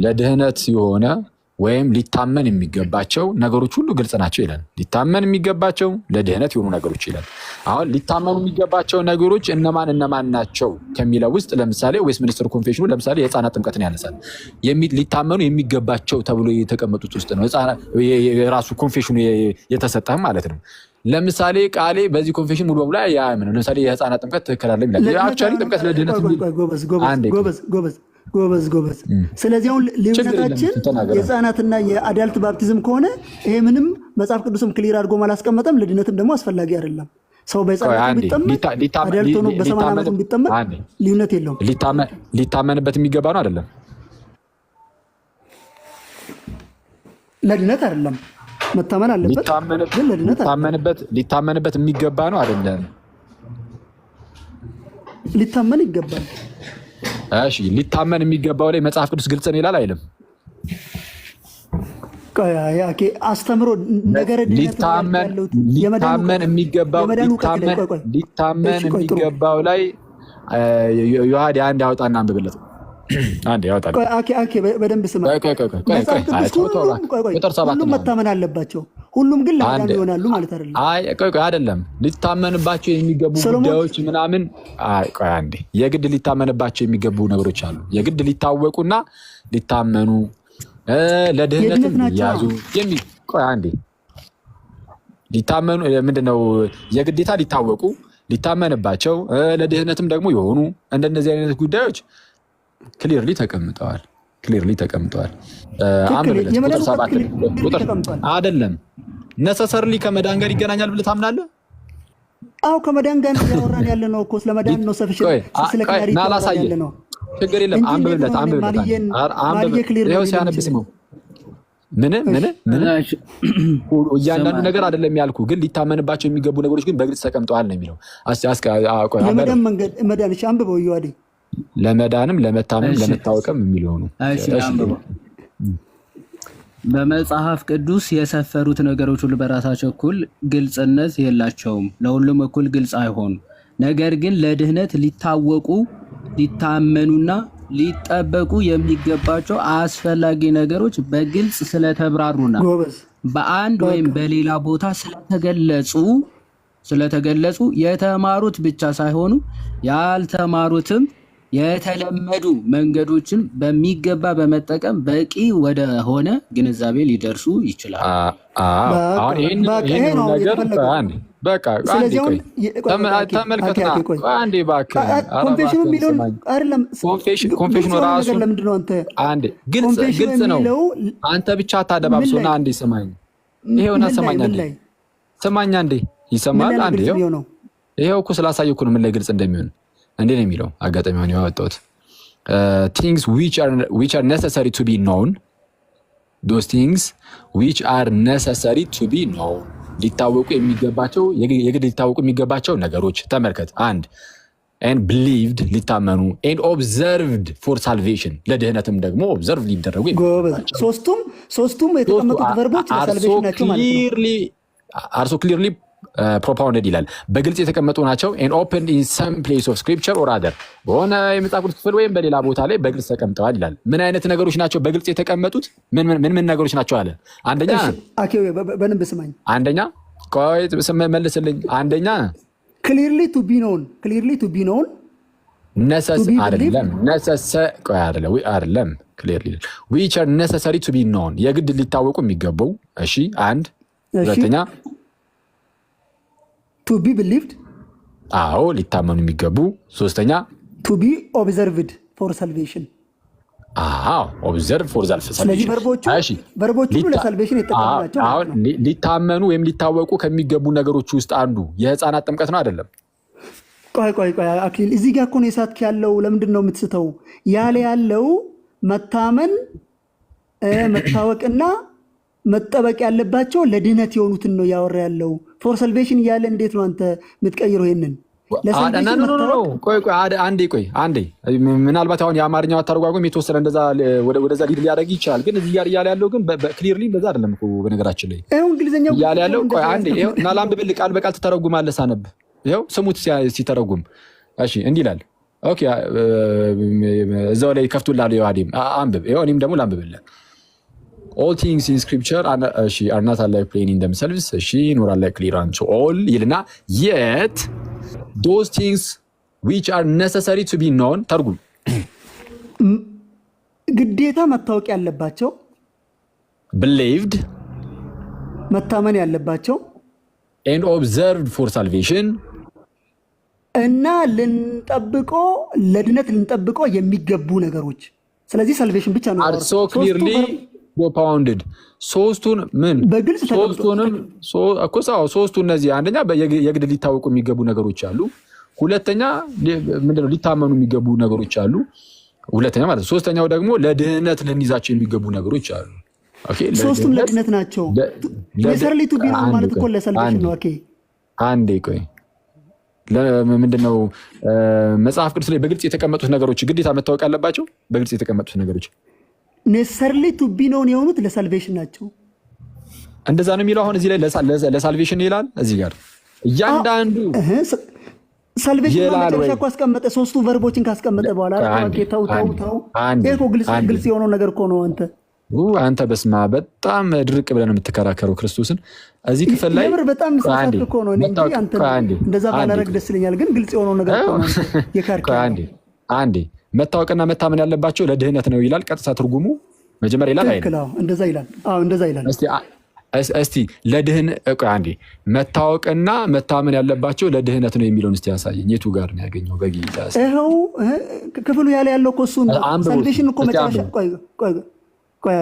[SPEAKER 1] ለድህነት የሆነ ወይም ሊታመን የሚገባቸው ነገሮች ሁሉ ግልጽ ናቸው ይላል። ሊታመን የሚገባቸው ለድህነት የሆኑ ነገሮች ይላል። አሁን ሊታመኑ የሚገባቸው ነገሮች እነማን ናቸው ከሚለው ውስጥ ለምሳሌ ዌስትሚኒስተር ኮንፌሽኑ ለምሳሌ የህፃናት ጥምቀትን ያነሳል። ሊታመኑ የሚገባቸው ተብሎ የተቀመጡት ውስጥ ነው የራሱ ኮንፌሽኑ የተሰጠህ ማለት ነው። ለምሳሌ ቃሌ በዚህ ኮንፌሽን ሙሉ በሙሉ ያምን ለምሳሌ የህፃናት ጥምቀት ትክክል አይደለም ይላል። አክቹዋሊ ጥምቀት ለድህነት
[SPEAKER 2] ጎበዝ። ስለዚህ አሁን ልዩነታችን የህፃናትና የአዳልት ባፕቲዝም ከሆነ ይሄ ምንም መጽሐፍ ቅዱስም ክሊር አድርጎ አላስቀመጠም። ለድህነትም ደግሞ አስፈላጊ አይደለም። ሰው በህፃናት ቢጠመቅ አዳልት ሆኖ በ80 ዓመቱ ቢጠመቅ ልዩነት የለውም።
[SPEAKER 1] ሊታመንበት የሚገባ ነው አይደለም?
[SPEAKER 2] ለድህነት አይደለም መታመን አለበት፣ ግን ለድህነት
[SPEAKER 1] ሊታመንበት የሚገባ ነው አይደለም?
[SPEAKER 2] ሊታመን ይገባል።
[SPEAKER 1] እሺ ሊታመን የሚገባው ላይ መጽሐፍ ቅዱስ ግልጽ ነው ይላል አይልም?
[SPEAKER 2] አስተምሮ ነገረ
[SPEAKER 1] ሊታመን የሚገባው ላይ ዮሐድ አንድ ያወጣና አንብብለት። አንድ ያወጣ
[SPEAKER 2] በደንብ ስማ። ሁሉም መታመን አለባቸው፣ ሁሉም ግን ለማዳን ይሆናሉ ማለት አይደለም።
[SPEAKER 1] አይደለም ሊታመንባቸው የሚገቡ ጉዳዮች ምናምን አንዴ የግድ ሊታመንባቸው የሚገቡ ነገሮች አሉ። የግድ ሊታወቁና ሊታመኑ ለድህነትም ያዙ አንዴ ሊታመኑ ምንድነው የግዴታ ሊታወቁ ሊታመንባቸው ለድህነትም ደግሞ የሆኑ እንደነዚህ አይነት ጉዳዮች ክሊርሊ ተቀምጠዋል። ቁጥር 7 አይደለም ነሰሰርሊ ከመዳን ጋር ይገናኛል ብለህ ታምናለህ?
[SPEAKER 2] አዎ ከመዳን ጋር ያወራን ያለ ነው እኮ ስለመዳን ነው። ስለ ክሊር
[SPEAKER 1] ያለ ነው። ችግር የለም። አንብብለት። ይኸው ሲያነብ ስመው ምን እያንዳንዱ ነገር አይደለም ያልኩ፣ ግን ሊታመንባቸው የሚገቡ ነገሮች ግን በግልጽ ተቀምጠዋል ነው የሚለው።
[SPEAKER 2] የመዳን መንገድ መዳን አንብበው ይዋዴ
[SPEAKER 1] ለመዳንም ለመታመንም ለመታወቅም የሚለው ነው።
[SPEAKER 8] በመጽሐፍ ቅዱስ የሰፈሩት ነገሮች ሁሉ በራሳቸው እኩል ግልጽነት የላቸውም፣ ለሁሉም እኩል ግልጽ አይሆኑም። ነገር ግን ለድህነት ሊታወቁ ሊታመኑና ሊጠበቁ የሚገባቸው አስፈላጊ ነገሮች በግልጽ ስለተብራሩና በአንድ ወይም በሌላ ቦታ ስለተገለጹ የተማሩት ብቻ ሳይሆኑ ያልተማሩትም የተለመዱ መንገዶችን በሚገባ በመጠቀም በቂ ወደ ሆነ ግንዛቤ ሊደርሱ ይችላል።
[SPEAKER 1] አሁን ይሄን ነገር ተመልከትና አንዴ እባክህ ኮንፌሽኑ ራሱ ግልጽ ነው። አንተ ብቻ አታደባብሶና አንዴ ስማኝ። ይሄውና ስማኝ አንዴ ይሰማል። አንዴ ይሄው እኮ ስላሳየኩ ነው ምን ላይ ግልጽ እንደሚሆን እንዴ ነው የሚለው። አጋጣሚ ሆነ ያወጣሁት things which are necessary to be known, those things which are necessary to be known ሊታወቁ የሚገባቸው የግድ ሊታወቁ የሚገባቸው ነገሮች ተመልከት። አንድ and believed ሊታመኑ and observed for salvation ለድህነትም ደግሞ observe ሊደረጉ
[SPEAKER 2] ሶስቱም የተቀመጡት ቨርቦች ለሳልቬሽን ናቸው ማለት ነው።
[SPEAKER 1] are so clearly propounded ይላል። በግልጽ የተቀመጡ ናቸው። and opened in some place of scripture or other በሆነ የመጽሐፍ ቅዱስ ክፍል ወይም በሌላ ቦታ ላይ በግልጽ ተቀምጠዋል ይላል። ምን አይነት ነገሮች ናቸው በግልጽ የተቀመጡት? ምን ነገሮች ናቸው አለ? አንደኛ
[SPEAKER 2] በደንብ ስማኝ።
[SPEAKER 1] አንደኛ ቆይ መልስልኝ። አንደኛ
[SPEAKER 2] clearly to be known
[SPEAKER 1] አይደለም clearly which are necessary to be known የግድ ሊታወቁ የሚገባው። እሺ አንድ ሁለተኛ
[SPEAKER 2] to be believed
[SPEAKER 1] አዎ ሊታመኑ የሚገቡ። ሶስተኛ
[SPEAKER 2] to be observed for salvation
[SPEAKER 1] አዎ observe for salvation።
[SPEAKER 2] ስለዚህ ቨርቦቹ ለሳልቬሽን የተጠቀሙናቸው
[SPEAKER 1] አሁን ሊታመኑ ወይም ሊታወቁ ከሚገቡ ነገሮች ውስጥ አንዱ የህፃናት ጥምቀት ነው አይደለም?
[SPEAKER 2] ቆይ አክሊል እዚህ ጋር እኮ ነው የሳትክ ያለው። ለምንድን ነው የምትስተው? ያለው መታመን መታወቅና መጠበቅ ያለባቸው ለድህነት የሆኑትን ነው ያወራ ያለው። ፎር ሰልቬሽን እያለ እንዴት ነው አንተ የምትቀይረው ይሄንን?
[SPEAKER 1] አንዴ ምናልባት አሁን የአማርኛው አተረጓጎም የተወሰነ ወደዛ ሊድ ሊያደርግ ይችላል። ግን እዚህ ጋር እያለ ያለው ግን ክሊርሊ እንደዛ አይደለም እኮ በነገራችን ላይ
[SPEAKER 2] እንግሊዝኛው
[SPEAKER 1] እያለ ያለው አንዴ እና ላንብብልህ፣ ቃል በቃል ትተረጉማለህ። ሳነብ ይኸው ስሙት ሲተረጉም። እሺ እንዲህ ይላል። ኦኬ እዛው ላይ ከፍቱልሃል። የዋዲም አንብብ። ይኸው እኔም ደግሞ ላንብብልህ። all things in scripture are not alike plain in themselves nor alike clear unto all ይልና yet those things which are necessary to be known ተርጉም።
[SPEAKER 2] ግዴታ መታወቅ ያለባቸው
[SPEAKER 1] believed
[SPEAKER 2] መታመን ያለባቸው
[SPEAKER 1] and observed for salvation
[SPEAKER 2] እና ለድነት ልንጠብቆ የሚገቡ ነገሮች። ስለዚህ ሳልቬሽን ብቻ ነው
[SPEAKER 1] are so clearly propounded ሶስቱን ምን
[SPEAKER 2] በግልጽ
[SPEAKER 1] ሶስቱ እነዚህ አንደኛ የግድ ሊታወቁ የሚገቡ ነገሮች አሉ። ሁለተኛ ምንድነው ሊታመኑ የሚገቡ ነገሮች አሉ። ሁለተኛ ማለት ሶስተኛው ደግሞ ለድህነት ልንይዛቸው የሚገቡ ነገሮች አሉ። ኦኬ
[SPEAKER 2] ሶስቱም ለድህነት ናቸው። ለሰርሊ ቱ ቢ ነው ማለት እኮ ለሳልቬሽን ነው። ኦኬ አንዴ
[SPEAKER 1] ቆይ ለምንድነው መጽሐፍ ቅዱስ ላይ በግልጽ የተቀመጡት ነገሮች ግዴታ መታወቅ አለባቸው? በግልጽ የተቀመጡት ነገሮች
[SPEAKER 2] ኔሰሰርሊ ቱ ቢ ነው የሆኑት ለሳልቬሽን ናቸው።
[SPEAKER 1] እንደዛ ነው የሚለው። አሁን እዚህ ላይ ለሳልቬሽን ይላል። እዚህ ጋር እያንዳንዱ
[SPEAKER 2] ሳልቬሽን መጨረሻ እኮ አስቀመጠ። ሶስቱ ቨርቦችን ካስቀመጠ በኋላ ተው እኮ ግልጽ የሆነው ነገር እኮ ነው።
[SPEAKER 1] አንተ በስማ በጣም ድርቅ ብለን የምትከራከረው ክርስቶስን እዚህ ክፍል ላይ
[SPEAKER 2] በጣም ሳሳት እኮ ነው እንጂ አንተ እንደዛ ባላረግ ደስ ይለኛል። ግን ግልጽ የሆነው ነገር እኮ ነው የካርካ
[SPEAKER 1] አንዴ መታወቅና መታመን ያለባቸው ለድህነት ነው ይላል። ቀጥታ ትርጉሙ መጀመሪያ ይላል አይደል?
[SPEAKER 2] እንደዛ ይላል። እንደዛ ይላል።
[SPEAKER 1] እስቲ አንዴ መታወቅና መታመን ያለባቸው ለድህነት ነው የሚለውን እስቲ ያሳየኝ። የቱ ጋር ነው ያገኘው? በጌታ
[SPEAKER 2] ይኸው ክፍሉ ያለው እኮ እሱ ነው። ሳልቬሽን እኮ መጨረሻ ቆይ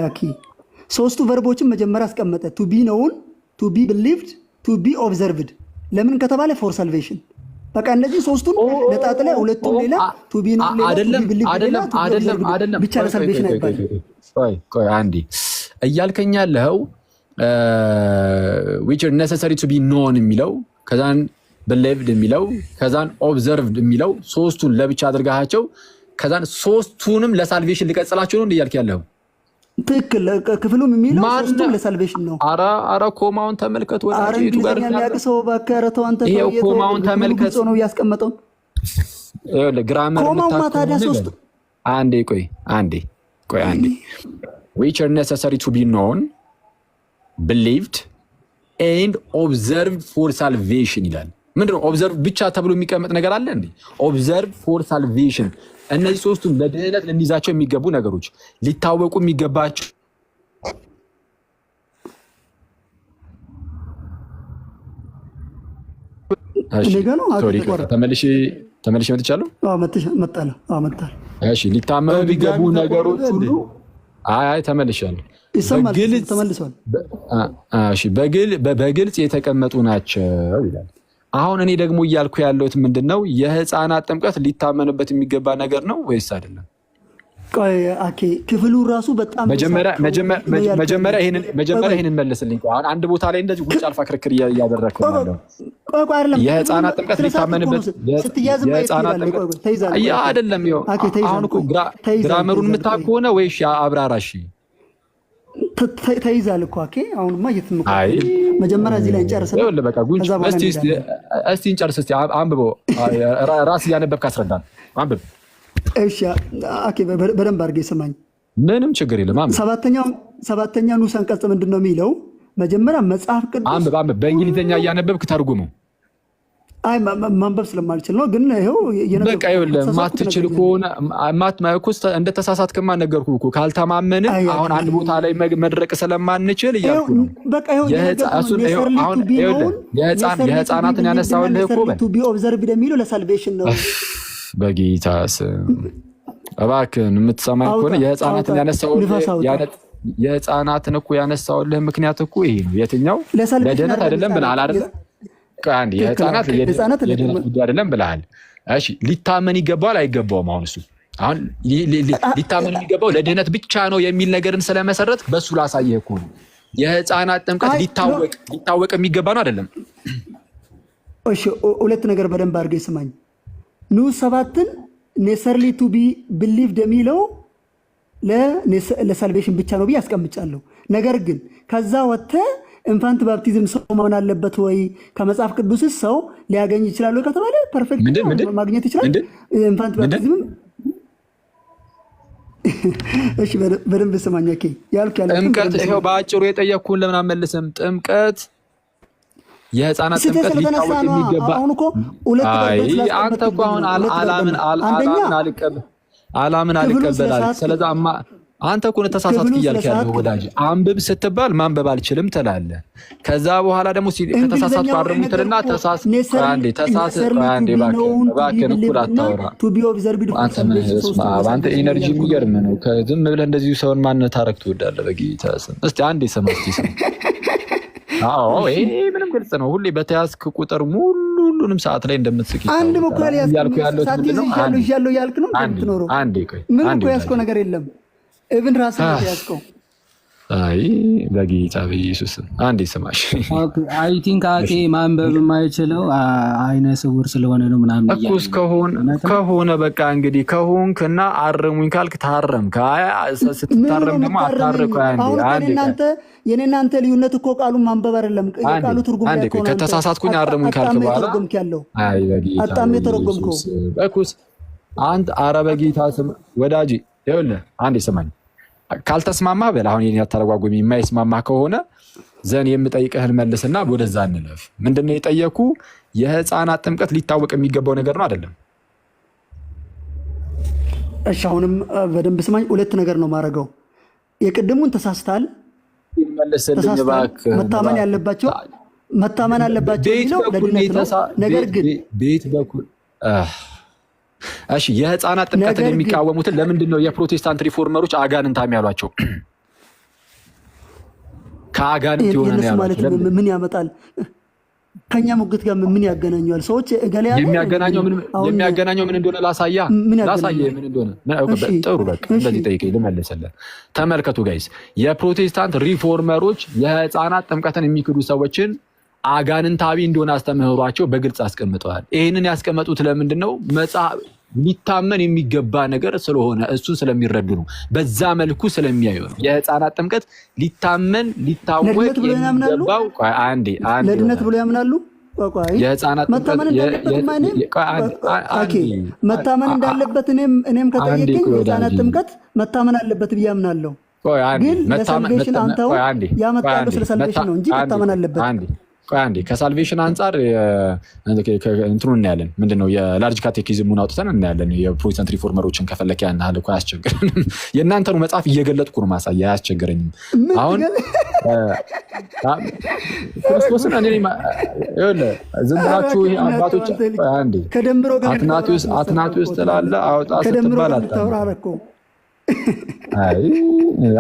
[SPEAKER 2] ሶስቱ ቨርቦችን መጀመሪያ አስቀመጠ። ቱ ቢ ነውን፣ ቱ ቢ ቢሊቭድ፣ ቱ ቢ ኦብዘርቭድ። ለምን ከተባለ ፎር ሳልቬሽን። በቃ እነዚህ ሶስቱን ነጣጥለ ሁለቱም ሌላ ቱ ቢ ነው ብቻ ለሳልቬሽን አይባልም።
[SPEAKER 1] ቆይ አንዴ እያልከኝ ያለው which are necessary to be known የሚለው ከዛን believed የሚለው ከዛን observed የሚለው ሶስቱን ለብቻ አድርጋቸው ከዛን ሶስቱንም ለሳልቬሽን ሊቀጽላቸው ነው እያልክ ያለው
[SPEAKER 2] ትክክል። ክፍሉም የሚለው ሶስቱም ለሳልቬሽን ነው።
[SPEAKER 1] አረ ኮማውን ተመልከት።
[SPEAKER 2] ወላሂ እቱ ጋር የሚያቅሰው ባከረተው አንተ
[SPEAKER 1] ይሄው ኮማውን ተመልከት
[SPEAKER 2] ነው ያስቀመጠው።
[SPEAKER 1] ግራመር
[SPEAKER 2] ታዲያ ሶስቱ
[SPEAKER 1] አንዴ which are necessary to be known believed and observed for salvation ይላል። ምንድነው observe ብቻ ተብሎ የሚቀመጥ ነገር አለ እንዴ? observed for salvation እነዚህ ሶስቱም ለድህነት ልንይዛቸው የሚገቡ ነገሮች ሊታወቁ የሚገባቸው ተመልሼ መጥቻለሁ። እሺ ሊታመኑ የሚገቡ ነገሮች ሁሉ ተመልሻለሁ። በግልጽ የተቀመጡ ናቸው ይላል። አሁን እኔ ደግሞ እያልኩ ያለሁት ምንድነው? የህፃናት ጥምቀት ሊታመንበት የሚገባ ነገር ነው ወይስ አይደለም?
[SPEAKER 2] ክፍሉ ራሱ በጣም
[SPEAKER 1] መጀመሪያ ይሄንን መልስልኝ። አሁን አንድ ቦታ ላይ እንደዚህ ውጭ አልፋ ክርክር እያደረግክ ነው። የህፃናት ጥምቀት ሊታመንበት የህፃናት ጥምቀት አይደለም። አሁን እኮ ግራመሩን የምታውቅ ከሆነ ወይስ አብራራሽ
[SPEAKER 2] ተይዛል እኮ አሁንማ እየተመጣ መጀመሪያ እዚህ ላይ እንጨርስ።
[SPEAKER 1] እስቲ እንጨርስ። እስቲ አንብበው። ራስ እያነበብክ አስረዳን። አንብብ።
[SPEAKER 2] እሺ በደንብ አድርገህ ስማኝ።
[SPEAKER 1] ምንም ችግር የለም።
[SPEAKER 2] ሰባተኛ ንዑስ አንቀጽ ምንድን ነው የሚለው? መጀመሪያ መጽሐፍ ቅዱስ
[SPEAKER 1] አንብብ። በእንግሊዝኛ እያነበብክ ተርጉሙ።
[SPEAKER 2] ማንበብ ስለማልችል ነው። ግን ይኸው
[SPEAKER 1] በቃ ይኸውልህ፣ ማትችል ከሆነ እንደተሳሳትክማ ነገርኩህ እኮ። ካልተማመንን አሁን አንድ ቦታ ላይ መድረቅ ስለማንችል እያልኩ ነው። የህፃናትን ያነሳውልህ እኮ
[SPEAKER 2] ቱ ቢ ኦብዘርቭድ የሚለው ለሳልቬሽን ነው።
[SPEAKER 1] በጌታ ስም እባክህን የምትሰማኝ ከሆነ የህፃናትን እኮ ያነሳውልህ ምክንያት እኮ ይሄ ነው። የትኛው ለድህነት አይደለም ብለሃል አይደለ? የህፃናት የድህነት ጉዳይ አይደለም ብለሃል። እሺ ሊታመን ይገባዋል አይገባውም? አሁን እሱ አሁን ሊታመን የሚገባው ለድህነት ብቻ ነው የሚል ነገርን ስለመሰረት በሱ ላሳየህ እኮ ነው። የህፃናት ጥምቀት ሊታወቅ የሚገባ ነው አይደለም?
[SPEAKER 2] እሺ ሁለት ነገር በደንብ አድርገህ ስማኝ። ንዑስ 7ን ኔሰርሊ ቱ ቢ ቢሊቭድ የሚለው ለሳልቬሽን ብቻ ነው ብዬ አስቀምጫለሁ። ነገር ግን ከዛ ወጥተህ ኢንፋንት ባፕቲዝም ሰው መሆን አለበት ወይ ከመጽሐፍ ቅዱስ ሰው ሊያገኝ ይችላል ወይ ከተባለ ፐርፌክት ማግኘት ይችላል። ኢንፋንት ባፕቲዝም እሺ በደንብ ስማኝ። ኦኬ ያልክ
[SPEAKER 1] ጥምቀት ይሄው በአጭሩ የጠየቅኩህን ለምን አትመልስም? ጥምቀት የህፃናት ጥምቀት ሊታወቅ የሚገባ አንተ እኮ አሁን አላምን አልቀበላል። ስለዚህ አንተ እኮ ተሳሳትክ እያልክ ያለው ወዳጅ። አንብብ ስትባል ማንበብ አልችልም ትላለህ። ከዛ በኋላ ደግሞ ከተሳሳትኩ አርሙ ትልና አንዴ እባክህን እኩል አታውራ። አንተ ኢነርጂ የሚገርም ነው። ዝም ብለህ እንደዚሁ ሰውን ማንነት ታረግ ትወዳለህ። በጌታ ስም እስቲ አንዴ ስማ። ይሄ ምንም ግልጽ ነው። ሁሌ በተያዝክ ቁጥር ሁሉንም ሰዓት ላይ እንደምትስቅ
[SPEAKER 2] አንድ በኩል ያልኩ ያለው ያልክ ነው እንደምትኖረው ምን እኮ ያዝከው ነገር የለም። ኢቭን ራስህ ያዝከው።
[SPEAKER 1] አይ በጌታ በኢየሱስ አንዴ ስማሽ።
[SPEAKER 8] አይ ቲንክ አኬ ማንበብ የማይችለው አይነ ስውር ስለሆነ ነው ምናምን
[SPEAKER 1] እኮስ ከሆነ በቃ እንግዲህ ከሆንክና አረሙኝ ካልክ ታረምክ። ስትታረም ደግሞ አታርቀው።
[SPEAKER 2] አንዴ የኔናንተ ልዩነት እኮ ቃሉን ማንበብ አይደለም፣ የቃሉ ትርጉም ላይ
[SPEAKER 1] እኮ ከተሳሳትኩኝ አረሙኝ ካልክ በኋላ አይ በጌታ
[SPEAKER 2] አጣም የተረጎምከው
[SPEAKER 1] እኮስ አንተ በጌታ ስም ወዳጅ ይኸውልህ አንዴ ስማኝ። ካልተስማማህ በል አሁን የኔ አተረጓጎም የማይስማማህ ከሆነ ዘን የምጠይቅህን መልስና ወደዛ እንለፍ። ምንድነው የጠየኩ? የህፃናት ጥምቀት ሊታወቅ የሚገባው ነገር ነው አይደለም?
[SPEAKER 2] እሺ አሁንም በደንብ ስማኝ። ሁለት ነገር ነው ማረገው። የቅድሙን ተሳስተሃል፣ መታመን ያለባቸው ነው ለድነት ነው። ነገር ግን
[SPEAKER 1] ቤት በኩል እሺ የህፃናት ጥምቀትን የሚቃወሙትን ለምንድን ነው የፕሮቴስታንት ሪፎርመሮች አጋንንታም ያሏቸው? ከአጋንንት የሆነ ነው
[SPEAKER 2] ማለት ምን ያመጣል? ከኛ ሙግት ጋር ምን ያገናኘዋል? ሰዎች እገለ ያለው
[SPEAKER 1] የሚያገናኘው ምን እንደሆነ ላሳየ ምን እንደሆነ ጥሩ በቃ እንደዚህ ጠይቀኝ ልመልስልህ። ተመልከቱ ጋይስ፣ የፕሮቴስታንት ሪፎርመሮች የህፃናት ጥምቀትን የሚክዱ ሰዎችን አጋንንታዊ እንደሆነ አስተምህሯቸው በግልጽ አስቀምጠዋል። ይህንን ያስቀመጡት ለምንድን ነው? መጽሐፍ ሊታመን የሚገባ ነገር ስለሆነ እሱን ስለሚረዱ ነው። በዛ መልኩ ስለሚያዩ ነው። የህፃናት ጥምቀት ሊታመን ሊታወቅ የሚገባው
[SPEAKER 2] ለድነት ብሎ ያምናሉ።
[SPEAKER 1] የህፃናት
[SPEAKER 2] መታመን እንዳለበት እኔም ከጠየቀኝ የህፃናት ጥምቀት መታመን አለበት ብዬ አምናለሁ። ግን ለሳልቬሽን አንተው ያመጣሉ ስለ ሳልቬሽን ነው እንጂ መታመን አለበት።
[SPEAKER 1] አንዴ ከሳልቬሽን አንጻር እንትኑ እናያለን። ምንድነው የላርጅ ካቴኪዝሙን አውጥተን እናያለን። የፕሮቴስታንት ሪፎርመሮችን ከፈለክ ያን ያህል እኮ አያስቸግረንም። የእናንተኑ መጽሐፍ እየገለጥኩ ነው ማሳያ፣ አያስቸግረኝም። አሁን ክርስቶስን እኔ ዝም ብላችሁ አባቶች አንዴ አትናቴዎስ ትላለህ አውጣ ስትባል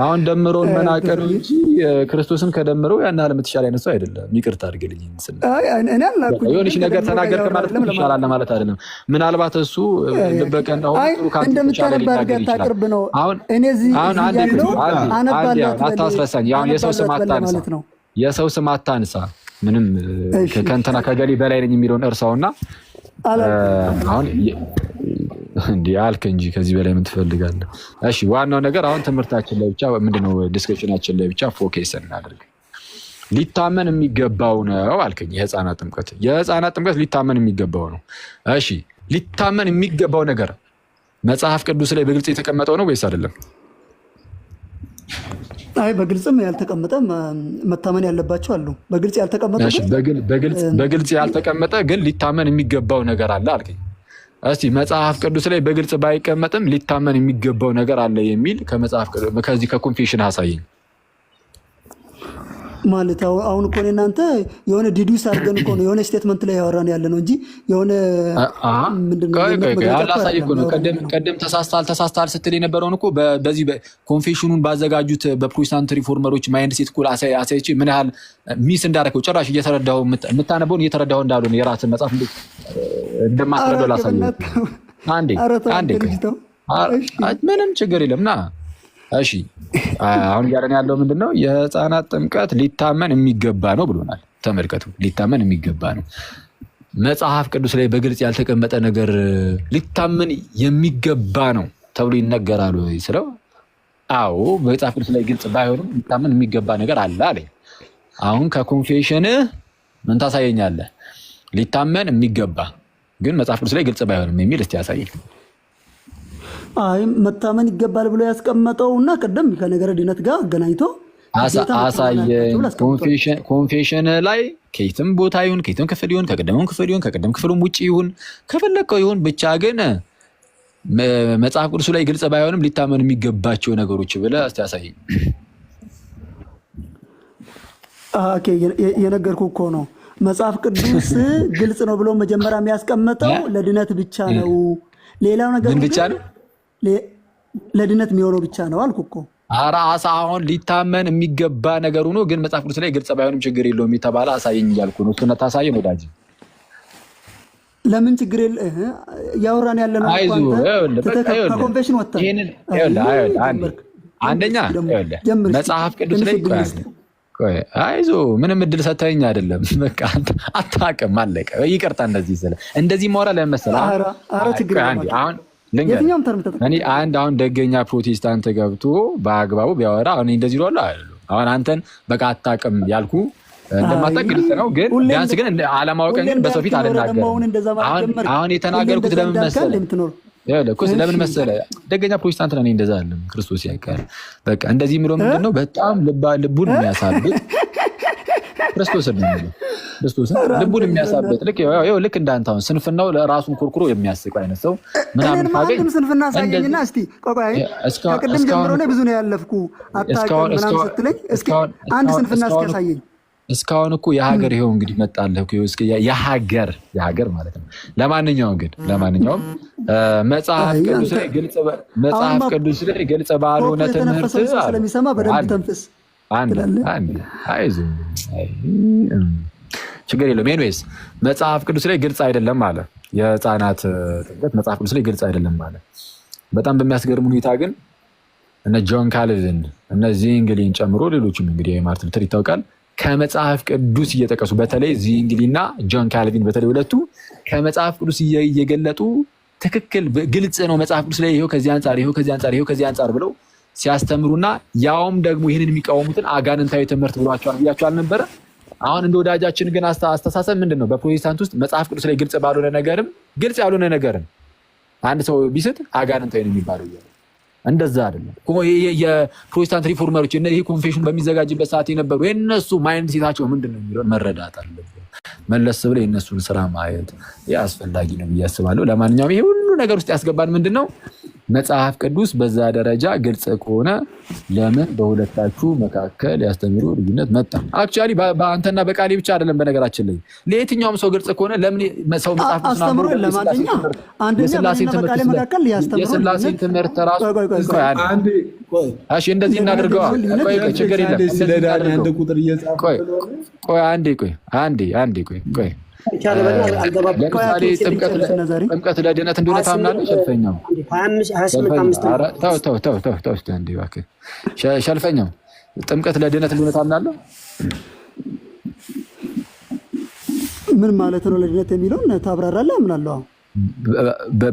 [SPEAKER 1] አሁን ደምሮን መናቀር እንጂ ክርስቶስን ከደምረው ያን ያህል የምትሻል አይነት ሰው አይደለም። ይቅርታ አድርግልኝ። የሆነች ነገር ተናገርክ ማለት ነው ትሻላለህ ማለት አይደለም። ምናልባት እሱ ልበቀን ነው ጥሩ
[SPEAKER 2] እንደምታነብ አድርገህ ታቅርብ ነው። አሁን
[SPEAKER 1] አታስረሳኝ። አሁን የሰው ስም አታንሳ። ምንም ከእንትና ከገሌ በላይ ነኝ የሚለውን እርሳውና አሁን እንዲህ አልክ እንጂ ከዚህ በላይ ምን ትፈልጋለህ? እሺ ዋናው ነገር አሁን ትምህርታችን ላይ ብቻ ምንድነው ዲስከሽናችን ላይ ብቻ ፎከስ እናድርግ። ሊታመን የሚገባው ነው አልከኝ። የህፃናት ጥምቀት ሊታመን የሚገባው ነው። እሺ ሊታመን የሚገባው ነገር መጽሐፍ ቅዱስ ላይ በግልጽ የተቀመጠው ነው ወይስ አይደለም?
[SPEAKER 2] አይ በግልጽም ያልተቀመጠ መታመን ያለባቸው አሉ። በግልጽ ያልተቀመጠ
[SPEAKER 1] በግልጽ ያልተቀመጠ ግን ሊታመን የሚገባው ነገር አለ አልከኝ። እስቲ መጽሐፍ ቅዱስ ላይ በግልጽ ባይቀመጥም ሊታመን የሚገባው ነገር አለ የሚል ከዚህ ከኮንፌሽን አሳየኝ።
[SPEAKER 2] ማለት አሁን እኮ እናንተ የሆነ ዲዱስ አድርገን እኮ ነው የሆነ ስቴትመንት ላይ ያወራን ያለ ነው እንጂ የሆነ
[SPEAKER 1] አላሳይ እኮ ነው። ቀደም ተሳስተሃል ስትል የነበረውን እኮ በዚህ ኮንፌሽኑን ባዘጋጁት በፕሮቴስታንት ሪፎርመሮች ማይንድ ሴት እኮ አሳይቼ ምን ያህል ሚስ እንዳደረገው ጭራሽ እየተረዳኸው የምታነበውን እየተረዳኸው እንዳልሆነ የራስን መጽሐፍ እንደማትረዳው ላሳይ። አንዴ ምንም ችግር የለም ና። እሺ አሁን እያለን ያለው ምንድነው? የህፃናት ጥምቀት ሊታመን የሚገባ ነው ብሎናል። ተመልከቱ፣ ሊታመን የሚገባ ነው። መጽሐፍ ቅዱስ ላይ በግልጽ ያልተቀመጠ ነገር ሊታመን የሚገባ ነው ተብሎ ይነገራሉ ስለው፣ አዎ በመጽሐፍ ቅዱስ ላይ ግልጽ ባይሆንም ሊታመን የሚገባ ነገር አለ አለኝ። አሁን ከኮንፌሽን ምን ታሳየኛለህ? ሊታመን የሚገባ ግን መጽሐፍ ቅዱስ ላይ ግልጽ ባይሆንም የሚል እስቲ ያሳየኝ።
[SPEAKER 2] አይ መታመን ይገባል ብሎ ያስቀመጠው እና ቀደም ከነገረ ድነት ጋር አገናኝቶ
[SPEAKER 1] አሳየኝ። ኮንፌሽን ላይ ከየትም ቦታ ይሁን ከየትም ክፍል ይሁን ከቀደመም ክፍል ይሁን ከቀደም ክፍሉም ውጭ ይሁን ከፈለከው ይሁን ብቻ ግን መጽሐፍ ቅዱስ ላይ ግልጽ ባይሆንም ሊታመን የሚገባቸው ነገሮች ብለህ እስቲ ያሳየኝ።
[SPEAKER 2] ኦኬ የነገርኩህ እኮ ነው። መጽሐፍ ቅዱስ ግልጽ ነው ብሎ መጀመሪያ የሚያስቀምጠው ለድነት ብቻ ነው። ሌላው ነገር
[SPEAKER 1] ብቻ ነው
[SPEAKER 2] ለድነት የሚሆነው ብቻ ነው አልኩህ እኮ።
[SPEAKER 1] አራሳ አሁን ሊታመን የሚገባ ነገር ሆኖ ግን መጽሐፍ ቅዱስ ላይ ግልጽ ባይሆንም ችግር የለውም የተባለ አሳየኝ እያልኩ ነው። እሱን ታሳየን ወዳጅ።
[SPEAKER 2] ለምን ችግር የለ ያወራን ያለ ነው። ከኮንፌሽን ወጣ።
[SPEAKER 1] አንደኛ መጽሐፍ ቅዱስ ላይ አይዞ ምንም እድል ሰተኝ አይደለም። በቃ አታውቅም፣ አለቀ። ይቅርታ እንደዚህ ስለ እንደዚህ ማውራ ላይ መሰለህ።
[SPEAKER 2] ኧረ ችግር
[SPEAKER 1] አሁን እኔ አሁን ደገኛ ፕሮቴስታንት ገብቶ በአግባቡ ቢያወራ አሁን እንደዚህ ይሏል አይደል? አሁን አንተን በቃ አታውቅም ያልኩ እንደማታውቅ ግልጽ ነው። ግን ቢያንስ ግን አለማወቅን ግን በሰው ፊት አልናገርም። አሁን የተናገርኩት ለምን መሰለህ? ደገኛ ፕሮቴስታንት ነኝ። እንደዛ አይደለም ክርስቶስ ያውቃል። በቃ እንደዚህ የሚለው ምንድነው? በጣም ልቡን የሚያሳብጥ ክርስቶስ ነው። ልቡን የሚያሳብጥ ልክ እንዳንተ አሁን ስንፍናው ለራሱን ኮርኩሮ የሚያስቅ አይነት ሰው ምናምን ካገኝ
[SPEAKER 2] ስንፍና አሳየኝና እስቲ ቆይ ከቅድም ጀምሮ ላይ ብዙ ነው ያለፍኩ አታውቅም ምናምን ስትለኝ እስኪ አንድ ስንፍና እስኪ ያሳየኝ።
[SPEAKER 1] እስካሁን እኮ የሀገር ይኸው እንግዲህ መጣለህ የሀገር ማለት ነው። ለማንኛውም መጽሐፍ ቅዱስ ላይ ግልጽ ባልሆነ ትምህርት
[SPEAKER 2] ስለሚሰማ በደንብ ተንፍስ።
[SPEAKER 1] አይዞህ ችግር የለውም። ኤኒዌይስ መጽሐፍ ቅዱስ ላይ ግልጽ አይደለም አለ። የህፃናት ጥምቀት መጽሐፍ ቅዱስ ላይ ግልጽ አይደለም አለ። በጣም በሚያስገርም ሁኔታ ግን እነ ጆን ካልቪን እነ ዚንግሊን ጨምሮ ሌሎችም እንግዲህ ማርቲን ሉተር ይታወቃል ከመጽሐፍ ቅዱስ እየጠቀሱ በተለይ ዚንግሊና ጆን ካልቪን በተለይ ሁለቱ ከመጽሐፍ ቅዱስ እየገለጡ ትክክል ግልጽ ነው መጽሐፍ ቅዱስ ላይ ይሄው ከዚህ አንጻር ብለው ሲያስተምሩና ያውም ደግሞ ይህንን የሚቃወሙትን አጋንንታዊ ትምህርት ብሏቸዋል ብያቸው አልነበረ? አሁን እንደ ወዳጃችን ግን አስተሳሰብ ምንድን ነው? በፕሮቴስታንት ውስጥ መጽሐፍ ቅዱስ ላይ ግልጽ ባልሆነ ነገርም ግልጽ ያልሆነ ነገርን አንድ ሰው ቢስት አጋንንታዊ ነው የሚባለው እያለ እንደዛ አይደለም። የፕሮቴስታንት ሪፎርመሮች ይሄ ኮንፌሽን በሚዘጋጅበት ሰዓት የነበሩ የእነሱ ማይንድ ሴታቸው ምንድን ነው የሚለውን መረዳት አለብን። መለስ ብለ የእነሱን ስራ ማየት አስፈላጊ ነው ብዬ አስባለሁ። ለማንኛውም ይሄ ሁሉ ነገር ውስጥ ያስገባን ምንድን ነው? መጽሐፍ ቅዱስ በዛ ደረጃ ግልጽ ከሆነ ለምን በሁለታችሁ መካከል ያስተምሩ ልዩነት መጣ? አክቹዋሊ በአንተና በቃሌ ብቻ አይደለም። በነገራችን ላይ ለየትኛውም ሰው ግልጽ ከሆነ ለምን ሰው መጽሐፍ ቅዱስ
[SPEAKER 2] አስተምሩ ለማንኛ የስላሴን
[SPEAKER 1] ትምህርት ራሱ እሺ እንደዚህ እናድርገዋ። ችግር የለም። ቆይ ለምሳሌ ጥምቀት ለድነት እንደሆነ ታምናለህ? ሸልፈኛው ጥምቀት ለድነት እንደሆነ ታምናለህ?
[SPEAKER 2] ምን ማለት ነው ለድነት የሚለውን ታብራራለህ? አምናለሁ።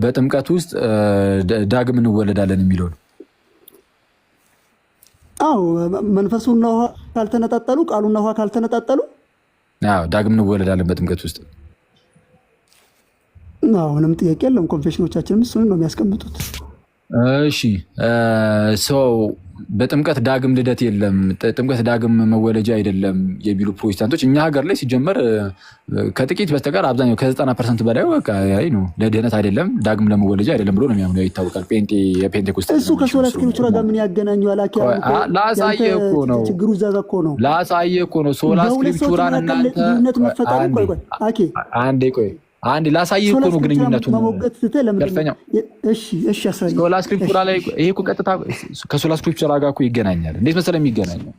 [SPEAKER 1] በጥምቀት ውስጥ ዳግም እንወለዳለን የሚለውን
[SPEAKER 2] አዎ፣ መንፈሱና ውሃ ካልተነጣጠሉ ቃሉና ውሃ ካልተነጣጠሉ
[SPEAKER 1] ዳግም እንወለዳለን በጥምቀት ውስጥ።
[SPEAKER 2] ምንም ጥያቄ የለም። ኮንፌሽኖቻችንም እሱን ነው የሚያስቀምጡት።
[SPEAKER 1] እሺ ሰው በጥምቀት ዳግም ልደት የለም፣ ጥምቀት ዳግም መወለጃ አይደለም የሚሉ ፕሮቴስታንቶች እኛ ሀገር ላይ ሲጀመር ከጥቂት በስተቀር አብዛኛው ከ90% በላይ ነው ለድህነት አይደለም ዳግም ለመወለጃ አይደለም ብሎ ነው የሚያምነው። ይታወቃል። የፔንቴኮስት
[SPEAKER 2] እሱ ከሶላ ስክሪፕቹራ ጋር ምን ያገናኘዋል?
[SPEAKER 1] ላሳየህ እኮ ነው።
[SPEAKER 2] ችግሩ እዛ ጋር እኮ ነው።
[SPEAKER 1] ላሳየህ እኮ ነው። ሶላ ስክሪፕቹራን እናንተ አንዴ ላሳየህ እኮ ነው ግንኙነቱ። ሶላ ስክሪፕቹራ ላይ ይሄ እኮ ቀጥታ ከሶላ ስክሪፕቹራ ጋር እኮ ይገናኛል። እንዴት መሰለህ የሚገናኘው?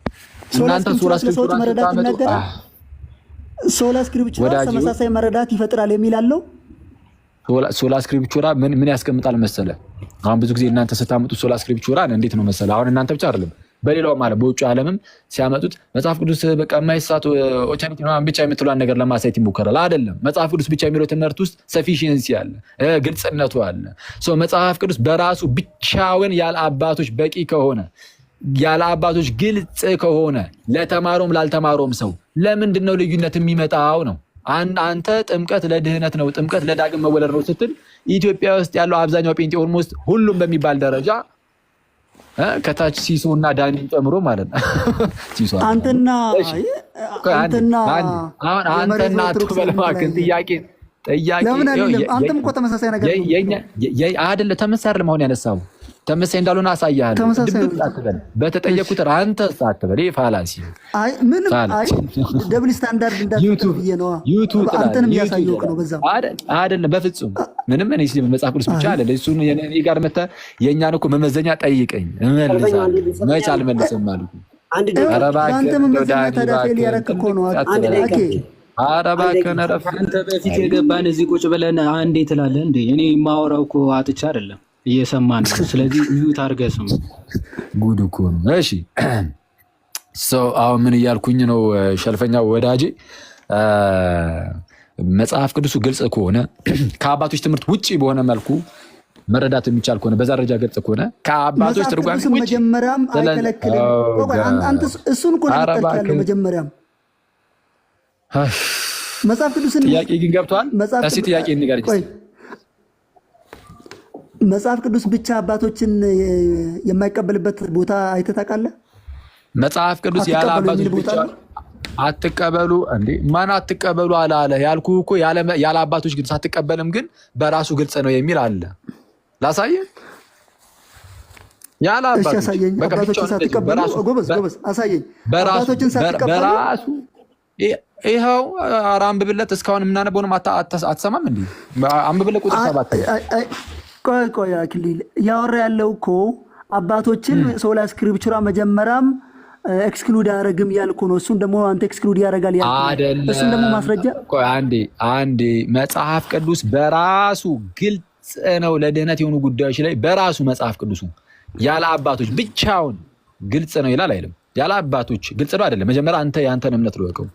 [SPEAKER 1] እናንተ ሶላ ስክሪፕቹራ
[SPEAKER 2] ሶላ ስክሪፕቹራ ተመሳሳይ መረዳት ይፈጥራል የሚል አለው።
[SPEAKER 1] ሶላ ስክሪፕቹራ ምን ያስቀምጣል መሰለህ? አሁን ብዙ ጊዜ እናንተ ስታመጡ ሶላ ስክሪፕቹራን እንዴት ነው መሰለህ? አሁን እናንተ ብቻ አይደለም በሌላው ማለት በውጭ ዓለምም ሲያመጡት መጽሐፍ ቅዱስ በቃ የማይሳት ኦቸሪቲ ምናምን ብቻ የምትሏን ነገር ለማሳየት ይሞከራል። አይደለም። መጽሐፍ ቅዱስ ብቻ የሚለው ትምህርት ውስጥ ሰፊሽንሲ አለ፣ ግልጽነቱ አለ። መጽሐፍ ቅዱስ በራሱ ብቻውን ያለ አባቶች በቂ ከሆነ ያለ አባቶች ግልጽ ከሆነ ለተማረውም ላልተማረውም ሰው ለምንድን ነው ልዩነት የሚመጣው ነው? አንተ ጥምቀት ለድህነት ነው፣ ጥምቀት ለዳግም መወለድ ነው ስትል ኢትዮጵያ ውስጥ ያለው አብዛኛው ጴንጤ ኦልሞስት ሁሉም በሚባል ደረጃ ከታች ሲሶ እና ዳኒን ጨምሮ ማለት ነው።
[SPEAKER 2] አንተና
[SPEAKER 1] ትበለማክን ጥያቄ
[SPEAKER 2] ለምን አይደለም? አንተም እኮ ተመሳሳይ ነገር
[SPEAKER 1] አይደለ? ተመሳሳይ ለመሆን ያነሳው ተመሳሳይ እንዳልሆነ አሳያለሁ። በተጠየቁት አንተ ሳትበል ፋላሲ
[SPEAKER 2] ምንም ደብል ስታንዳርድ እንዳትጠብዬ ነው። አንተንም ያሳየው ነው በዛ
[SPEAKER 1] አይደለም። በፍጹም ምንም እኔ መጽሐፍ ቅዱስ ብቻ አይደለ እሱን የኔ ጋር መጣ የኛን እኮ መመዘኛ ጠይቀኝ እመልሳለሁ። መች አልመለስም ማለት ነው።
[SPEAKER 2] አንተ መመዘኛ ተዳፈል ያረክ እኮ ነው።
[SPEAKER 8] አንተ በፊት የገባን እዚህ ቁጭ ብለን አንዴ ትላለህ እንዴ? እኔ የማወራው እኮ አጥቻ አይደለም እየሰማን ነው። ስለዚህ ሚዩት አድርገህ ስሙ።
[SPEAKER 1] ጉድ እኮ ነው። እሺ አሁን ምን እያልኩኝ ነው? ሸልፈኛው ወዳጄ መጽሐፍ ቅዱሱ ግልጽ ከሆነ ከአባቶች ትምህርት ውጭ በሆነ መልኩ መረዳት የሚቻል ከሆነ በዛ ደረጃ ግልጽ ከሆነ ከአባቶች ትርጓሜ ውጭ
[SPEAKER 2] መጀመሪያም አይከለክልም። አንተ እሱን እኮ ነው መጀመሪያም መጽሐፍ ቅዱስን
[SPEAKER 1] ጥያቄ ግን ገብቷል። እስኪ ጥያቄ ንገረኝ።
[SPEAKER 2] መጽሐፍ ቅዱስ ብቻ አባቶችን የማይቀበልበት ቦታ አይተህ ታውቃለህ?
[SPEAKER 1] መጽሐፍ ቅዱስ ያለ አባቶች ብቻ አትቀበሉ እንዴ? ማን አትቀበሉ አላለ? ያልኩህ እኮ ያለ አባቶች ግን ሳትቀበልም ግን በራሱ ግልጽ ነው የሚል አለ። ላሳየህ። ያለ
[SPEAKER 2] አባቶችን ሳትቀበሉ ጎበዝ አሳየኝ። አባቶችን ሳትቀበሉ
[SPEAKER 1] በራሱ ይኸው ኧረ አንብብለት። እስካሁን የምናነበውንም አትሰማም እንዴ? አንብብለት ቁጥር 7
[SPEAKER 2] ቆይ አክሊል ያወራ ያለው እኮ አባቶችን ሶላ ስክሪፕቹራ መጀመሪያም ኤክስክሉድ አያደርግም ያልኩ ነው። እሱን ደግሞ አንተ ኤክስክሉድ ያደርጋል ያልኩ እሱን ደግሞ ማስረጃ
[SPEAKER 1] ቆይ አንዴ መጽሐፍ ቅዱስ በራሱ ግልጽ ነው ለድህነት የሆኑ ጉዳዮች ላይ በራሱ መጽሐፍ ቅዱሱ ያለ አባቶች ብቻውን ግልጽ ነው ይላል አይልም? ያለ አባቶች ግልጽ ነው አይደለም? መጀመሪያ አንተ ያንተን እምነት ልወቀው።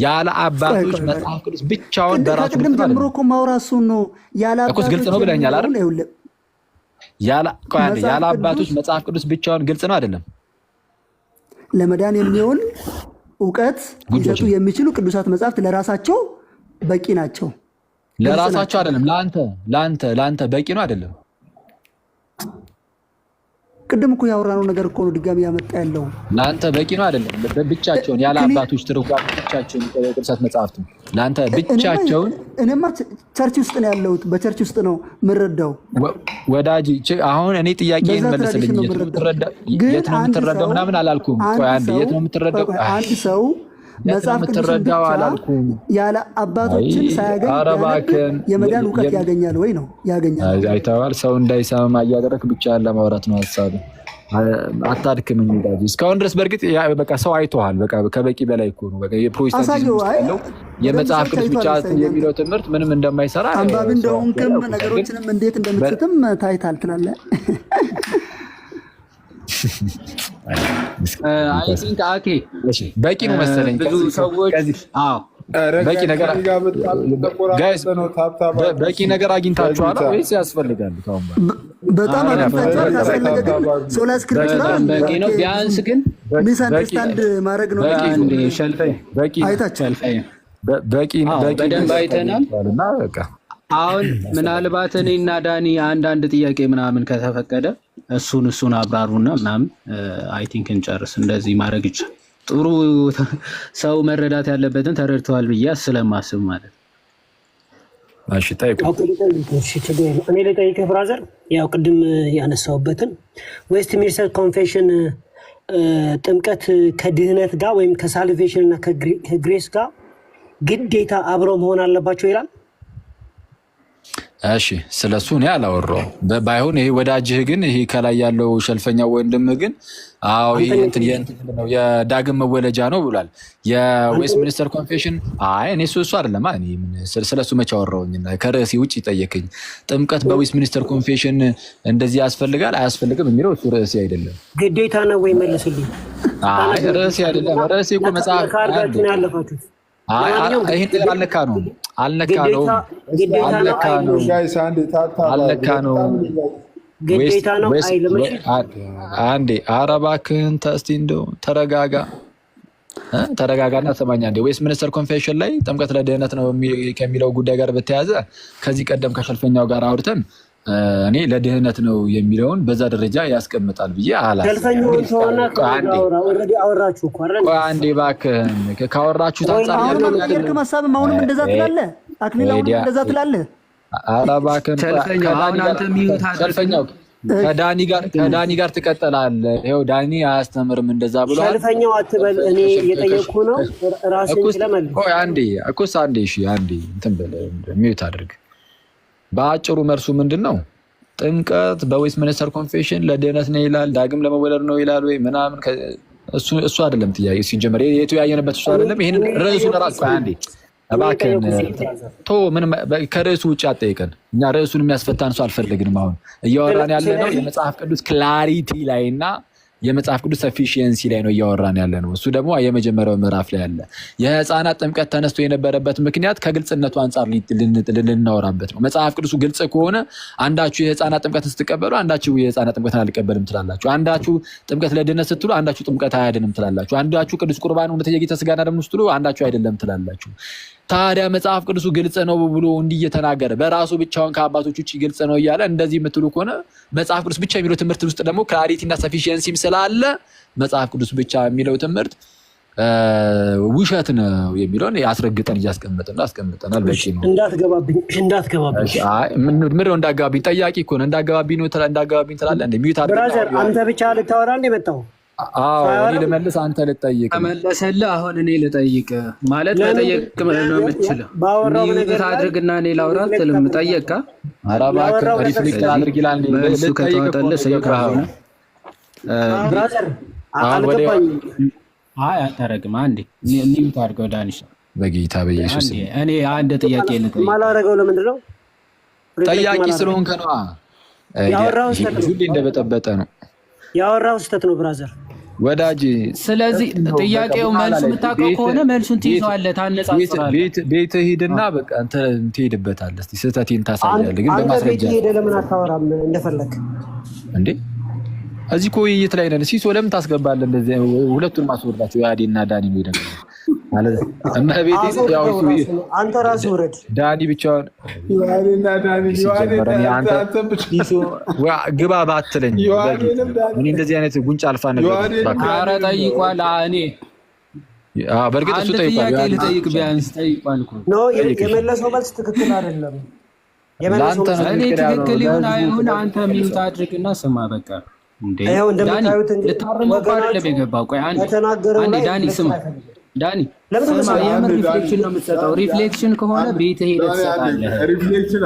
[SPEAKER 1] ያለ አባቶች መጽሐፍ ቅዱስ ብቻውን በራሱ
[SPEAKER 2] ቅድም ጀምሮ እኮ ማውራት እሱን ነው። ያለ አባቶች
[SPEAKER 1] ግልጽ ነው ብለኛል አይደል? ያለ አባቶች መጽሐፍ ቅዱስ ብቻውን ግልጽ ነው አይደለም?
[SPEAKER 2] ለመዳን የሚሆን እውቀት ሊሰጡ የሚችሉ ቅዱሳት መጽሐፍት ለራሳቸው በቂ ናቸው።
[SPEAKER 1] ለራሳቸው አይደለም፣ ለአንተ በቂ ነው አይደለም?
[SPEAKER 2] ቅድም እኮ ያወራነው ነገር እኮ ነው ድጋሚ ያመጣ ያለው።
[SPEAKER 1] ለአንተ በቂ ነው አይደለም? ብቻቸውን ያለ አባቶች ትርጓሜ ብቻቸውን ቅዱሳት መጽሐፍት ለአንተ ብቻቸውን።
[SPEAKER 2] እኔማ ቸርች ውስጥ ነው ያለሁት፣ በቸርች ውስጥ ነው የምረዳው
[SPEAKER 1] ወዳጅ። አሁን እኔ ጥያቄን መልስልኝ። የት ነው የምትረዳው ምናምን አላልኩም። ቆይ አንዴ፣ የት ነው የምትረዳው?
[SPEAKER 2] አንድ ሰው መጽሐፍ ቅዱስ ብቻ ያለ አባቶችን ሳያገኝ የመዳን እውቀት ያገኛል ወይ ነው? ያገኛል።
[SPEAKER 1] አይተዋል። ሰው እንዳይሰማ እያደረክ ብቻ ለማውራት ነው ሀሳብ። አታድክምኝ ወዳጅ። እስካሁን ድረስ በእርግጥ በቃ ሰው አይተዋል። በቃ ከበቂ በላይ እኮ ነው። በቃ የፕሮቴስታንቲዝም ውስጥ ያለው የመጽሐፍ ቅዱስ ብቻ የሚለው ትምህርት ምንም እንደማይሰራ
[SPEAKER 2] አንባቢ እንደሆንክም ነገሮችንም እንዴት እንደምትስትም ታይታል ትላለህ።
[SPEAKER 8] አይ ቲንክ አኬ
[SPEAKER 1] በቂ ነው መሰለኝ።
[SPEAKER 8] ብዙ ሰዎች
[SPEAKER 1] በቂ ነገር ጋይስ፣ በቂ ነገር አግኝታችኋል ወይስ ያስፈልጋል?
[SPEAKER 2] በጣም አግኝታችኋል። ካስፈለገ ግን ሶላ ስክሪፕቸራ
[SPEAKER 8] በቂ ነው። ቢያንስ ግን
[SPEAKER 2] ሚስ አንደርስታንድ ማድረግ ነው።
[SPEAKER 1] በቂ
[SPEAKER 8] በደንብ አይተናል። አሁን ምናልባት እኔና ዳኒ አንዳንድ ጥያቄ ምናምን ከተፈቀደ እሱን አብራሩና ምናምን አይ ቲንክ እንጨርስ። እንደዚህ ማድረግ ይቻላል። ጥሩ ሰው መረዳት ያለበትን ተረድተዋል ብዬ ስለማስብ ማለት ነው።
[SPEAKER 10] እኔ ልጠይቅህ ብራዘር፣ ያው ቅድም ያነሳውበትን ዌስት ሚኒስተር ኮንፌሽን ጥምቀት ከድህነት ጋር ወይም ከሳልቬሽን እና ከግሬስ ጋር ግዴታ አብረው መሆን አለባቸው ይላል።
[SPEAKER 1] እሺ ስለሱ እኔ አላወራሁም። ባይሆን ይሄ ወዳጅህ ግን ይሄ ከላይ ያለው ሸልፈኛው ወንድምህ ግን አዎ ይሄ እንትን የዳግም መወለጃ ነው ብሏል። የዌስት ሚኒስተር ኮንፌሽን አይ እኔ እሱ አይደለም እኔ ስለሱ መች አወራሁኝና ከርዕሴ ውጭ ይጠየቅኝ። ጥምቀት በዌስት ሚኒስተር ኮንፌሽን እንደዚህ ያስፈልጋል አያስፈልግም የሚለው እሱ ርዕሴ አይደለም።
[SPEAKER 10] ግዴታ ነው ወይ መልስልኝ።
[SPEAKER 1] አይ ርዕሴ አይደለም። ርዕሴ እኮ መጽሐፍ
[SPEAKER 10] ካርዳችሁ ነው ያለፋችሁት።
[SPEAKER 1] ይሄን አልነካ ነው ግዴታ ነው አይልም። አንዴ ኧረ እባክህን እስኪ እንደው ተረጋጋና ሰማኝ አንዴ። ዌስት ሚኒስተር ኮንፌሽን ላይ ጥምቀት ለድህነት ነው ከሚለው ጉዳይ ጋር በተያያዘ ከዚህ ቀደም ከሸልፈኛው ጋር አውርተን እኔ ለድህነት ነው የሚለውን በዛ ደረጃ ያስቀምጣል ብዬ አላስብም። አንዴ እባክህን ካወራችሁት አንጻር
[SPEAKER 2] ሀሳብም አሁንም እንደዛ ትላለህ። አክሊል አሁንም እንደዛ ትላለህ።
[SPEAKER 1] ኧረ እባክህን ሰልፈኛው ከዳኒ ጋር ትቀጥላለህ። ይኸው ዳኒ አያስተምርም እንደዛ ብሏል።
[SPEAKER 10] ሰልፈኛው አትበል። እኔ እየጠየኩ ነው ራስን ስለመልስ
[SPEAKER 1] አንዴ እንትን በል ሚዩት አድርግ። በአጭሩ መልሱ ምንድን ነው? ጥምቀት በዌስት ሚኒስተር ኮንፌሽን ለድህነት ነው ይላል፣ ዳግም ለመወለድ ነው ይላል ወይ ምናምን። እሱ አይደለም ጥያቄ ሲጀመር የተወያየንበት እሱ አይደለም። ይሄንን ርዕሱን ራሱ አንዴ እባክህን ምንም ከርዕሱ ውጭ አጠይቀን። እኛ ርዕሱን የሚያስፈታን ሰው አልፈልግንም። አሁን እያወራን ያለ ነው የመጽሐፍ ቅዱስ ክላሪቲ ላይ እና የመጽሐፍ ቅዱስ ሰፊሽንሲ ላይ ነው እያወራን ያለ ነው። እሱ ደግሞ የመጀመሪያው ምዕራፍ ላይ አለ። የህፃናት ጥምቀት ተነስቶ የነበረበት ምክንያት ከግልጽነቱ አንጻር ልናወራበት ነው። መጽሐፍ ቅዱሱ ግልጽ ከሆነ አንዳችሁ የህፃናት ጥምቀትን ስትቀበሉ አንዳችሁ የህፃናት ጥምቀትን አልቀበልም ትላላችሁ። አንዳችሁ ጥምቀት ለድነት ስትሉ አንዳችሁ ጥምቀት አያድንም ትላላችሁ። አንዳችሁ ቅዱስ ቁርባን እውነተኛ የጌታ ስጋና ደም ስትሉ አንዳችሁ አይደለም ትላላችሁ። ታዲያ መጽሐፍ ቅዱሱ ግልጽ ነው ብሎ እንዲህ እየተናገረ በራሱ ብቻውን ከአባቶች ውጭ ግልጽ ነው እያለ እንደዚህ የምትሉ ከሆነ መጽሐፍ ቅዱስ ብቻ የሚለው ትምህርት ውስጥ ደግሞ ክላሪቲ እና ሰፊሽንሲም ስላለ መጽሐፍ ቅዱስ ብቻ የሚለው ትምህርት ውሸት ነው የሚለውን አስረግጠን አስቀምጠናል። በቂ ነው።
[SPEAKER 10] እንዳትገባብኝ
[SPEAKER 1] ምንድነው እንዳትገባብኝ? ጠያቂ እኮ ነው። እንዳትገባብኝ ትላለህ እንደ ሚዩት
[SPEAKER 10] ብራዘር። አንተ ብቻ ልታወራ እንደ የመጣው
[SPEAKER 1] እኔ ልመልስ አንተ ልጠይቅ።
[SPEAKER 8] ተመለሰልህ። አሁን እኔ ልጠይቅ ማለት መጠየቅ ነው የምችለው። ሚዩት አድርግና እኔ ላውራ ትልም ጠየቃ።
[SPEAKER 1] ኧረ እባክህ ሪፍሌክት አድርግ ይላል።
[SPEAKER 8] እሱ ከተዋጠልህ ሰው ከሆነ
[SPEAKER 10] ብራዘር
[SPEAKER 8] አታረግም። አንዴ ሚዩት አድርገው ዳንሽ።
[SPEAKER 1] በጌታ በኢየሱስ
[SPEAKER 8] እኔ አንድ ጥያቄ ልጠይቅ።
[SPEAKER 10] ማላረገው ለምንድን ነው?
[SPEAKER 1] ጠያቂ ስለሆንክ ነው። ሁሌ እንደበጠበጠ ነው
[SPEAKER 10] ያወራው። ስህተት ነው ብራዘር
[SPEAKER 1] ወዳጅ።
[SPEAKER 8] ስለዚህ ጥያቄው መልሱ የምታውቀው ከሆነ መልሱን ትይዘዋለህ፣ ታነጻጽራለህ።
[SPEAKER 1] ቤትህ ሂድና በቃ አንተ ትሄድበታለህ። እስኪ ስህተቴን ታሳያለህ፣ ግን በማስረጃ።
[SPEAKER 10] አንተ ቤትህ ሄደህ ለምን አታወራም እንደፈለክ
[SPEAKER 1] እንዴ? እዚህ እኮ ውይይት ላይ ነን። ሲሶ ለምን ታስገባለህ? እንደዚህ ሁለቱን ማስወርዳቸው የአዴና ዳኒ ነው ደግሞ ማለት እመቤቴ። ያው
[SPEAKER 10] አንተ ራስህ ውረድ።
[SPEAKER 1] ዳኒ ብቻውን ግባ ባትለኝ እኔ እንደዚህ አይነት ጉንጭ አልፋ ነገር።
[SPEAKER 8] ኧረ ጠይቋል። እኔ
[SPEAKER 1] በእርግጥ እሱ ጠይቋል።
[SPEAKER 8] ልጠይቅ ቢያንስ ጠይቋል እኮ
[SPEAKER 10] ነው። የመለሰው መልስ ትክክል አይደለም።
[SPEAKER 8] እኔ ትክክል ይሁን አይሁን አንተ ሚዩት አድርግና ስማ በቃ። እንዴ ልታርመው እኮ አይደለም የገባው። ቆይ አንዴ ዳኒ ስማ፣ ዳኒ ስማ፣ የምር ሪፍሌክሽን ነው የምትሰጠው። ሪፍሌክሽን ከሆነ ቤት ሄደህ ትሰጣለህ።
[SPEAKER 10] ሪፍሌክሽን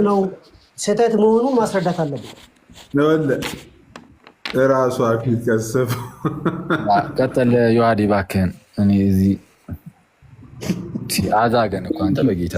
[SPEAKER 10] ነው ስህተት መሆኑን ማስረዳት አለብን።
[SPEAKER 3] ራሱ አክሊል ቀሰፍ
[SPEAKER 1] ቀጠለ። ዮሐዴ እባክህን እኔ እዚህ አዛገን እኮ አንተ በጌታ